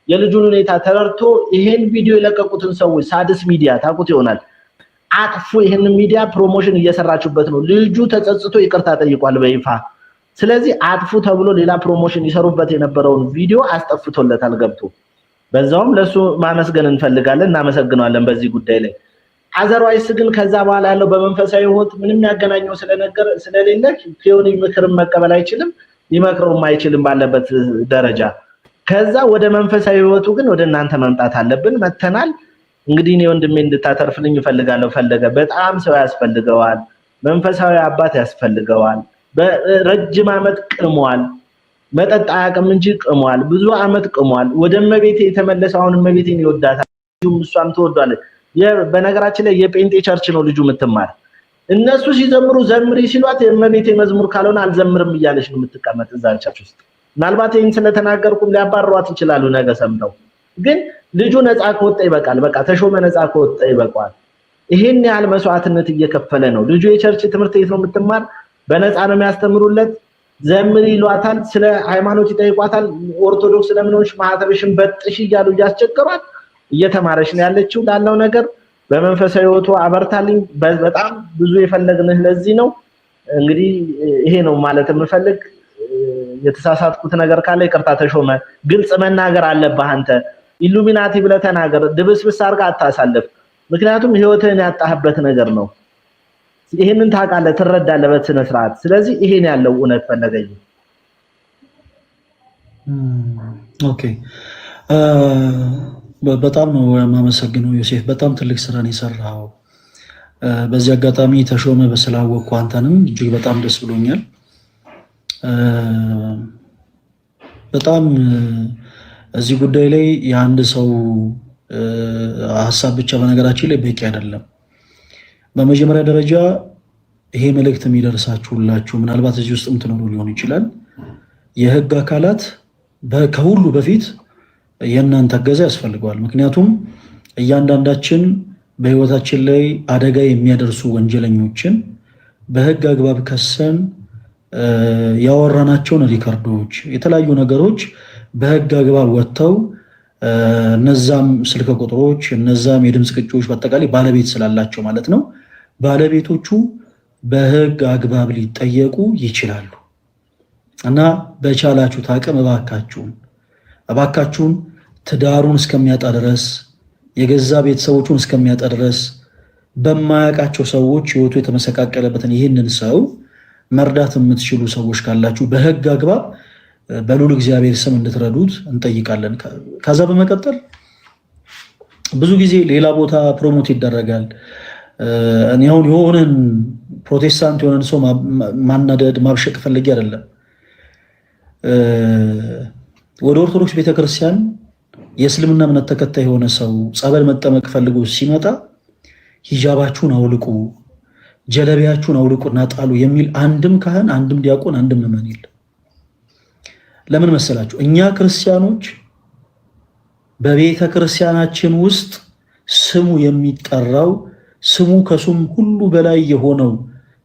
የልጁን ሁኔታ ተረድቶ ይሄን ቪዲዮ የለቀቁትን ሰዎች ሳድስ ሚዲያ ታውቁት ይሆናል አጥፉ፣ ይሄን ሚዲያ ፕሮሞሽን እየሰራችሁበት ነው። ልጁ ተጸጽቶ ይቅርታ ጠይቋል በይፋ። ስለዚህ አጥፉ ተብሎ ሌላ ፕሮሞሽን ይሰሩበት የነበረውን ቪዲዮ አስጠፍቶለታል ገብቶ። በዛውም ለሱ ማመስገን እንፈልጋለን፣ እናመሰግናለን በዚህ ጉዳይ ላይ። አዘርዋይስ ግን ከዛ በኋላ ያለው በመንፈሳዊ ህይወት ምንም ያገናኘው ስለሌለ ፊዮኒ ምክርን መቀበል አይችልም፣ ሊመክረውም አይችልም ባለበት ደረጃ። ከዛ ወደ መንፈሳዊ ህይወቱ ግን ወደ እናንተ መምጣት አለብን። መተናል። እንግዲህ እኔ ወንድሜ እንድታተርፍልኝ እፈልጋለሁ። ፈለገ በጣም ሰው ያስፈልገዋል፣ መንፈሳዊ አባት ያስፈልገዋል። በረጅም ዓመት ቅሟል፣ መጠጥ አያውቅም እንጂ ቅሟል፣ ብዙ ዓመት ቅሟል። ወደ እመቤቴ የተመለሰ አሁን እመቤቴን ይወዳታል፣ እሷም ትወዷለች። በነገራችን ላይ የጴንጤ ቸርች ነው ልጁ የምትማር። እነሱ ሲዘምሩ ዘምሪ ሲሏት የእመቤቴ መዝሙር ካልሆነ አልዘምርም እያለች ነው የምትቀመጥ እዛ ቸርች ውስጥ። ምናልባት ይህን ስለተናገርኩም ሊያባርሯት ይችላሉ ነገ ሰምተው። ግን ልጁ ነፃ ከወጣ ይበቃል። በቃ ተሾመ ነፃ ከወጣ ይበቃል። ይሄን ያህል መስዋዕትነት እየከፈለ ነው ልጁ። የቸርች ትምህርት ቤት ነው የምትማር፣ በነፃ ነው የሚያስተምሩለት። ዘምሪ ይሏታል፣ ስለ ሃይማኖት ይጠይቋታል። ኦርቶዶክስ ለምን ሆንሽ ማህተብሽን በጥሽ እያሉ እያስቸገሯት እየተማረች ነው ያለችው። ላለው ነገር በመንፈሳዊ ህይወቱ አበርታልኝ። በጣም ብዙ የፈለግንህ ለዚህ ነው። እንግዲህ ይሄ ነው ማለት የምፈልግ። የተሳሳትኩት ነገር ካለ ይቅርታ ተሾመ። ግልጽ መናገር አለብህ አንተ። ኢሉሚናቲ ብለህ ተናገር፣ ድብስብስ አድርገህ አታሳልፍ። ምክንያቱም ህይወትህን ያጣህበት ነገር ነው። ይሄንን ታውቃለህ፣ ትረዳለህ በስነ ስርዓት። ስለዚህ ይሄን ያለው እውነት ፈለገኝ። ኦኬ በጣም ነው የማመሰግነው ዮሴፍ፣ በጣም ትልቅ ስራ ነው የሰራው። በዚህ አጋጣሚ ተሾመ በስላወቅኩ አንተንም እጅግ በጣም ደስ ብሎኛል። በጣም እዚህ ጉዳይ ላይ የአንድ ሰው ሀሳብ ብቻ በነገራችን ላይ በቂ አይደለም። በመጀመሪያ ደረጃ ይሄ መልእክት የሚደርሳችሁ ሁላችሁ ምናልባት እዚህ ውስጥ የምትኖሩ ሊሆን ይችላል። የህግ አካላት ከሁሉ በፊት የእናንተ እገዛ ያስፈልገዋል። ምክንያቱም እያንዳንዳችን በህይወታችን ላይ አደጋ የሚያደርሱ ወንጀለኞችን በህግ አግባብ ከሰን ያወራናቸውን ሪከርዶች፣ የተለያዩ ነገሮች በህግ አግባብ ወጥተው እነዛም ስልክ ቁጥሮች፣ እነዛም የድምፅ ቅጂዎች በአጠቃላይ ባለቤት ስላላቸው ማለት ነው ባለቤቶቹ በህግ አግባብ ሊጠየቁ ይችላሉ። እና በቻላችሁት አቅም እባካችሁን ትዳሩን እስከሚያጣ ድረስ የገዛ ቤተሰቦቹን እስከሚያጣ ድረስ በማያውቃቸው ሰዎች ህይወቱ የተመሰቃቀለበትን ይህንን ሰው መርዳት የምትችሉ ሰዎች ካላችሁ በህግ አግባብ በልዑል እግዚአብሔር ስም እንድትረዱት እንጠይቃለን። ከዛ በመቀጠል ብዙ ጊዜ ሌላ ቦታ ፕሮሞት ይደረጋል። እኔ አሁን የሆነን ፕሮቴስታንት የሆነን ሰው ማናደድ ማብሸቅ ፈልጌ አይደለም። ወደ ኦርቶዶክስ ቤተክርስቲያን የእስልምና እምነት ተከታይ የሆነ ሰው ጸበል መጠመቅ ፈልጎ ሲመጣ ሂጃባችሁን አውልቁ፣ ጀለቢያችሁን አውልቁና ጣሉ የሚል አንድም ካህን፣ አንድም ዲያቆን፣ አንድም ምዕመን የለም። ለምን መሰላችሁ? እኛ ክርስቲያኖች በቤተ ክርስቲያናችን ውስጥ ስሙ የሚጠራው ስሙ ከስም ሁሉ በላይ የሆነው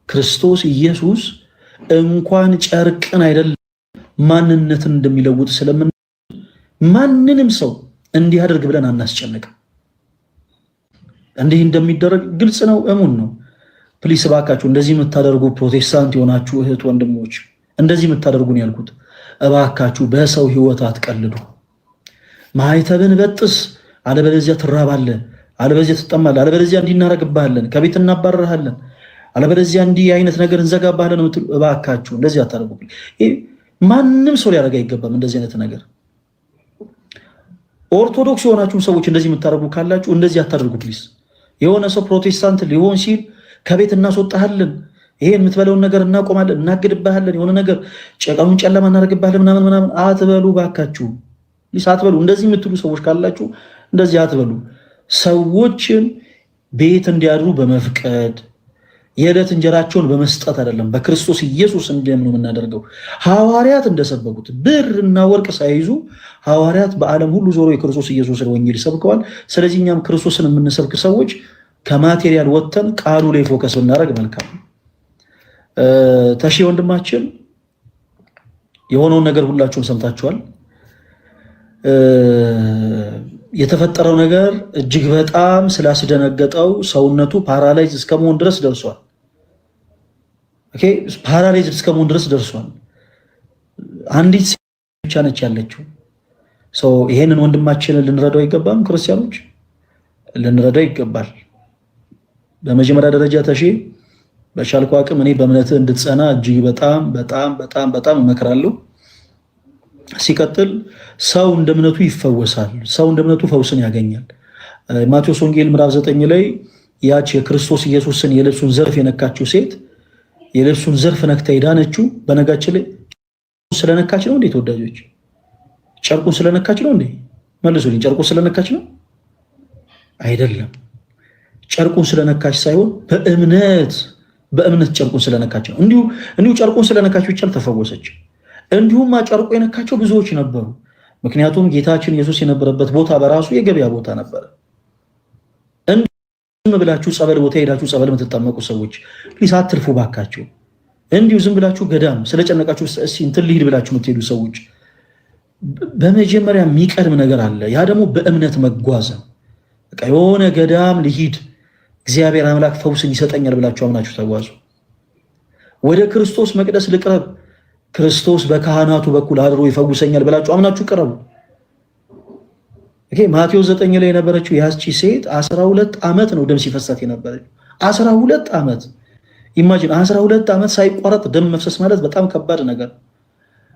ክርስቶስ ኢየሱስ እንኳን ጨርቅን አይደለም ማንነትን እንደሚለውጥ ስለምን ማንንም ሰው እንዲያደርግ ብለን አናስጨንቅም። እንዲህ እንደሚደረግ ግልጽ ነው፣ እሙን ነው። ፕሊስ እባካችሁ እንደዚህ የምታደርጉ ፕሮቴስታንት የሆናችሁ እህት ወንድሞች፣ እንደዚህ የምታደርጉን ያልኩት እባካችሁ በሰው ህይወት አትቀልዱ። ማይተብን በጥስ፣ አለበለዚያ ትራባለህ፣ አለበለዚያ ትጠማለህ፣ አለበለዚያ እንዲህ እናደርግብሃለን፣ ከቤት እናባረርሃለን፣ አለበለዚያ እንዲህ አይነት ነገር እንዘጋብሃለን የምትሉ እባካችሁ እንደዚህ አታደርጉ። ማንም ሰው ሊያደርግ አይገባም እንደዚህ አይነት ነገር። ኦርቶዶክስ የሆናችሁ ሰዎች እንደዚህ የምታደርጉ ካላችሁ እንደዚህ አታደርጉ ፕሊስ። የሆነ ሰው ፕሮቴስታንት ሊሆን ሲል ከቤት እናስወጣሃለን፣ ይሄን የምትበለውን ነገር እናቆማለን፣ እናግድብሃለን፣ የሆነ ነገር ጨቃውን ጨለማ እናደርግብሃለን ምናምን አትበሉ ባካችሁ ፕሊስ አትበሉ። እንደዚህ የምትሉ ሰዎች ካላችሁ እንደዚህ አትበሉ። ሰዎችን ቤት እንዲያድሩ በመፍቀድ የዕለት እንጀራቸውን በመስጠት አይደለም፣ በክርስቶስ ኢየሱስ እንዲያምኑ የምናደርገው። ሐዋርያት እንደሰበኩት ብርና ወርቅ ሳይዙ ሐዋርያት በዓለም ሁሉ ዞሮ የክርስቶስ ኢየሱስን ወንጌል ሰብከዋል። ስለዚህ እኛም ክርስቶስን የምንሰብክ ሰዎች ከማቴሪያል ወጥተን ቃሉ ላይ ፎከስ ብናደርግ መልካም። ተሺ ወንድማችን የሆነውን ነገር ሁላችሁም ሰምታችኋል። የተፈጠረው ነገር እጅግ በጣም ስላስደነገጠው ሰውነቱ ፓራላይዝ እስከመሆን ድረስ ደርሷል። ኦኬ ፓራላይዝ እስከመሆን ድረስ ደርሷል። አንዲት ብቻ ነች ያለችው። ይሄንን ወንድማችንን ልንረዳው አይገባም? ክርስቲያኖች ልንረዳው ይገባል። በመጀመሪያ ደረጃ ተሺ በቻልኩ አቅም እኔ በእምነትህ እንድትጸና እጅግ በጣም በጣም በጣም በጣም እመክራለሁ። ሲቀጥል ሰው እንደ እምነቱ ይፈወሳል። ሰው እንደ እምነቱ ፈውስን ያገኛል። ማቴዎስ ወንጌል ምዕራፍ 9 ላይ ያች የክርስቶስ ኢየሱስን የልብሱን ዘርፍ የነካችው ሴት የልብሱን ዘርፍ ነክታ የዳነችው በነጋችን ላይ ስለነካች ነው እንዴ? ተወዳጆች ጨርቁን ስለነካች ነው እንዴ? መልሱልኝ። ጨርቁን ስለነካች ነው? አይደለም። ጨርቁን ስለነካች ሳይሆን በእምነት ጨርቁን ስለነካች ነው። እንዲሁ ጨርቁን ስለነካች ብቻ አልተፈወሰች። እንዲሁም ጨርቁ የነካቸው ብዙዎች ነበሩ። ምክንያቱም ጌታችን ኢየሱስ የነበረበት ቦታ በራሱ የገበያ ቦታ ነበረ። ዝም ብላችሁ ጸበል ቦታ ሄዳችሁ ጸበል የምትጠመቁ ሰዎች ፕሊስ አትልፉ ባካችሁ። እንዲሁ ዝም ብላችሁ ገዳም ስለጨነቃችሁ እንትን ልሂድ ብላችሁ የምትሄዱ ሰዎች በመጀመሪያ የሚቀድም ነገር አለ። ያ ደግሞ በእምነት መጓዝ ነው። በቃ የሆነ ገዳም ልሂድ እግዚአብሔር አምላክ ፈውስን ይሰጠኛል ብላችሁ አምናችሁ ተጓዙ። ወደ ክርስቶስ መቅደስ ልቅረብ ክርስቶስ በካህናቱ በኩል አድሮ ይፈውሰኛል ብላችሁ አምናችሁ ቀረቡ። ማቴዎስ 9 ላይ የነበረችው ያቺ ሴት 12 ዓመት ነው ደም ሲፈሳት የነበረችው። 12 ዓመት ኢማጂን፣ 12 ዓመት ሳይቋረጥ ደም መፍሰስ ማለት በጣም ከባድ ነገር።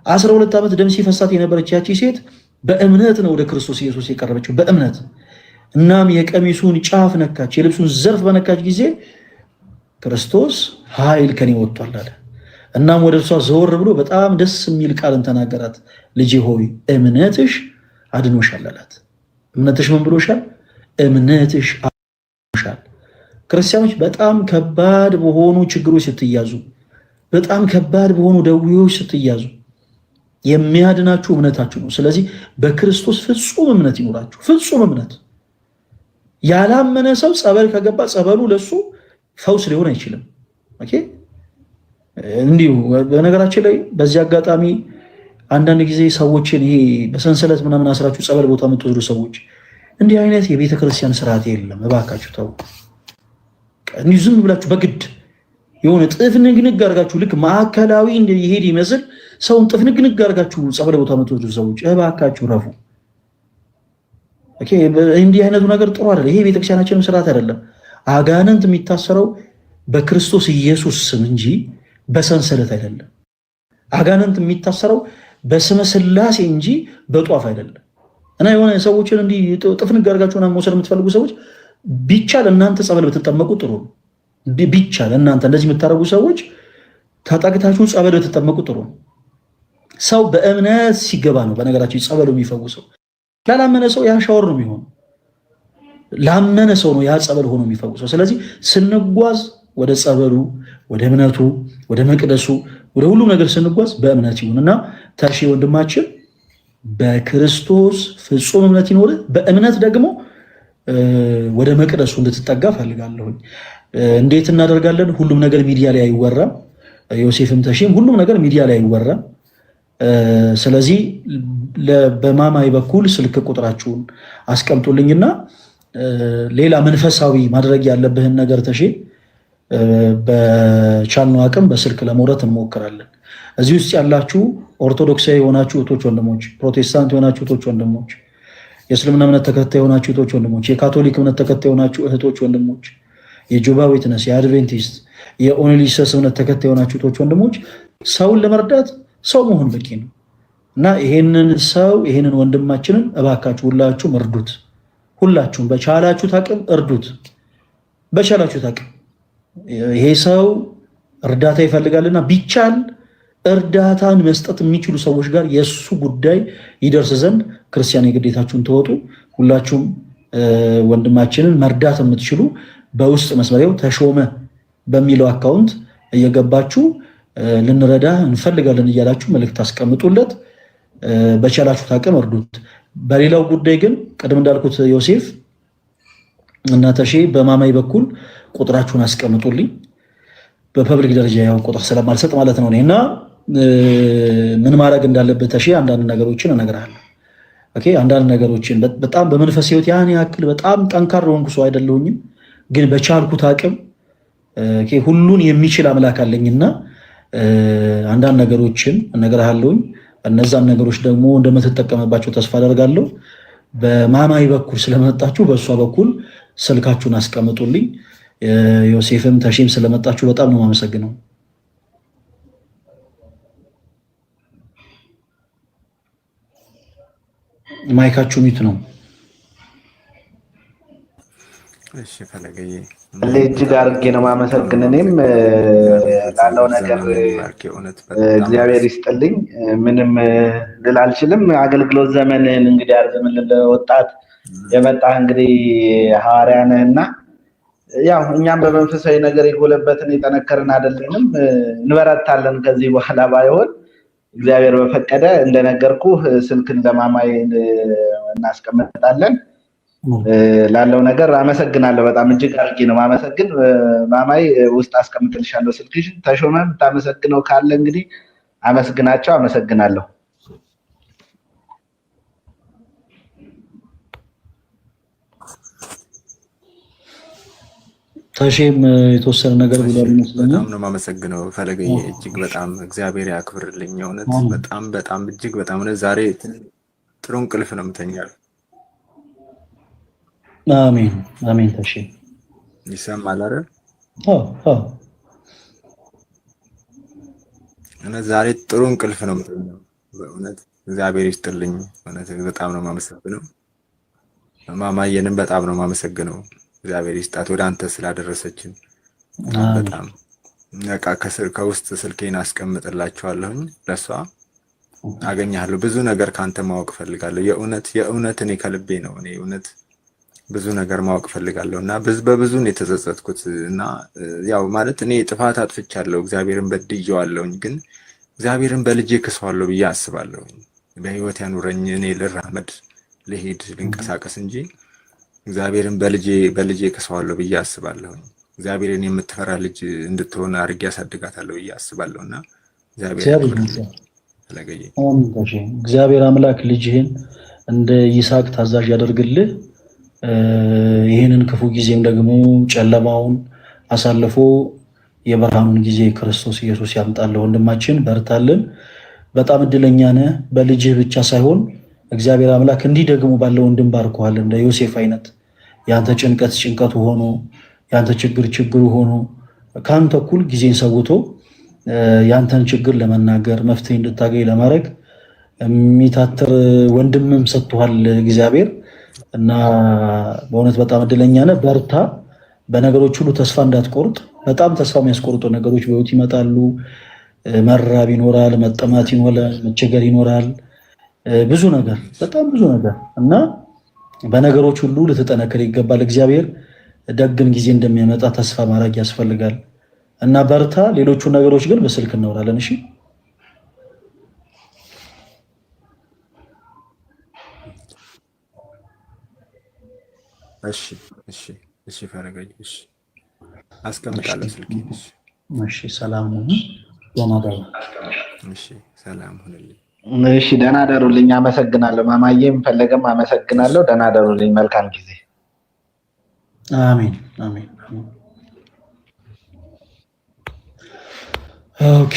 12 ዓመት ደም ሲፈሳት የነበረች ያቺ ሴት በእምነት ነው ወደ ክርስቶስ ኢየሱስ የቀረበችው፣ በእምነት። እናም የቀሚሱን ጫፍ ነካች፣ የልብሱን ዘርፍ በነካች ጊዜ ክርስቶስ ኃይል ከኔ ወጥቷል አለ። እናም ወደ እርሷ ዘወር ብሎ በጣም ደስ የሚል ቃልን ተናገራት። ልጄ ሆይ እምነትሽ አድኖሻል አላት። እምነትሽ ምን ብሎሻል? እምነትሽ አድኖሻል። ክርስቲያኖች በጣም ከባድ በሆኑ ችግሮች ስትያዙ፣ በጣም ከባድ በሆኑ ደዌዎች ስትያዙ የሚያድናችሁ እምነታችሁ ነው። ስለዚህ በክርስቶስ ፍጹም እምነት ይኖራችሁ። ፍጹም እምነት። ያላመነ ሰው ጸበል ከገባ ጸበሉ ለሱ ፈውስ ሊሆን አይችልም። ኦኬ እንዲሁ በነገራችን ላይ በዚህ አጋጣሚ አንዳንድ ጊዜ ሰዎችን ይሄ በሰንሰለት ምናምን አስራችሁ ጸበል ቦታ የምትወስዱ ሰዎች እንዲህ አይነት የቤተ ክርስቲያን ስርዓት የለም። እባካችሁ ተው። እንዲሁ ዝም ብላችሁ በግድ የሆነ ጥፍንግንግ አድርጋችሁ ልክ ማዕከላዊ ይሄድ ይመስል ሰውን ጥፍንግንግ አድርጋችሁ ጸበል ቦታ የምትወስዱ ሰዎች እባካችሁ ረፉ። ኦኬ እንዲህ አይነቱ ነገር ጥሩ አይደለም። ይሄ ቤተክርስቲያናችንም ስርዓት አይደለም። አጋንንት የሚታሰረው በክርስቶስ ኢየሱስ ስም እንጂ በሰንሰለት አይደለም። አጋንንት የሚታሰረው በስመ ስላሴ እንጂ በጧፍ አይደለም። እና የሆነ ሰዎችን እንዲህ ጥፍንግ አድርጋችሁ መውሰድ የምትፈልጉ ሰዎች ቢቻል እናንተ ጸበል ብትጠመቁ ጥሩ ነው። ቢቻል እናንተ እንደዚህ የምታደርጉ ሰዎች ተጠቅታችሁ ጸበል ብትጠመቁ ጥሩ ነው። ሰው በእምነት ሲገባ ነው በነገራችን ጸበሉ የሚፈውሰው። ላላመነ ሰው ያ ሻወር ነው የሚሆነው። ላመነ ሰው ነው ያ ጸበል ሆኖ የሚፈውሰው። ስለዚህ ስንጓዝ ወደ ጸበሉ፣ ወደ እምነቱ፣ ወደ መቅደሱ፣ ወደ ሁሉም ነገር ስንጓዝ በእምነት ይሁንና ተሺ ወንድማችን በክርስቶስ ፍጹም እምነት ይኖር። በእምነት ደግሞ ወደ መቅደሱ እንድትጠጋ ፈልጋለሁኝ። እንዴት እናደርጋለን? ሁሉም ነገር ሚዲያ ላይ አይወራም። ዮሴፍም ተሺም ሁሉም ነገር ሚዲያ ላይ አይወራም። ስለዚህ በማማይ በኩል ስልክ ቁጥራችሁን አስቀምጡልኝና ሌላ መንፈሳዊ ማድረግ ያለብህን ነገር ተሺ በቻልነው አቅም በስልክ ለመውረት እንሞክራለን። እዚህ ውስጥ ያላችሁ ኦርቶዶክሳዊ የሆናችሁ እህቶች ወንድሞች፣ ፕሮቴስታንት የሆናችሁ እህቶች ወንድሞች፣ የእስልምና እምነት ተከታይ የሆናችሁ እህቶች ወንድሞች፣ የካቶሊክ እምነት ተከታይ የሆናችሁ እህቶች ወንድሞች፣ የጆባ ዊትነስ፣ የአድቬንቲስት፣ የኦኔሊሰስ እምነት ተከታይ የሆናችሁ እህቶች ወንድሞች፣ ሰውን ለመርዳት ሰው መሆን በቂ ነው እና ይሄንን ወንድማችንን እባካችሁ ሁላችሁም እርዱት። ሁላችሁም በቻላችሁት አቅም እርዱት። በቻላችሁት አቅም ይሄ ሰው እርዳታ ይፈልጋልና ቢቻል እርዳታን መስጠት የሚችሉ ሰዎች ጋር የእሱ ጉዳይ ይደርስ ዘንድ ክርስቲያን የግዴታችሁን ተወጡ። ሁላችሁም ወንድማችንን መርዳት የምትችሉ በውስጥ መስመሪያው ተሾመ በሚለው አካውንት እየገባችሁ ልንረዳ እንፈልጋለን እያላችሁ መልእክት አስቀምጡለት። በቻላችሁት አቅም እርዱት። በሌላው ጉዳይ ግን ቅድም እንዳልኩት ዮሴፍ እና ተሺ በማማይ በኩል ቁጥራችሁን አስቀምጡልኝ። በፐብሊክ ደረጃ ያው ቁጥር ስለማልሰጥ ማለት ነው እና ምን ማድረግ እንዳለበት እሺ አንዳንድ ነገሮችን እነግርሃለሁ። ኦኬ አንዳንድ ነገሮችን በጣም በመንፈስ ህይወት ያን ያክል በጣም ጠንካራ ሆንኩ ሰው አይደለሁኝም፣ ግን በቻልኩት አቅም ኦኬ ሁሉን የሚችል አምላክ አለኝና አንዳንድ ነገሮችን እነግርሃለሁኝ። እነዛን ነገሮች ደግሞ እንደምትጠቀምባቸው ተስፋ አደርጋለሁ። በማማይ በኩል ስለመጣችሁ በእሷ በኩል ስልካችሁን አስቀምጡልኝ። ዮሴፍም ተሺም ስለመጣችሁ በጣም ነው የማመሰግነው። ማይካችሁ ሚት ነው። እሺ ፈለገዬ እጅግ አድርጌ ነው የማመሰግን። እኔም ላለው ነገር እግዚአብሔር ይስጥልኝ። ምንም ልል አልችልም። አገልግሎት ዘመንህን እንግዲህ አርዝምልን። ወጣት የመጣህ እንግዲህ ሐዋርያ ነህና ያው እኛም በመንፈሳዊ ነገር የጎለበትን የጠነከርን አይደለንም፣ እንበረታለን። ከዚህ በኋላ ባይሆን እግዚአብሔር በፈቀደ እንደነገርኩህ ስልክን ለማማይ እናስቀምጣለን። ላለው ነገር አመሰግናለሁ። በጣም እጅግ አድርጌ ነው ማመሰግን። ማማይ ውስጥ አስቀምጥልሻለሁ ስልክሽን። ተሾመ የምታመሰግነው ካለ እንግዲህ አመስግናቸው። አመሰግናለሁ። ተሼም የተወሰነ ነገር ብሏል ይመስለኛል። በጣም ነው የማመሰግነው ፈለገዬ፣ እጅግ በጣም እግዚአብሔር ያክብርልኝ። እውነት በጣም እጅግ በጣም ነው። ዛሬ ጥሩ እንቅልፍ ነው የምተኛው። አሜን አሜን። ተሼ ይሰማል አይደል? አዎ። ዛሬ ጥሩ እንቅልፍ ነው የምተኛው። በእውነት እግዚአብሔር ይስጥልኝ። እውነት በጣም ነው የማመሰግነው። ማማየንም በጣም ነው የማመሰግነው። እግዚአብሔር ይስጣት ወደ አንተ ስላደረሰችን። በጣም ነቃ ከውስጥ ስልኬን አስቀምጥላችኋለሁኝ። ለሷ አገኛለሁ። ብዙ ነገር ካንተ ማወቅ ፈልጋለሁ። የእውነት እኔ ከልቤ ነው። እኔ እውነት ብዙ ነገር ማወቅ ፈልጋለሁ እና በብዙ ነው የተጸጸትኩት እና ያው ማለት እኔ ጥፋት አጥፍቻለሁ፣ እግዚአብሔርን በድዬዋለሁኝ። ግን እግዚአብሔርን በልጄ ክሰዋለሁ ብዬ አስባለሁኝ። በህይወት ያኑረኝ፣ እኔ ልራመድ፣ ልሄድ፣ ልንቀሳቀስ እንጂ እግዚአብሔርን በልጄ ክሰዋለሁ ብዬ አስባለሁኝ። እግዚአብሔርን የምትፈራ ልጅ እንድትሆን አድርጌ ያሳድጋታለሁ ብዬ አስባለሁና እግዚአብሔር አምላክ ልጅህን እንደ ይስሐቅ ታዛዥ ያደርግልህ። ይህንን ክፉ ጊዜም ደግሞ ጨለማውን አሳልፎ የብርሃኑን ጊዜ ክርስቶስ ኢየሱስ ያምጣልህ። ወንድማችን በርታልን። በጣም እድለኛ ነህ። በልጅህ ብቻ ሳይሆን እግዚአብሔር አምላክ እንዲህ ደግሞ ባለው ወንድም ባርኮሃል። እንደ ዮሴፍ አይነት ያንተ ጭንቀት ጭንቀቱ ሆኖ ያንተ ችግሩ ሆኖ ካንተ እኩል ጊዜን ሰውቶ ያንተን ችግር ለመናገር መፍትሄ እንድታገኝ ለማድረግ የሚታትር ወንድምም ሰጥቷል እግዚአብሔር እና በእውነት በጣም እድለኛ ነህ። በርታ። በነገሮች ሁሉ ተስፋ እንዳትቆርጥ። በጣም ተስፋ የሚያስቆርጡ ነገሮች በህይወት ይመጣሉ። መራብ ይኖራል፣ መጠማት ይኖራል፣ መቸገር ይኖራል፣ ብዙ ነገር በጣም ብዙ ነገር እና በነገሮች ሁሉ ልትጠነክር ይገባል። እግዚአብሔር ደግን ጊዜ እንደሚያመጣ ተስፋ ማድረግ ያስፈልጋል እና በርታ። ሌሎቹ ነገሮች ግን በስልክ እናወራለን። እሺ ፈረገኝ። እሺ አስቀምጣለሁ ስልኬን። እሺ ሰላም ነው። ደህና ደሩ። እሺ ሰላም ሁንልኝ። እሺ ደህና ደሩልኝ። አመሰግናለሁ። ማማዬም ፈለገም አመሰግናለሁ። ደህና ደሩልኝ። መልካም ጊዜ። አሜን አሜን። ኦኬ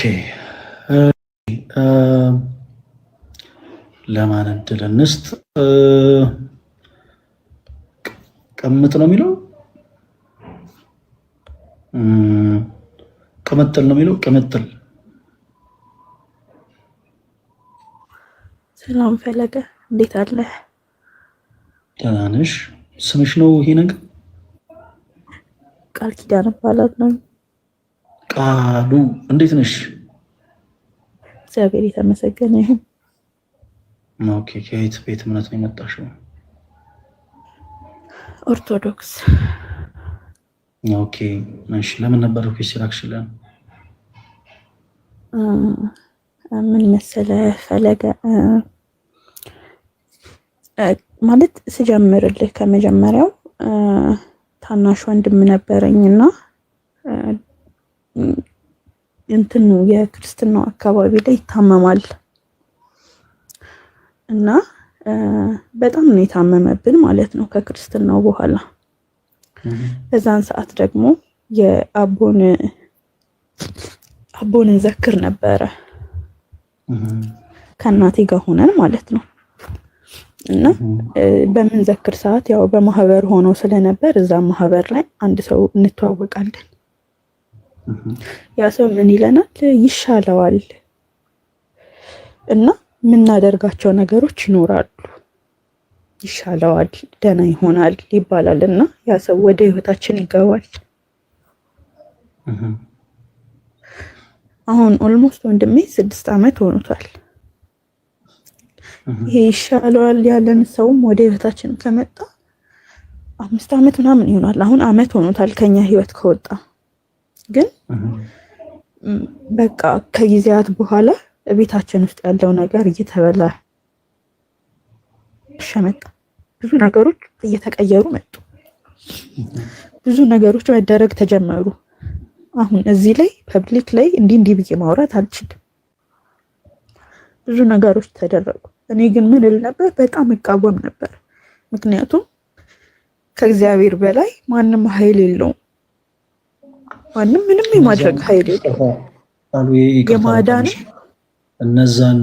ለማን እድል እንስጥ? ቅምጥ ነው የሚለው ቅምጥል ነው የሚለው ቅምጥል። ሰላም ፈለገ፣ እንዴት አለ? ደህና ነሽ? ስምሽ ነው ይሄ ነገር? ቃል ኪዳን እባላለሁ። ቃሉ፣ እንዴት ነሽ? እግዚአብሔር የተመሰገነ ይሁን። ኦኬ፣ ከየት ቤት እምነት ነው የመጣሽው? ኦርቶዶክስ። ኦኬ፣ እሺ። ለምን ነበር ኦፊስ ላክሽልን? ምን መሰለ ፈለገ፣ ማለት ስጀምርልህ ከመጀመሪያው ታናሽ ወንድም ነበረኝና እንትኑ የክርስትናው አካባቢ ላይ ይታመማል እና በጣም ነው የታመመብን ማለት ነው ከክርስትናው በኋላ። በዛን ሰዓት ደግሞ የአቦን ዘክር ነበረ ከእናቴ ጋር ሆነን ማለት ነው። እና በምን ዘክር ሰዓት ያው በማህበር ሆኖ ስለነበር እዛ ማህበር ላይ አንድ ሰው እንተዋወቃለን። ያ ሰው ምን ይለናል? ይሻለዋል እና የምናደርጋቸው ነገሮች ይኖራሉ፣ ይሻለዋል፣ ደህና ይሆናል ይባላል እና ያ ሰው ወደ ህይወታችን ይገባል። አሁን ኦልሞስት ወንድሜ 6 ዓመት ሆኖታል። ይሄ ይሻለዋል ያለን ሰውም ወደ ህይወታችን ከመጣ 5 ዓመት ምናምን ይሆናል። አሁን ዓመት ሆኖታል ከኛ ህይወት ከወጣ። ግን በቃ ከጊዜያት በኋላ ቤታችን ውስጥ ያለው ነገር እየተበላሸ መጣ። ብዙ ነገሮች እየተቀየሩ መጡ። ብዙ ነገሮች መደረግ ተጀመሩ። አሁን እዚህ ላይ ፐብሊክ ላይ እንዲህ ብዬ ማውራት አልችልም። ብዙ ነገሮች ተደረጉ። እኔ ግን ምን እል ነበር? በጣም እቃወም ነበር። ምክንያቱም ከእግዚአብሔር በላይ ማንም ኃይል የለውም። ማንም ምንም የማድረግ ኃይል የለውም። የማዳን እነዛን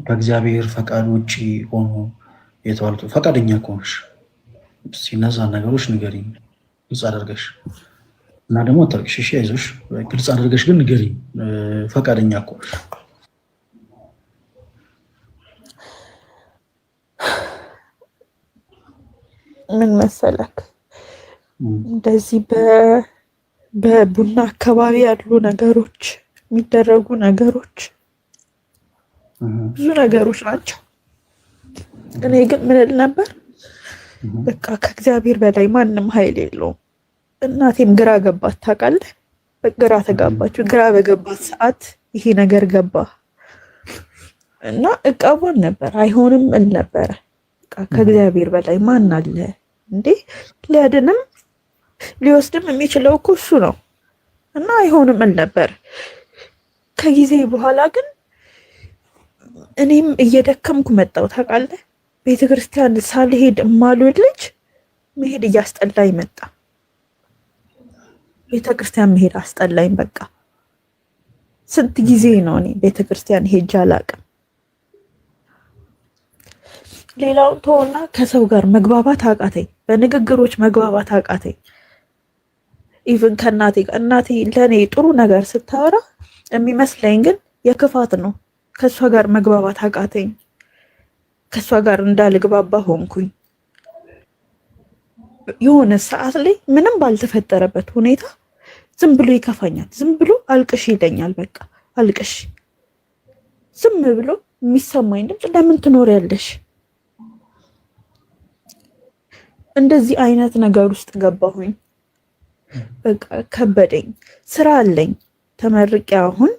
ከእግዚአብሔር ፈቃድ ውጭ ሆኖ የተዋሉት ፈቃደኛ ከሆንሽ እነዛን ነገሮች ንገሪኝ ግልጽ አድርገሽ እና ደግሞ አታልቅሽ። እሺ አይዞሽ፣ ግልጽ አድርገሽ ግን ንገሪኝ ፈቃደኛ ከሆንሽ። ምን መሰለክ፣ እንደዚህ በቡና አካባቢ ያሉ ነገሮች የሚደረጉ ነገሮች ብዙ ነገሮች ናቸው። እኔ ግን ምን እል ነበር? በቃ ከእግዚአብሔር በላይ ማንም ኃይል የለውም። እናቴም ግራ ገባት፣ ታውቃለህ? በግራ ተጋባችሁ። ግራ በገባት ሰዓት ይሄ ነገር ገባ እና እቃወም ነበር። አይሆንም እል ነበረ። ከእግዚአብሔር በላይ ማን አለ እንዴ? ሊያድንም ሊወስድም የሚችለው እኮ እሱ ነው እና አይሆንም እል ነበር። ከጊዜ በኋላ ግን እኔም እየደከምኩ መጣሁ፣ ታውቃለህ? ቤተክርስቲያን ሳልሄድ እማልውል ልጅ መሄድ እያስጠላኝ መጣ። ቤተክርስቲያን መሄድ አስጠላኝ። በቃ ስንት ጊዜ ነው እኔ ቤተክርስቲያን ሄጄ አላውቅም። ሌላው ተወና ከሰው ጋር መግባባት አቃተኝ። በንግግሮች መግባባት አቃተኝ። ኢቭን ከእናቴ ጋር እናቴ ለእኔ ጥሩ ነገር ስታወራ የሚመስለኝ ግን የክፋት ነው። ከእሷ ጋር መግባባት አቃተኝ። ከእሷ ጋር እንዳልግባባ ሆንኩኝ። የሆነ ሰዓት ላይ ምንም ባልተፈጠረበት ሁኔታ ዝም ብሎ ይከፋኛል። ዝም ብሎ አልቅሽ ይለኛል። በቃ አልቅሽ። ዝም ብሎ የሚሰማኝ ድምፅ ለምን ትኖሪያለሽ? እንደዚህ አይነት ነገር ውስጥ ገባሁኝ። በቃ ከበደኝ። ስራ አለኝ፣ ተመርቄ አሁን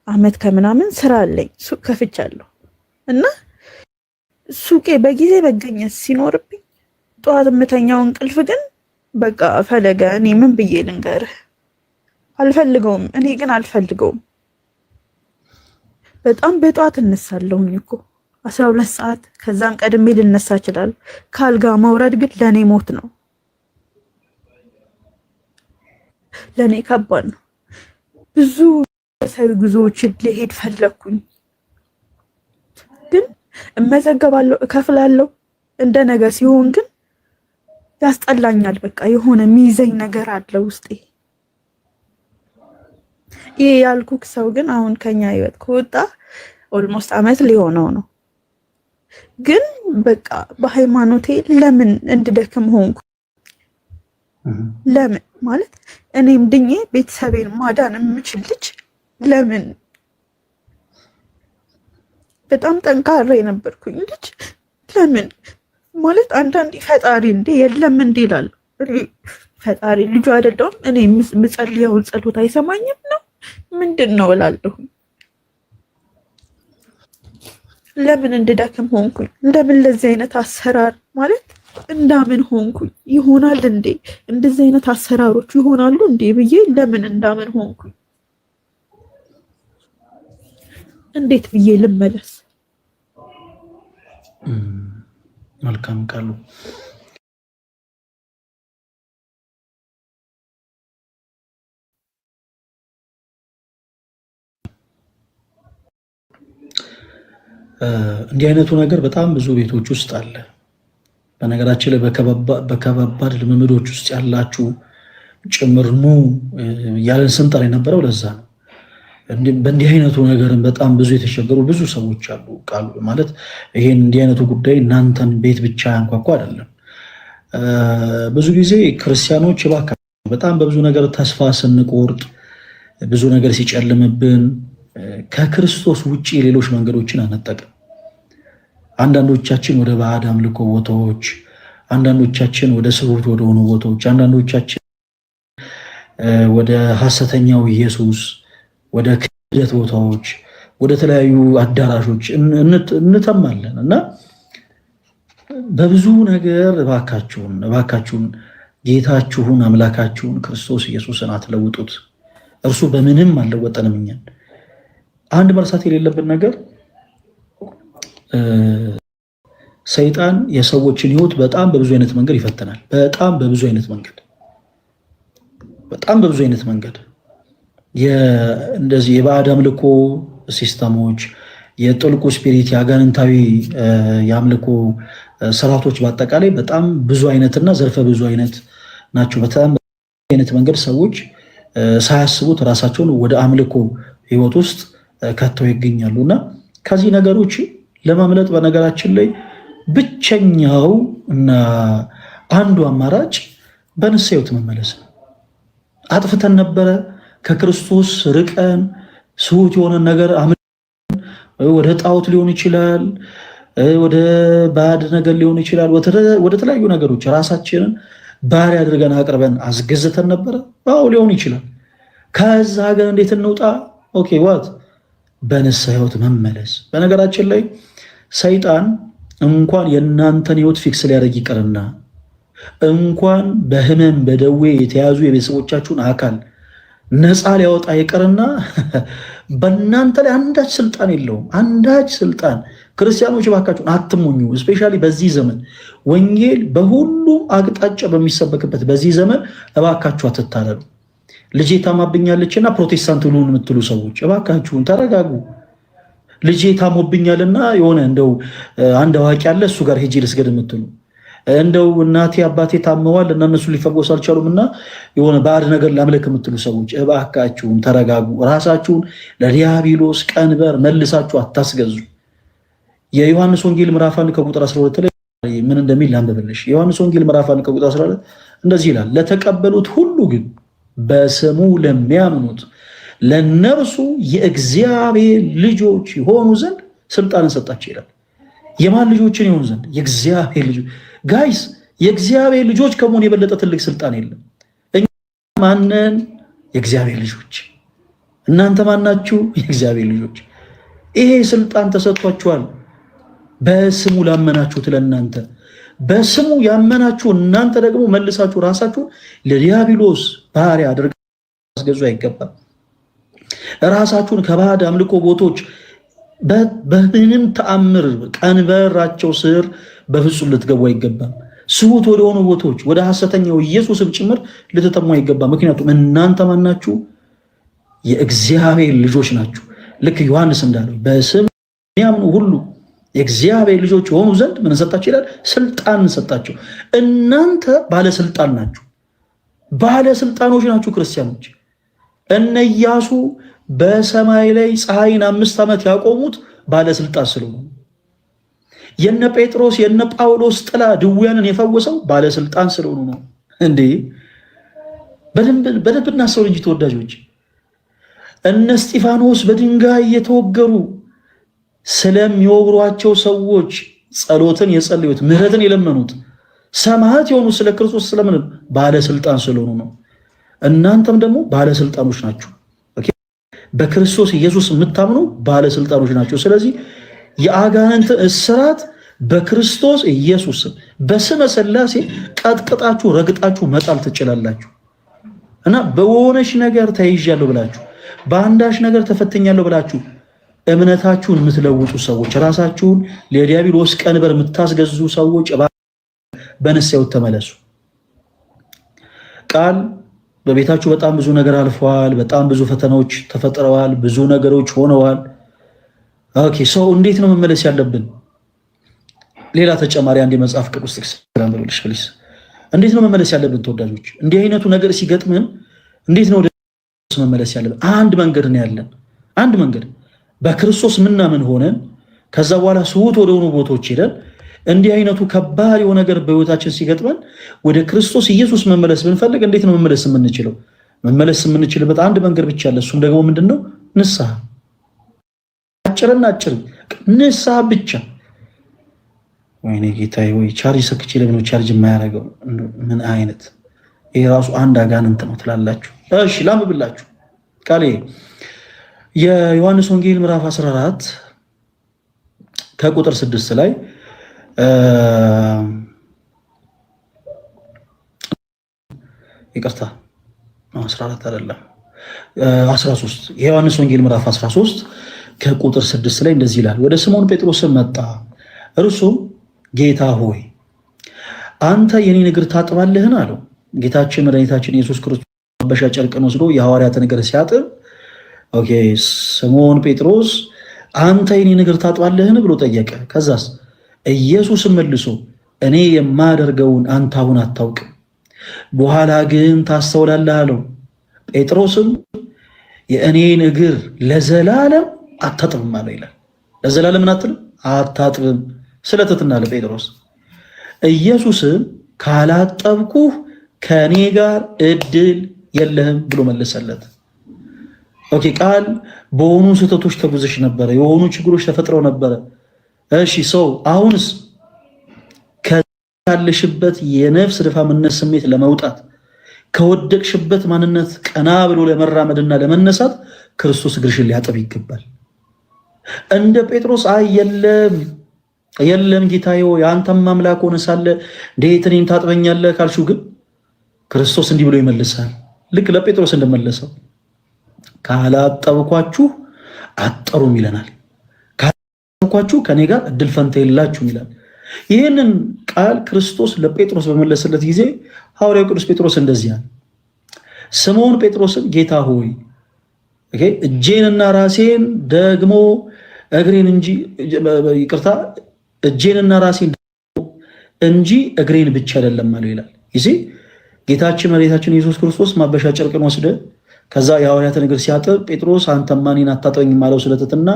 አመት ከምናምን ስራ አለኝ፣ ሱቅ ከፍቻለሁ እና ሱቄ በጊዜ መገኘት ሲኖርብኝ ጠዋት የምተኛው እንቅልፍ ግን በቃ ፈለገ፣ እኔ ምን ብዬ ልንገርህ? አልፈልገውም። እኔ ግን አልፈልገውም። በጣም በጠዋት እነሳለሁኝ እኮ 12 ሰዓት፣ ከዛም ቀድሜ ልነሳ እችላለሁ። ካልጋ መውረድ ግን ለኔ ሞት ነው። ለኔ ከባድ ነው። ብዙ ሰው ጉዞዎችን ልሄድ ፈለኩኝ፣ ግን እመዘገባለሁ፣ እከፍላለሁ። እንደ ነገ ሲሆን ግን ያስጠላኛል። በቃ የሆነ የሚይዘኝ ነገር አለ ውስጤ። ይሄ ያልኩክ ሰው ግን አሁን ከኛ ህይወት ከወጣ ኦልሞስት አመት ሊሆነው ነው። ግን በቃ በሃይማኖቴ ለምን እንድደክም ሆንኩ? ለምን ማለት እኔም ድኜ ቤተሰቤን ማዳን የምችል ልጅ ለምን? በጣም ጠንካራ የነበርኩኝ ልጅ ለምን ማለት አንዳንዴ ፈጣሪ እንዴ የለም እንዴ እላለሁ። ፈጣሪ ልጁ አይደለሁም እኔ የምጸልየውን ጸሎት አይሰማኝም ነው ምንድን ነው እላለሁ። ለምን እንድደክም ሆንኩኝ? ለምን ለዚህ አይነት አሰራር ማለት እንዳምን ሆንኩኝ? ይሆናል እንዴ እንደዚህ አይነት አሰራሮች ይሆናሉ እንዴ ብዬ ለምን እንዳምን ሆንኩኝ? እንዴት ብዬ ልመለስ? መልካም ቃሉ እንዲህ አይነቱ ነገር በጣም ብዙ ቤቶች ውስጥ አለ። በነገራችን ላይ በከባባድ ልምምዶች ውስጥ ያላችሁ ጭምር ኑ ያለን ስንጠራ የነበረው ለዛ ነው። በእንዲህ አይነቱ ነገርን በጣም ብዙ የተቸገሩ ብዙ ሰዎች አሉ። ቃሉ ማለት ይሄን እንዲህ አይነቱ ጉዳይ እናንተን ቤት ብቻ ያንኳኳ አይደለም። ብዙ ጊዜ ክርስቲያኖች እባካችሁ በጣም በብዙ ነገር ተስፋ ስንቆርጥ፣ ብዙ ነገር ሲጨልምብን ከክርስቶስ ውጪ ሌሎች መንገዶችን አንጠቀም። አንዳንዶቻችን ወደ ባዕድ አምልኮ ቦታዎች፣ አንዳንዶቻችን ወደ ስሁት ወደ ሆኑ ቦታዎች፣ አንዳንዶቻችን ወደ ሐሰተኛው ኢየሱስ፣ ወደ ክህደት ቦታዎች፣ ወደ ተለያዩ አዳራሾች እንተማለን እና በብዙ ነገር እባካችሁን ጌታችሁን አምላካችሁን ክርስቶስ ኢየሱስን አትለውጡት። እርሱ በምንም አልለወጠንም እኛን። አንድ መርሳት የሌለብን ነገር ሰይጣን የሰዎችን ሕይወት በጣም በብዙ አይነት መንገድ ይፈትናል። በጣም በብዙ አይነት መንገድ እንደዚህ የባዕድ አምልኮ ሲስተሞች፣ የጥልቁ ስፒሪት፣ የአጋንንታዊ የአምልኮ ስርዓቶች በአጠቃላይ በጣም ብዙ አይነትና ዘርፈ ብዙ አይነት ናቸው። በጣም አይነት መንገድ ሰዎች ሳያስቡት ራሳቸውን ወደ አምልኮ ህይወት ውስጥ ከተው ይገኛሉ እና ከዚህ ነገሮች ለማምለጥ በነገራችን ላይ ብቸኛው እና አንዱ አማራጭ በንስሐ ህይወት መመለስ ነው። አጥፍተን ነበረ፣ ከክርስቶስ ርቀን ስሁት የሆነ ነገር ወደ ጣዖት ሊሆን ይችላል፣ ወደ ባዕድ ነገር ሊሆን ይችላል፣ ወደ ተለያዩ ነገሮች ራሳችንን ባሪያ አድርገን አቅርበን አስገዝተን ነበረ። አዎ ሊሆን ይችላል። ከዛ ሀገር እንዴት እንውጣ? ኦኬ ዋት በንስሐ ህይወት መመለስ። በነገራችን ላይ ሰይጣን እንኳን የእናንተን ህይወት ፊክስ ሊያደርግ ይቀርና እንኳን በህመም በደዌ የተያዙ የቤተሰቦቻችሁን አካል ነፃ ሊያወጣ ይቀርና በእናንተ ላይ አንዳች ስልጣን የለውም። አንዳች ስልጣን። ክርስቲያኖች እባካችሁን አትሞኙ። እስፔሻሊ በዚህ ዘመን ወንጌል በሁሉም አቅጣጫ በሚሰበክበት በዚህ ዘመን እባካችሁ አትታለሉ። ልጄ ታማብኛለችና ፕሮቴስታንት ሁሉን የምትሉ ሰዎች እባካችሁን ተረጋጉ። ልጄ ታሞብኛልና የሆነ እንደው አንድ አዋቂ ያለ እሱ ጋር ሄጄ ልስገድ የምትሉ እንደው እናቴ አባቴ ታመዋል እና እነሱ ሊፈወሱ አልቻሉም እና የሆነ ባዕድ ነገር ላምልክ የምትሉ ሰዎች እባካችሁን ተረጋጉ። ራሳችሁን ለዲያብሎስ ቀንበር መልሳችሁ አታስገዙ። የዮሐንስ ወንጌል ምዕራፍ 1 ከቁጥር 12 ላይ ምን እንደሚል ላንብብልሽ። የዮሐንስ ወንጌል ምዕራፍ 1 ከቁጥር 12 እንደዚህ ይላል፣ ለተቀበሉት ሁሉ ግን በስሙ ለሚያምኑት ለነርሱ የእግዚአብሔር ልጆች የሆኑ ዘንድ ስልጣንን ሰጣቸው ይላል። የማን ልጆችን የሆኑ ዘንድ? የእግዚአብሔር ልጆች። ጋይስ የእግዚአብሔር ልጆች ከመሆን የበለጠ ትልቅ ስልጣን የለም። እኛ ማንን? የእግዚአብሔር ልጆች። እናንተ ማናችሁ? የእግዚአብሔር ልጆች። ይሄ ስልጣን ተሰጥቷችኋል። በስሙ ላመናችሁት ለእናንተ በስሙ ያመናችሁ እናንተ ደግሞ መልሳችሁ ራሳችሁ ለዲያብሎስ ባሪያ አድርጋችሁ አስገዙ አይገባም። ራሳችሁን ከባዕድ አምልኮ ቦታዎች በምንም ተአምር ቀንበራቸው ስር በፍጹም ልትገቡ አይገባም። ስሁት ወደሆኑ ቦታዎች ወደ ሐሰተኛው ኢየሱስም ጭምር ልትጠሙ አይገባም። ምክንያቱም እናንተ ማናችሁ? የእግዚአብሔር ልጆች ናችሁ። ልክ ዮሐንስ እንዳለው በስም የሚያምኑ ሁሉ የእግዚአብሔር ልጆች የሆኑ ዘንድ ምን ሰጣቸው ይላል? ስልጣን ሰጣቸው። እናንተ ባለስልጣን ናችሁ፣ ባለስልጣኖች ናችሁ ክርስቲያኖች። እነ ኢያሱ በሰማይ ላይ ፀሐይን 5 ዓመት ያቆሙት ባለስልጣን ስለሆኑ፣ የነ ጴጥሮስ የነ ጳውሎስ ጥላ ድውያንን የፈወሰው ባለስልጣን ስለሆኑ ነው። እንዴ በደንብ እናስተውል እንጂ ተወዳጆች። እነ እስጢፋኖስ በድንጋይ የተወገሩ ስለሚወግሯቸው ሰዎች ጸሎትን የጸለዩት ምህረትን የለመኑት ሰማዕት የሆኑ ስለ ክርስቶስ ስለምን? ባለስልጣን ስለሆኑ ነው። እናንተም ደግሞ ባለስልጣኖች ናችሁ። በክርስቶስ ኢየሱስ የምታምኑ ባለስልጣኖች ናቸው። ስለዚህ የአጋንንት እስራት በክርስቶስ ኢየሱስ በስመ ሥላሴ ቀጥቅጣችሁ ረግጣችሁ መጣል ትችላላችሁ። እና በሆነሽ ነገር ተይዣለሁ ብላችሁ በአንዳች ነገር ተፈትኛለሁ ብላችሁ እምነታችሁን የምትለውጡ ሰዎች፣ ራሳችሁን ለዲያብሎስ ቀንበር የምታስገዙ ሰዎች በንስሐው ተመለሱ። ቃል በቤታችሁ በጣም ብዙ ነገር አልፈዋል። በጣም ብዙ ፈተናዎች ተፈጥረዋል። ብዙ ነገሮች ሆነዋል። ኦኬ ሰው እንዴት ነው መመለስ ያለብን? ሌላ ተጨማሪ አንድ የመጽሐፍ ቅዱስ ጥቅስ ላንብብልሽ ፕሊስ። እንዴት ነው መመለስ ያለብን ተወዳጆች? እንዲህ አይነቱ ነገር ሲገጥመን እንዴት ነው መመለስ ያለብን? አንድ መንገድ ነው ያለን። አንድ መንገድ በክርስቶስ ምናምን ሆነን ከዛ በኋላ ስውት ወደሆኑ ቦታዎች ሄደን እንዲህ አይነቱ ከባድ የሆነ ነገር በህይወታችን ሲገጥመን ወደ ክርስቶስ ኢየሱስ መመለስ ብንፈልግ እንዴት ነው መመለስ የምንችለው? መመለስ የምንችልበት አንድ መንገድ ብቻ አለ። እሱም ደግሞ ምንድነው? ንስሐ። አጭርና አጭር ንስሐ ብቻ። ወይኔ ጌታዬ ወይ ቻርጅ ሰክቼ ለምን ቻርጅ የማያደርገው? ምን አይነት ይሄ ራሱ አንድ አጋንንት ነው ትላላችሁ? እሺ ላምብላችሁ ቃሌ የዮሐንስ ወንጌል ምዕራፍ 14 ከቁጥር 6 ላይ ይቅርታ 14 አይደለም 13 የዮሐንስ ወንጌል ምዕራፍ 13 ከቁጥር 6 ላይ እንደዚህ ይላል። ወደ ስምዖን ጴጥሮስ መጣ። እርሱም ጌታ ሆይ አንተ የኔን እግር ታጥባለህን? አለው። ጌታችን መድኃኒታችን ኢየሱስ ክርስቶስ ማበሻ ጨርቅን ወስዶ የሐዋርያትን እግር ሲያጥብ ኦኬ ስምዖን ጴጥሮስ አንተ የኔን እግር ታጥባለህን ብሎ ጠየቀ። ከዛስ ኢየሱስም መልሶ እኔ የማደርገውን አንተ አሁን አታውቅም፣ በኋላ ግን ታስተውላለህ አለው። ጴጥሮስም የእኔን እግር ለዘላለም አታጥብም አለው ይላል። ለዘላለም አትልም አታጥብም ስለትትና ለጴጥሮስ ኢየሱስም ካላጠብኩህ ከኔ ጋር እድል የለህም ብሎ መለሰለት። ኦኬ ቃል በሆኑ ስህተቶች ተጉዘሽ ነበረ፣ የሆኑ ችግሮች ተፈጥረው ነበረ። እሺ ሰው አሁንስ ካለሽበት የነፍስ ድፋምነት ስሜት ለመውጣት ከወደቅሽበት ማንነት ቀና ብሎ ለመራመድና ለመነሳት ክርስቶስ እግርሽን ሊያጥብ ይገባል። እንደ ጴጥሮስ አይ የለም ጌታዬ የአንተም አምላክ ሆነ ሳለ እንዴት እኔን ታጥበኛለህ ካልሽው ግን ክርስቶስ እንዲህ ብሎ ይመልሳል። ልክ ለጴጥሮስ እንደመለሰው ካላጠብኳችሁ አጠሩም ይለናል። ካላጠብኳችሁ ከኔ ጋር እድል ፈንታ የላችሁም ይላል። ይህንን ቃል ክርስቶስ ለጴጥሮስ በመለሰለት ጊዜ ሐዋርያው ቅዱስ ጴጥሮስ እንደዚህ አለ። ስምዖን ጴጥሮስም ጌታ ሆይ እጄንና ራሴን ደግሞ እግሬን እንጂ ይቅርታ እጄንና ራሴን እንጂ እግሬን ብቻ አይደለም አለው ይላል። ይሄ ጌታችን መድኃኒታችን ኢየሱስ ክርስቶስ ማበሻ ጨርቅን ወስደ ከዛ የሐዋርያትን እግር ሲያጥብ ጴጥሮስ አንተማ እኔን አታጥበኝም አለው ስለትትና።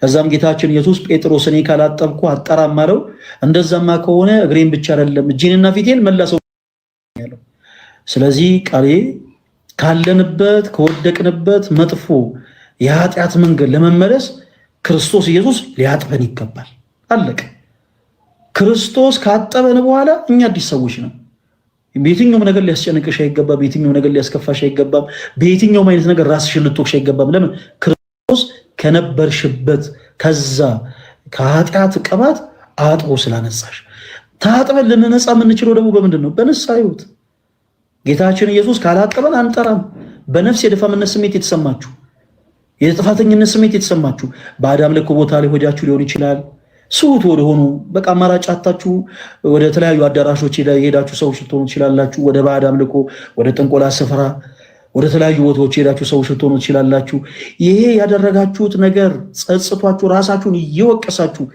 ከዛም ጌታችን ኢየሱስ ጴጥሮስ እኔ ካላጠብኩ አጠራም አለው። እንደዛማ ከሆነ እግሬን ብቻ አይደለም እጄንና ፊቴን መላሰው ያለው። ስለዚህ ቃሌ ካለንበት ከወደቅንበት መጥፎ የኃጢአት መንገድ ለመመለስ ክርስቶስ ኢየሱስ ሊያጥበን ይገባል። አለቀ። ክርስቶስ ካጠበን በኋላ እኛ አዲስ ሰዎች ነው። በየትኛውም ነገር ሊያስጨንቅሽ አይገባም። በየትኛውም ነገር ሊያስከፋሽ አይገባም። በየትኛውም አይነት ነገር ራስሽን ልትወቅሽ አይገባም። ለምን? ክርስቶስ ከነበርሽበት ከዛ ከኃጢአት ቅባት አጥቦ ስላነጻሽ። ታጥበን ልንነጻ የምንችለው ደግሞ በምንድን ነው? በንስሐ ሕይወት። ጌታችን ኢየሱስ ካላጠበን አንጠራም። በነፍስ የድፋምነት ስሜት የተሰማችሁ፣ የጥፋተኝነት ስሜት የተሰማችሁ በአዳም ልኮ ቦታ ላይ ሆዳችሁ ሊሆን ይችላል። ስውት ወደሆኑ በቃ አማራጭ አጣችሁ ወደ ተለያዩ አዳራሾች የሄዳችሁ ሰዎች ልትሆኑ ትችላላችሁ። ወደ ባዕድ አምልኮ፣ ወደ ጥንቆላ ስፍራ፣ ወደ ተለያዩ ቦታዎች የሄዳችሁ ሰዎች ልትሆኑ ትችላላችሁ። ይሄ ያደረጋችሁት ነገር ጸጽቷችሁ ራሳችሁን እየወቀሳችሁ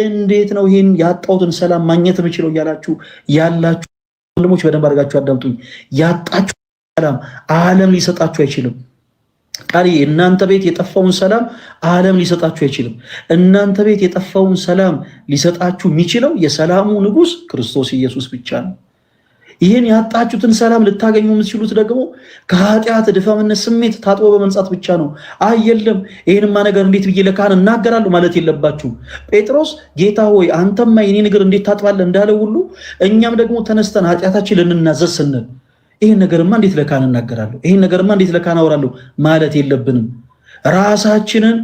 እንዴት ነው ይሄን ያጣሁትን ሰላም ማግኘት የምችለው እያላችሁ ያላችሁ ወንድሞች በደንብ አድርጋችሁ አዳምጡኝ። ያጣችሁ ሰላም ዓለም ሊሰጣችሁ አይችልም። ቃል እናንተ ቤት የጠፋውን ሰላም ዓለም ሊሰጣችሁ አይችልም። እናንተ ቤት የጠፋውን ሰላም ሊሰጣችሁ የሚችለው የሰላሙ ንጉሥ ክርስቶስ ኢየሱስ ብቻ ነው። ይህን ያጣችሁትን ሰላም ልታገኙ የምትችሉት ደግሞ ከኃጢአት ድፋምነት ስሜት ታጥቦ በመንጻት ብቻ ነው። አይ የለም ይህንማ ነገር እንዴት ብዬ ለካህን እናገራለሁ ማለት የለባችሁም። ጴጥሮስ ጌታ ሆይ አንተማ የኔን እግር እንዴት ታጥባለህ እንዳለው ሁሉ እኛም ደግሞ ተነስተን ኃጢአታችን ልንናዘዝ ስንል ይህን ነገርማ እንዴት ለካህን እናገራለሁ፣ ይህን ነገርማ እንዴት ለካህን አወራለሁ ማለት የለብንም። ራሳችንን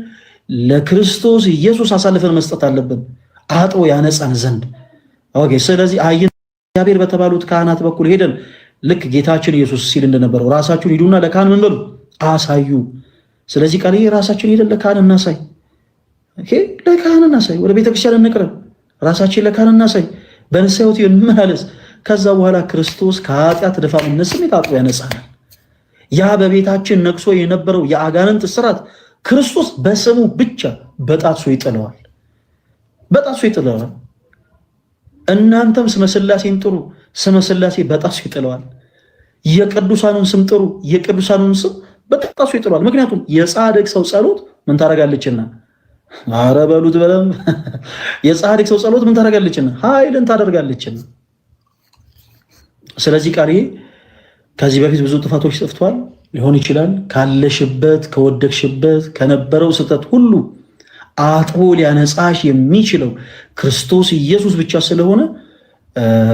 ለክርስቶስ ኢየሱስ አሳልፈን መስጠት አለብን አጥቦ ያነጻን ዘንድ። ኦኬ ስለዚህ እግዚአብሔር በተባሉት ካህናት በኩል ሄደን ልክ ጌታችን ኢየሱስ ሲል እንደነበረው ራሳችሁን ሂዱና ለካህን ምን በሉ አሳዩ። ስለዚህ ቃል ራሳችን ሄደን ለካህን እናሳይ። ኦኬ ለካህን እናሳይ፣ ወደ ቤተክርስቲያን እንቅረብ፣ ራሳችን ለካህን እናሳይ፣ በንስሐ ሕይወት እንመላለስ። ከዛ በኋላ ክርስቶስ ከኃጢአት ድፋምነት ስሜት አጥቦ ያነጻናል። ያ በቤታችን ነግሶ የነበረው የአጋንንት እስራት ክርስቶስ በስሙ ብቻ በጣጥሶ ይጥለዋል። በጣጥሶ ይጥለዋል። እናንተም ስመ ሥላሴን ጥሩ፣ ስመ ሥላሴ በጣጥሶ ይጥለዋል። የቅዱሳኑን ስም ጥሩ፣ የቅዱሳኑን ስም በጣጥሶ ይጥለዋል። ምክንያቱም የጻድቅ ሰው ጸሎት ምን ታደርጋለችና? አረ በሉት በለም የጻድቅ ሰው ጸሎት ምን ታደርጋለችና? ኃይልን ታደርጋለችና። ስለዚህ ቃል ከዚህ በፊት ብዙ ጥፋቶች ጠፍቷል ሊሆን ይችላል። ካለሽበት ከወደቅሽበት ከነበረው ስህተት ሁሉ አጥቦ ሊያነጻሽ የሚችለው ክርስቶስ ኢየሱስ ብቻ ስለሆነ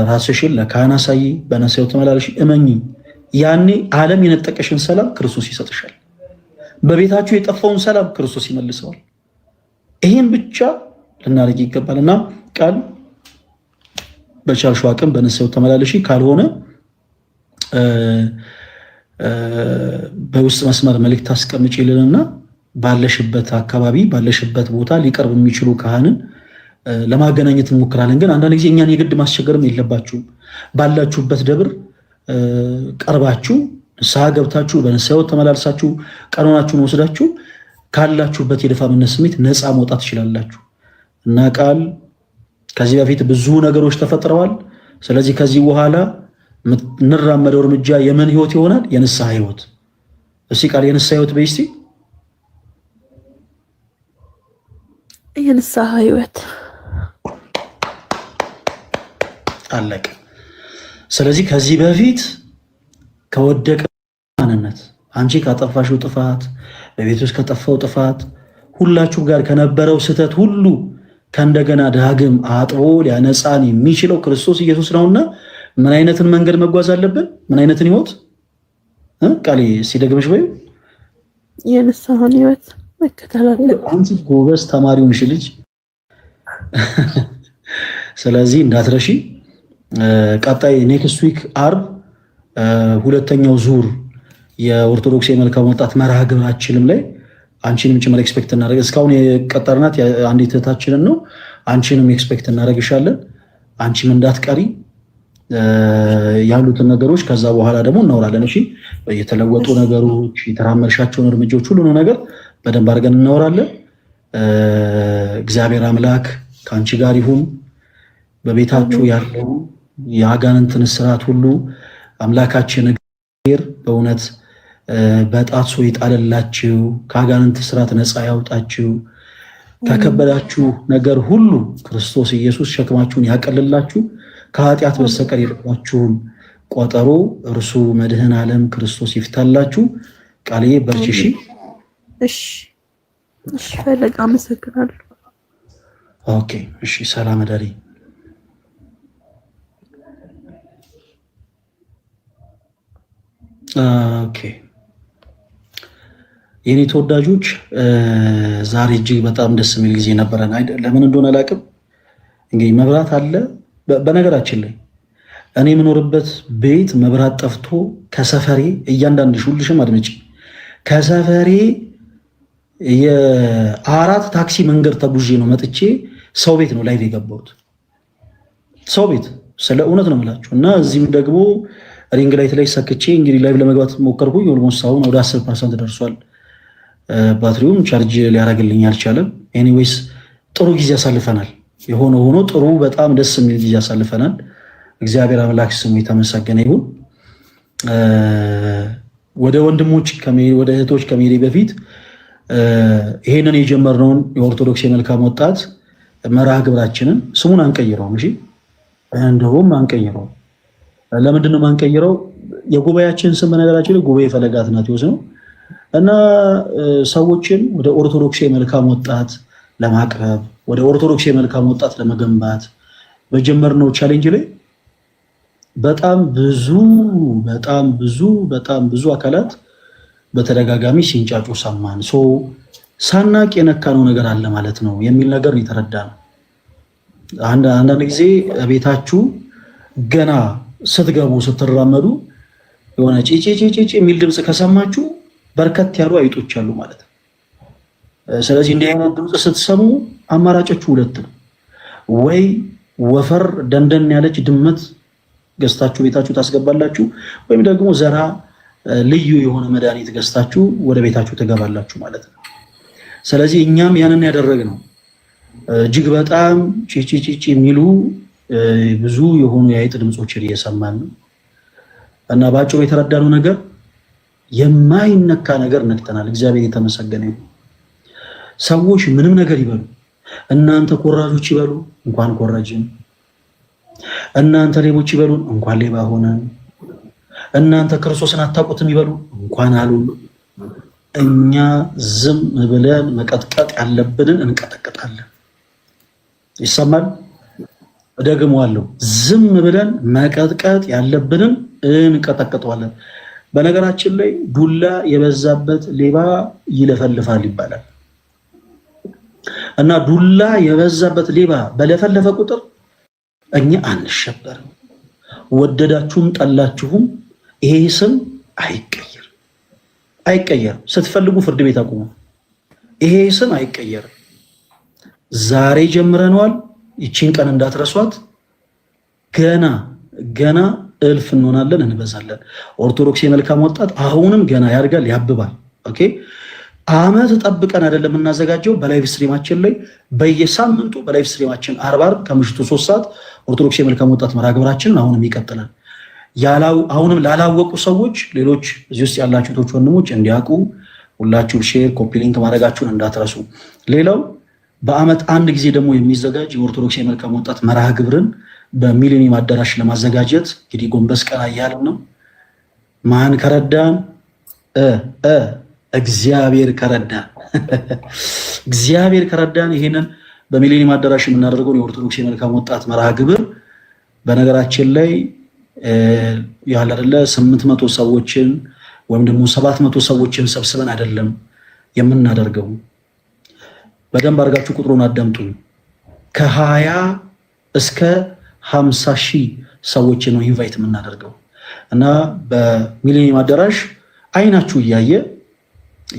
ራስሽን ለካህን አሳይ፣ በንስሐ ሕይወት ተመላለሽ፣ እመኚ። ያኔ ዓለም የነጠቀሽን ሰላም ክርስቶስ ይሰጥሻል። በቤታችሁ የጠፋውን ሰላም ክርስቶስ ይመልሰዋል። ይሄን ብቻ ልናደርግ ይገባል እና ቃል በቻልሽው አቅም በንስሐ ሕይወት ተመላለሽ። ካልሆነ በውስጥ መስመር መልእክት አስቀምጪልንና ባለሽበት አካባቢ ባለሽበት ቦታ ሊቀርብ የሚችሉ ካህንን ለማገናኘት እንሞክራለን። ግን አንዳንድ ጊዜ እኛን የግድ ማስቸገርም የለባችሁም። ባላችሁበት ደብር ቀርባችሁ ንስሐ ገብታችሁ በንስሐ ሕይወት ተመላልሳችሁ ቀኖናችሁን ወስዳችሁ ካላችሁበት የድፋምነት ስሜት ነፃ መውጣት ትችላላችሁ እና ቃል ከዚህ በፊት ብዙ ነገሮች ተፈጥረዋል። ስለዚህ ከዚህ በኋላ እንራመደው እርምጃ የምን ህይወት ይሆናል? የንስሐ ህይወት። እስኪ ቃል የንስሐ ህይወት በይ እስኪ። የንስሐ ህይወት አለቀ። ስለዚህ ከዚህ በፊት ከወደቀ ማንነት፣ አንቺ ካጠፋሽው ጥፋት፣ በቤት ውስጥ ከጠፋው ጥፋት፣ ሁላችሁም ጋር ከነበረው ስህተት ሁሉ ከእንደገና ዳግም አጥቦ ሊያነጻን የሚችለው ክርስቶስ ኢየሱስ ነውና ምን አይነትን መንገድ መጓዝ አለብን? ምን አይነትን ህይወት ቃሌ ሲደግምሽ ወይ የንስሐን ህይወት መከተል አለብን። አንቺ ጎበዝ ተማሪው ነሽ ልጅ። ስለዚህ እንዳትረሺ። ቀጣይ ኔክስት ዊክ አርብ ሁለተኛው ዙር የኦርቶዶክስ የመልካም ወጣት መርሃ ግብራችንም ላይ አንቺንም ጭምር ኤክስፔክት እናደርግ። እስካሁን የቀጠርናት አንዲት እህታችንን ነው። አንቺንም ኤክስፔክት እናደርግሻለን። አንቺም እንዳትቀሪ ያሉትን ነገሮች ከዛ በኋላ ደግሞ እናወራለን። እሺ፣ የተለወጡ ነገሮች፣ የተራመድሻቸውን እርምጃዎች፣ ሁሉ ነገር በደንብ አድርገን እናወራለን። እግዚአብሔር አምላክ ከአንቺ ጋር ይሁን። በቤታችሁ ያለው የአጋንንትን እስራት ሁሉ አምላካችን እግዚአብሔር በእውነት በጣጥሶ ይጣልላችሁ፣ ከአጋንንት እስራት ነፃ ያውጣችሁ፣ ከከበዳችሁ ነገር ሁሉ ክርስቶስ ኢየሱስ ሸክማችሁን ያቀልላችሁ፣ ከኃጢአት በስተቀር የልባችሁን ቆጠሮ እርሱ መድህን ዓለም ክርስቶስ ይፍታላችሁ። ቃልዬ በርቺ። እሺ ፈለግ አመሰግናለሁ። ኦኬ እሺ፣ ሰላም እደሪ። ኦኬ የኔ ተወዳጆች ዛሬ እጅግ በጣም ደስ የሚል ጊዜ ነበረን። ለምን እንደሆነ አላውቅም። እንግዲህ መብራት አለ። በነገራችን ላይ እኔ የምኖርበት ቤት መብራት ጠፍቶ ከሰፈሬ እያንዳንድሽ ሁልሽም አድምጪ፣ ከሰፈሬ የአራት ታክሲ መንገድ ተጉዤ ነው መጥቼ ሰው ቤት ነው ላይቭ የገባሁት። ሰው ቤት ስለ እውነት ነው የምላችሁ። እና እዚህም ደግሞ ሪንግ ላይት ላይ ሰክቼ እንግዲህ ላይቭ ለመግባት ሞከርኩኝ። ኦልሞስት አሁን ወደ 10% ደርሷል። ባትሪውም ቻርጅ ሊያደርግልኝ አልቻለም። ኤኒዌይስ ጥሩ ጊዜ አሳልፈናል። የሆነ ሆኖ ጥሩ በጣም ደስ የሚል ጊዜ አሳልፈናል። እግዚአብሔር አምላክ ስሙ የተመሰገነ ይሁን። ወደ ወንድሞች ወደ እህቶች ከመሄዴ በፊት ይሄንን የጀመርነውን የኦርቶዶክስ የመልካም ወጣት መርሃ ግብራችንን ስሙን አንቀይረውም። እሺ እንደውም አንቀይረውም። ለምንድን ነው የማንቀይረው? የጉባኤያችን ስም በነገራችን ላይ ጉባኤ ፈለገ አትናቴዎስ ነው እና ሰዎችን ወደ ኦርቶዶክስ የመልካም ወጣት ለማቅረብ ወደ ኦርቶዶክስ የመልካም ወጣት ለመገንባት በጀመርነው ቻሌንጅ ላይ በጣም ብዙ አካላት በተደጋጋሚ ሲንጫጩ ሰማን። ሳናቅ የነካነው ነገር አለ ማለት ነው የሚል ነገር የተረዳ ነው። አንዳንድ ጊዜ ቤታችሁ ገና ስትገቡ ስትራመዱ የሆነ ጪጪ የሚል ድምፅ ከሰማችሁ በርከት ያሉ አይጦች አሉ ማለት ነው። ስለዚህ እንዲህ አይነት ድምፅ ስትሰሙ አማራጮቹ ሁለት ነው። ወይ ወፈር ደንደን ያለች ድመት ገዝታችሁ ቤታችሁ ታስገባላችሁ፣ ወይም ደግሞ ዘራ ልዩ የሆነ መድኃኒት ገዝታችሁ ወደ ቤታችሁ ትገባላችሁ ማለት ነው። ስለዚህ እኛም ያንን ያደረግነው እጅግ በጣም ቺቺቺ የሚሉ ብዙ የሆኑ የአይጥ ድምፆችን እየሰማን ነው እና ባጭሩ የተረዳነው ነገር የማይነካ ነገር ነክተናል። እግዚአብሔር የተመሰገነ ይሁን። ሰዎች ምንም ነገር ይበሉ፣ እናንተ ኮራጆች ይበሉ፣ እንኳን ኮራጅን፣ እናንተ ሌቦች ይበሉ፣ እንኳን ሌባ ሆነን፣ እናንተ ክርስቶስን አታውቁትም ይበሉ፣ እንኳን አሉ። እኛ ዝም ብለን መቀጥቀጥ ያለብንን እንቀጠቅጣለን። ይሰማል? እደግመዋለሁ። ዝም ብለን መቀጥቀጥ ያለብንን እንቀጠቅጠዋለን። በነገራችን ላይ ዱላ የበዛበት ሌባ ይለፈልፋል ይባላል እና ዱላ የበዛበት ሌባ በለፈለፈ ቁጥር እኛ አንሸበርም። ወደዳችሁም ጠላችሁም ይሄ ስም አይቀየርም። ስትፈልጉ ፍርድ ቤት አቁሙ። ይሄ ስም አይቀየርም። ዛሬ ጀምረነዋል። ይቺን ቀን እንዳትረሷት። ገና እልፍ እንሆናለን፣ እንበዛለን። ኦርቶዶክስ የመልካም ወጣት አሁንም ገና ያድጋል፣ ያብባል። ኦኬ አመት ጠብቀን አይደለም የምናዘጋጀው። በላይቭ ስትሪማችን ላይ በየሳምንቱ በላይቭ ስትሪማችን ዓርብ ከምሽቱ 3 ሰዓት ኦርቶዶክስ የመልካም ወጣት መርሃ ግብራችንን አሁንም ይቀጥላል። አሁንም ላላወቁ ሰዎች ሌሎች እዚህ ውስጥ ያላችሁ እህቶች ወንድሞች እንዲያውቁ ሁላችሁ ሼር፣ ኮፒ ሊንክ ማድረጋችሁን እንዳትረሱ። ሌላው በአመት አንድ ጊዜ ደግሞ የሚዘጋጅ የኦርቶዶክስ የመልካም ወጣት መርሃ ግብርን በሚሊኒየም አዳራሽ ለማዘጋጀት እንግዲህ ጎንበስ ቀና እያልን ነው። ማን ከረዳን? እግዚአብሔር ከረዳን ይሄንን በሚሊኒየም አዳራሽ የምናደርገው የኦርቶዶክስ የመልካም ወጣት መርሃ ግብር በነገራችን ላይ ያለ አይደለ 800 ሰዎችን ወይም ደግሞ 700 ሰዎችን ሰብስበን አይደለም የምናደርገው። በደንብ አድርጋችሁ ቁጥሩን አዳምጡኝ። ከ20 እስከ 50 ሺህ ሰዎችን ነው ኢንቫይት የምናደርገው እና በሚሊኒየም አዳራሽ አይናችሁ እያየ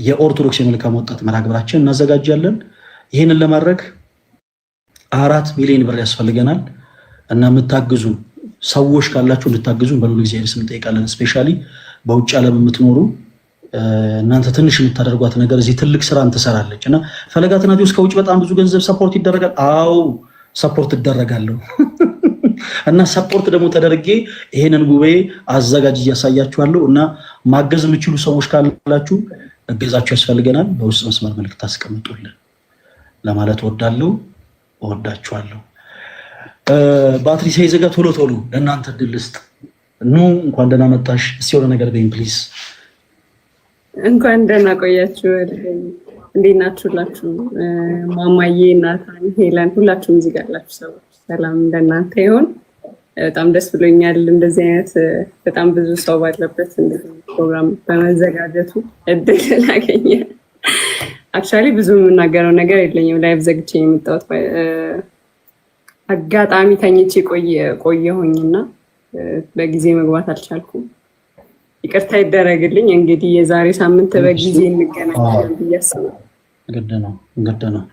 የኦርቶዶክስ የመልካም ወጣት መርሃ ግብራችን እናዘጋጃለን። ይህንን ለማድረግ 4 ሚሊዮን ብር ያስፈልገናል እና የምታግዙ ሰዎች ካላችሁ እንድታግዙ በሁሉ ጊዜ ስም እንጠይቃለን። ስፔሻሊ በውጭ ዓለም የምትኖሩ እናንተ ትንሽ የምታደርጓት ነገር እዚህ ትልቅ ስራ እንትሰራለች እና ፈለገ አትናቴዎስ ከውጭ በጣም ብዙ ገንዘብ ሰፖርት ይደረጋል። አዎ ሰፖርት ይደረጋለሁ እና ሰፖርት ደግሞ ተደርጌ ይሄንን ጉባኤ አዘጋጅ እያሳያችኋለሁ እና ማገዝ የምችሉ ሰዎች ካላችሁ እገዛችሁ ያስፈልገናል። በውስጥ መስመር መልእክት አስቀምጡልን ለማለት እወዳለሁ። እወዳችኋለሁ። ባትሪ ሳይዘጋ ቶሎ ለእናንተ እድል ልስጥ። እንኳን ደህና መጣሽ። እስኪ የሆነ ነገር በይኝ ፕሊዝ። እንኳን ደህና ቆያችሁ። እንዴት ናችሁላችሁ? ማማዬ፣ ናታን፣ ሄለን ሁላችሁም እዚህ ጋር ያላችሁ ሰዎች ሰላም እንደናንተ ይሁን። በጣም ደስ ብሎኛል እንደዚህ አይነት በጣም ብዙ ሰው ባለበት እንደዚህ ፕሮግራም በመዘጋጀቱ እድል ላገኘ። አክቹዋሊ ብዙ የምናገረው ነገር የለኝም። ላይቭ ዘግቼ የመጣሁት አጋጣሚ ተኝቼ ቆየሁኝና በጊዜ መግባት አልቻልኩም። ይቅርታ ይደረግልኝ። እንግዲህ የዛሬ ሳምንት በጊዜ እንገናኛለን ብዬ አስባለሁ። ግድ ነው።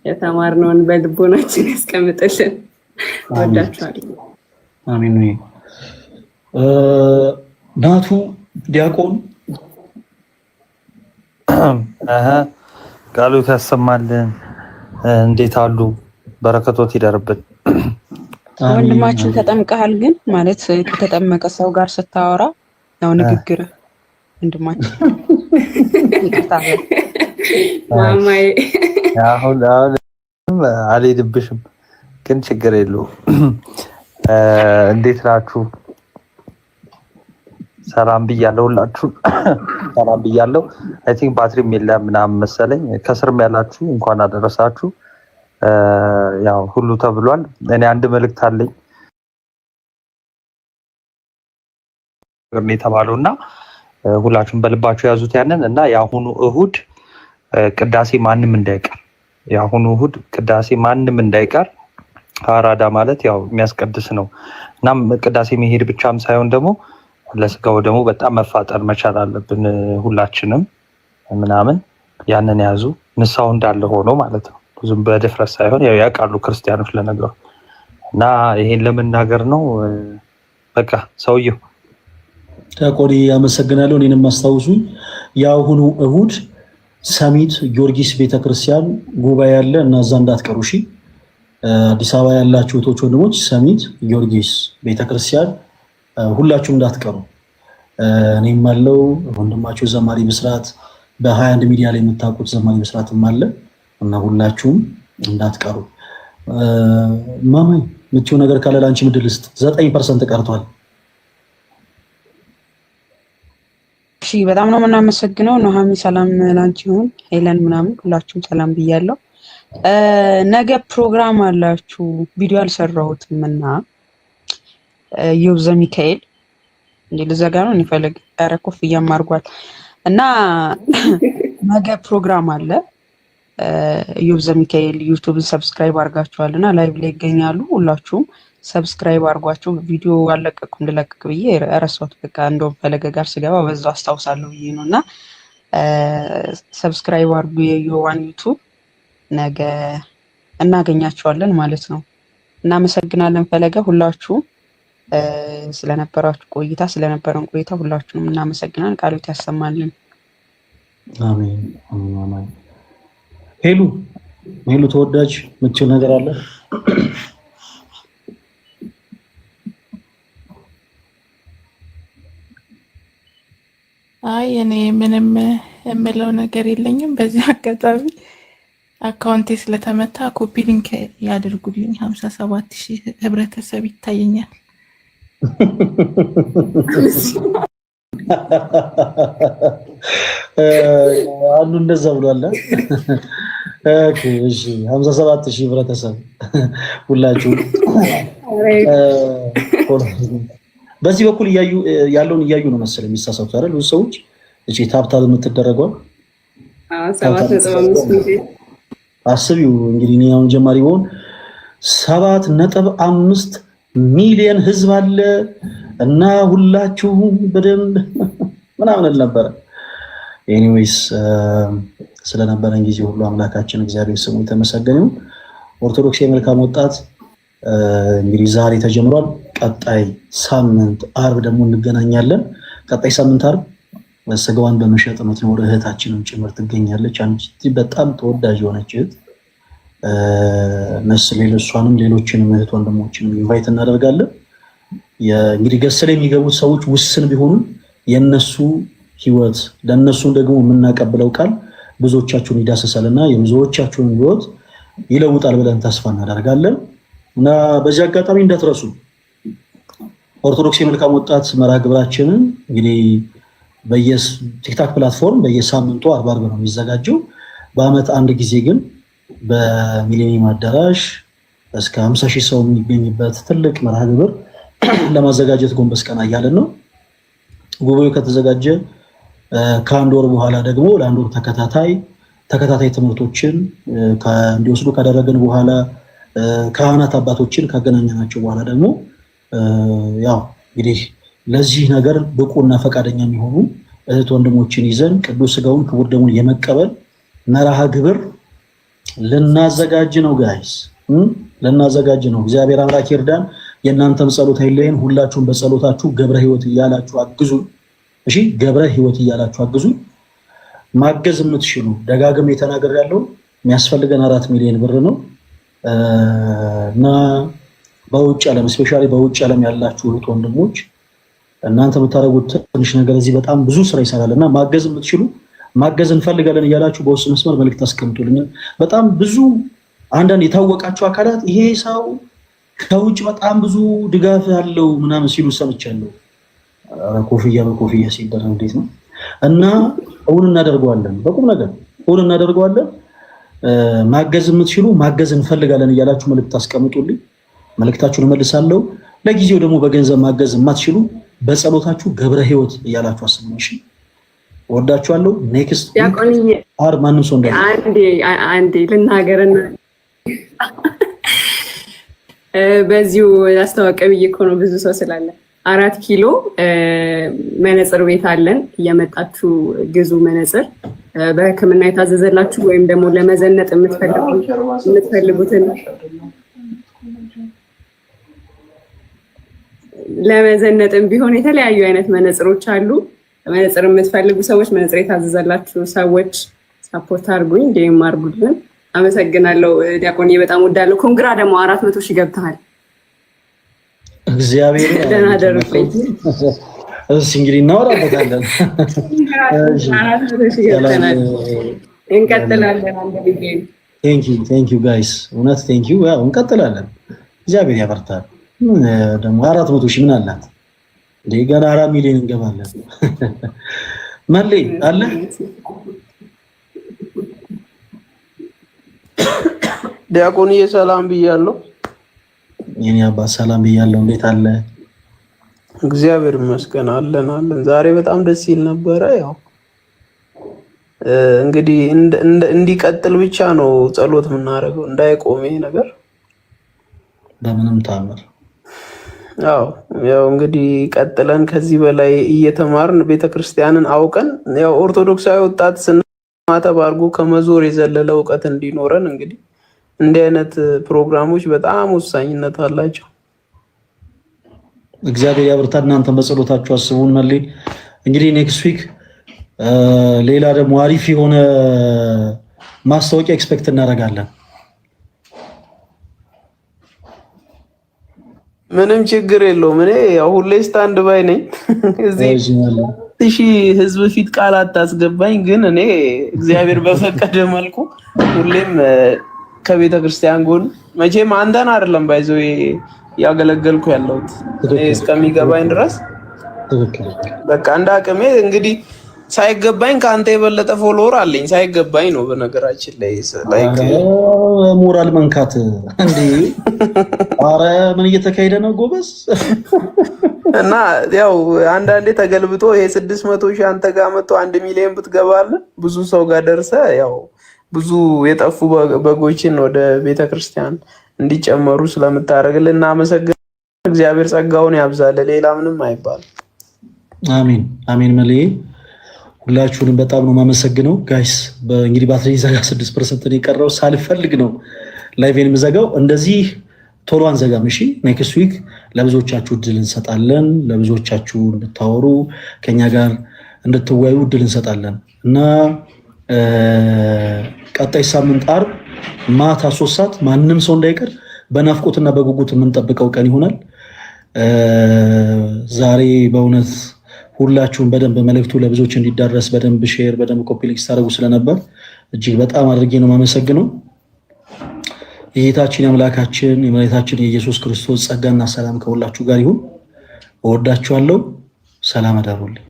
የተማርነውን በልቦናችን ያስቀምጥልን። ወዳችኋለሁ። አሜን። ናቱ ዲያቆን ቃሉት ያሰማልን። እንዴት አሉ? በረከቶት ይደርብን። ወንድማችን ተጠምቀሃል? ግን ማለት ከተጠመቀ ሰው ጋር ስታወራ ያው ንግግር ወንድማችን ማማዬ አሁን አልሄድብሽም፣ ግን ችግር የለውም። እንዴት ናችሁ? ሰላም ብያለሁ። ሁላችሁ ሰላም ብያለሁ። አይ ቲንክ ባትሪም የለም ምናምን መሰለኝ። ከስርም ያላችሁ እንኳን አደረሳችሁ። ያው ሁሉ ተብሏል። እኔ አንድ መልእክት አለኝ የተባለውና ሁላችሁም በልባችሁ ያዙት ያንን እና የአሁኑ እሁድ ቅዳሴ ማንም እንዳይቀር፣ የአሁኑ እሁድ ቅዳሴ ማንም እንዳይቀር። አራዳ ማለት ያው የሚያስቀድስ ነው። እናም ቅዳሴ መሄድ ብቻም ሳይሆን ደግሞ ለስጋው ደግሞ በጣም መፋጠር መቻል አለብን ሁላችንም ምናምን ያንን ያዙ። ንሳው እንዳለ ሆኖ ማለት ነው። ብዙም በድፍረት ሳይሆን ያው ያውቃሉ ክርስቲያኖች ለነገሩ እና ይሄን ለመናገር ነው። በቃ ሰውየው ተቆሪ አመሰግናለሁ። እኔንም አስታውሱኝ። የአሁኑ እሁድ ሰሚት ጊዮርጊስ ቤተክርስቲያን ጉባኤ ያለ እና እዛ እንዳትቀሩ እሺ። አዲስ አበባ ያላችሁ እህቶች ወንድሞች፣ ሰሚት ጊዮርጊስ ቤተክርስቲያን ሁላችሁም እንዳትቀሩ። እኔም አለው ወንድማችሁ ዘማሪ ብስራት በ21 ሚዲያ ላይ የምታውቁት ዘማሪ ብስራትም አለ እና ሁላችሁም እንዳትቀሩ። ማማይ የምትይው ነገር ካለ ላንቺ ምድል ውስጥ 9% ቀርቷል። እሺ በጣም ነው የምናመሰግነው። ኑሃሚ ሰላም ላንቺ ይሁን። ሄለን ምናምን ሁላችሁም ሰላም ብያለሁ። ነገ ፕሮግራም አላችሁ። ቪዲዮ አልሰራሁትም እና ኢዮብ ዘሚካኤል እንዴ ልዘጋ ነው እንፈልግ አረኮፍ እያማርጓል እና ነገ ፕሮግራም አለ። ኢዮብ ዘሚካኤል ዩቲዩብን ሰብስክራይብ አድርጋችኋልና ላይቭ ላይ ይገኛሉ። ሁላችሁም ሰብስክራይብ አድርጓቸው። ቪዲዮ አለቀኩም ልለቅቅ ብዬ እረሳሁት። በቃ እንደውም ፈለገ ጋር ስገባ በዛው አስታውሳለሁ ብዬ ነውና ሰብስክራይብ አድርጉ የዮዋን ዩቲዩብ። ነገ እናገኛቸዋለን ማለት ነው። እናመሰግናለን ፈለገ። ሁላችሁም ስለነበራችሁ ቆይታ ስለነበረን ቆይታ ሁላችሁንም እናመሰግናለን። ቃሉት ያሰማልን። አሜን አሜን። ሄሉ ተወዳጅ ምትው ነገር አለ? አይ እኔ ምንም የምለው ነገር የለኝም። በዚህ አጋጣሚ አካውንቴ ስለተመታ ኮፒ ሊንክ ያድርጉልኝ። 57,000 ህብረተሰብ ይታየኛል። አንዱ እንደዛ ብሏል። ኦኬ እሺ 57,000 ህብረተሰብ ሁላችሁ በዚህ በኩል ያለውን እያዩ ነው መሰለኝ የሚሳሳቱት አይደል? ብዙ ሰዎች እቺ ታብታብ የምትደረገው 7.5 ሚሊዮን አስቢው እንግዲህ እኔ አሁን ጀማሪ ሆን 7.5 ሚሊዮን ህዝብ አለ እና ሁላችሁም በደንብ ምናምን ነበር። ኤኒዌይስ ስለነበረን ጊዜ ሁሉ አምላካችን እግዚአብሔር ስሙ የተመሰገነ ይሁን። ኦርቶዶክስ የመልካም ወጣት እንግዲህ ዛሬ ተጀምሯል። ቀጣይ ሳምንት አርብ ደግሞ እንገናኛለን። ቀጣይ ሳምንት አርብ ስጋዋን በመሸጥ የምትኖር እህታችንን ጭምር ትገኛለች። አንቺ በጣም ተወዳጅ የሆነች እህት መስለ እሷንም ሌሎችንም እህት ወንድሞችንም ኢንቫይት እናደርጋለን። እንግዲህ ገስለ የሚገቡት ሰዎች ውስን ቢሆኑም የነሱ ህይወት ለነሱ ደግሞ የምናቀብለው ቃል ብዙዎቻችሁን ይዳሰሳልና የብዙዎቻችሁን ህይወት ይለውጣል ብለን ተስፋ እናደርጋለን እና በዚህ አጋጣሚ እንዳትረሱ ኦርቶዶክስ የመልካም ወጣት መርሃ ግብራችንን እንግዲህ በየቲክታክ ፕላትፎርም በየሳምንቱ 40 ነው የሚዘጋጀው። በአመት አንድ ጊዜ ግን በሚሊኒየም አዳራሽ እስከ 50,000 ሰው የሚገኝበት ትልቅ መርሃ ግብር ለማዘጋጀት ጎንበስ ቀና እያለን ነው። ጉባኤው ከተዘጋጀ ከአንድ ወር በኋላ ደግሞ ለአንድ ወር ተከታታይ ትምህርቶችን እንዲወስዱ ካደረግን በኋላ ካህናት አባቶችን ካገናኘናቸው በኋላ ደግሞ ያው እንግዲህ ለዚህ ነገር ብቁና ፈቃደኛ የሚሆኑ እህት ወንድሞችን ይዘን ቅዱስ ስጋውን ክቡር ደሙን የመቀበል መርሃ ግብር ልናዘጋጅ ነው። ጋይስ ልናዘጋጅ ነው። እግዚአብሔር አምላክ ይርዳን። የእናንተም ጸሎት አይለየን። ሁላችሁም በጸሎታችሁ ገብረ ሕይወት እያላችሁ አግዙ። እሺ ገብረ ሕይወት እያላችሁ አግዙ። ማገዝ የምትችሉ ደጋግም የተናገር ያለው የሚያስፈልገን 4 ሚሊዮን ብር ነው እና በውጭ ዓለም ስፔሻሊ በውጭ ዓለም ያላችሁ እህት ወንድሞች እናንተ የምታደርጉት ትንሽ ነገር እዚህ በጣም ብዙ ስራ ይሰራልና ማገዝ የምትችሉ ማገዝ እንፈልጋለን እያላችሁ በውስጥ መስመር መልእክት አስቀምጡልኝ። በጣም ብዙ አንዳንድ የታወቃችሁ አካላት ይሄ ሰው ከውጭ በጣም ብዙ ድጋፍ ያለው ምናምን ሲሉ ሰምቻለሁ። ኮፍያ በኮፍያ ሲደረግ እንዴት ነው እና እውን እናደርገዋለን። በቁም ነገር እውን እናደርገዋለን። ማገዝ የምትችሉ ማገዝ እንፈልጋለን እያላችሁ መልእክት አስቀምጡልኝ። መልእክታችሁን እመልሳለሁ። ለጊዜው ደግሞ በገንዘብ ማገዝ የማትችሉ በጸሎታችሁ ገብረ ሕይወት እያላችሁ አስቡኝ። እሺ ወዳችኋለሁ። ኔክስት አር ማንም ሰው አንዴ ልናገርና በዚሁ ያስተዋወቀ ብዬ እኮ ነው ብዙ ሰው ስላለ 4 ኪሎ መነጽር ቤት አለን። እየመጣችሁ ግዙ መነጽር። በሕክምና የታዘዘላችሁ ወይም ደግሞ ለመዘነጥ የምትፈልጉትን ለመዘነጥም ቢሆን የተለያዩ አይነት መነጽሮች አሉ። መነጽር የምትፈልጉ ሰዎች፣ መነጽር የታዘዘላችሁ ሰዎች ሳፖርት አድርጉኝ፣ ዴም አድርጉልን። አመሰግናለሁ ዲያቆን፣ በጣም ወዳለሁ። ኮንግራ ደግሞ 400 ሺህ ገብተሃል። እግዚአብሔር ደህና ደሩልኝ። እሺ እንግዲህ እናወራበታለን። 400 ሺህ ገብተናል። እንቀጥላለን። ቴንክ ዩ ጋይስ፣ እውነት ቴንክ ዩ። ያው እንቀጥላለን። እግዚአብሔር ያበርታል። ደግሞ 400 ሺህ ምን አላት እንዴ? ገና 4 ሚሊዮን እንገባለን። መሌ አለ ዲያቆንዬ ሰላም ብያለሁ። የኔ አባት ሰላም ብያለሁ። እንዴት አለ? እግዚአብሔር ይመስገን አለን። ዛሬ በጣም ደስ ይል ነበረ። ያው እንግዲህ እንዲቀጥል ብቻ ነው ጸሎት የምናደርገው፣ እንዳይቆም ይሄ ነገር በምንም ታምር። ያው እንግዲህ ቀጥለን ከዚህ በላይ እየተማርን ቤተክርስቲያንን አውቀን ያው ኦርቶዶክሳዊ ወጣት ስናማተብ አድርጎ ከመዞር የዘለለ እውቀት እንዲኖረን እንግዲህ እንዲህ አይነት ፕሮግራሞች በጣም ወሳኝነት አላቸው። እግዚአብሔር ያብርታ። እናንተ በጸሎታችሁ አስቡን። መሌ እንግዲህ ኔክስት ዊክ ሌላ ደግሞ አሪፍ የሆነ ማስታወቂያ ኤክስፔክት እናደርጋለን። ምንም ችግር የለውም። እኔ ያው ሁሌ ስታንድ ባይ ነኝ። እዚህ ህዝብ ፊት ቃል አታስገባኝ፣ ግን እኔ እግዚአብሔር በፈቀደ መልኩ ሁሌም ከቤተ ክርስቲያን ጎን መቼም አንተን አይደለም ባይዘው ያገለገልኩ ያለሁት እስከሚገባኝ ድረስ በቃ እንደ አቅሜ እንግዲህ ሳይገባኝ ከአንተ የበለጠ ፎሎወር አለኝ። ሳይገባኝ ነው በነገራችን ላይ ሞራል መንካት እንዴ! አረ ምን እየተካሄደ ነው ጎበዝ? እና ያው አንዳንዴ ተገልብጦ ይሄ 600 ሺህ አንተ ጋር መጥቶ 1 ሚሊዮን ብትገባለህ ብዙ ሰው ጋር ደርሰ ያው ብዙ የጠፉ በጎችን ወደ ቤተክርስቲያን እንዲጨመሩ ስለምታደርግልን እናመሰግናለን። እግዚአብሔር ጸጋውን ያብዛል። ሌላ ምንም አይባልም። አሜን አሜን። መልዬ ሁላችሁንም በጣም ነው የማመሰግነው ጋይስ። በእንግዲህ ባትሪ ዘጋ 6% ነው የቀረው። ሳልፈልግ ነው ላይቬን የምዘጋው። እንደዚህ ቶሎ አንዘጋም። እሺ ኔክስት ዊክ ለብዙዎቻችሁ እድል እንሰጣለን። ለብዙዎቻችሁ እንድታወሩ ከኛ ጋር እንድትወያዩ እድል እንሰጣለን እና ቀጣይ ሳምንት ዓርብ ማታ 3 ሰዓት ማንም ሰው እንዳይቀር በናፍቆትና በጉጉት የምንጠብቀው ቀን ይሆናል። ዛሬ በእውነት ሁላችሁም በደንብ መልእክቱ ለብዙዎች እንዲዳረስ በደንብ ሼር፣ በደንብ ኮፒ ሊንክ ታደርጉ ስለነበር እጅግ በጣም አድርጌ ነው የማመሰግነው። የጌታችን የአምላካችን የመድኃኒታችን የኢየሱስ ክርስቶስ ጸጋና ሰላም ከሁላችሁ ጋር ይሁን። እወዳችኋለሁ። ሰላም አዳሩልኝ።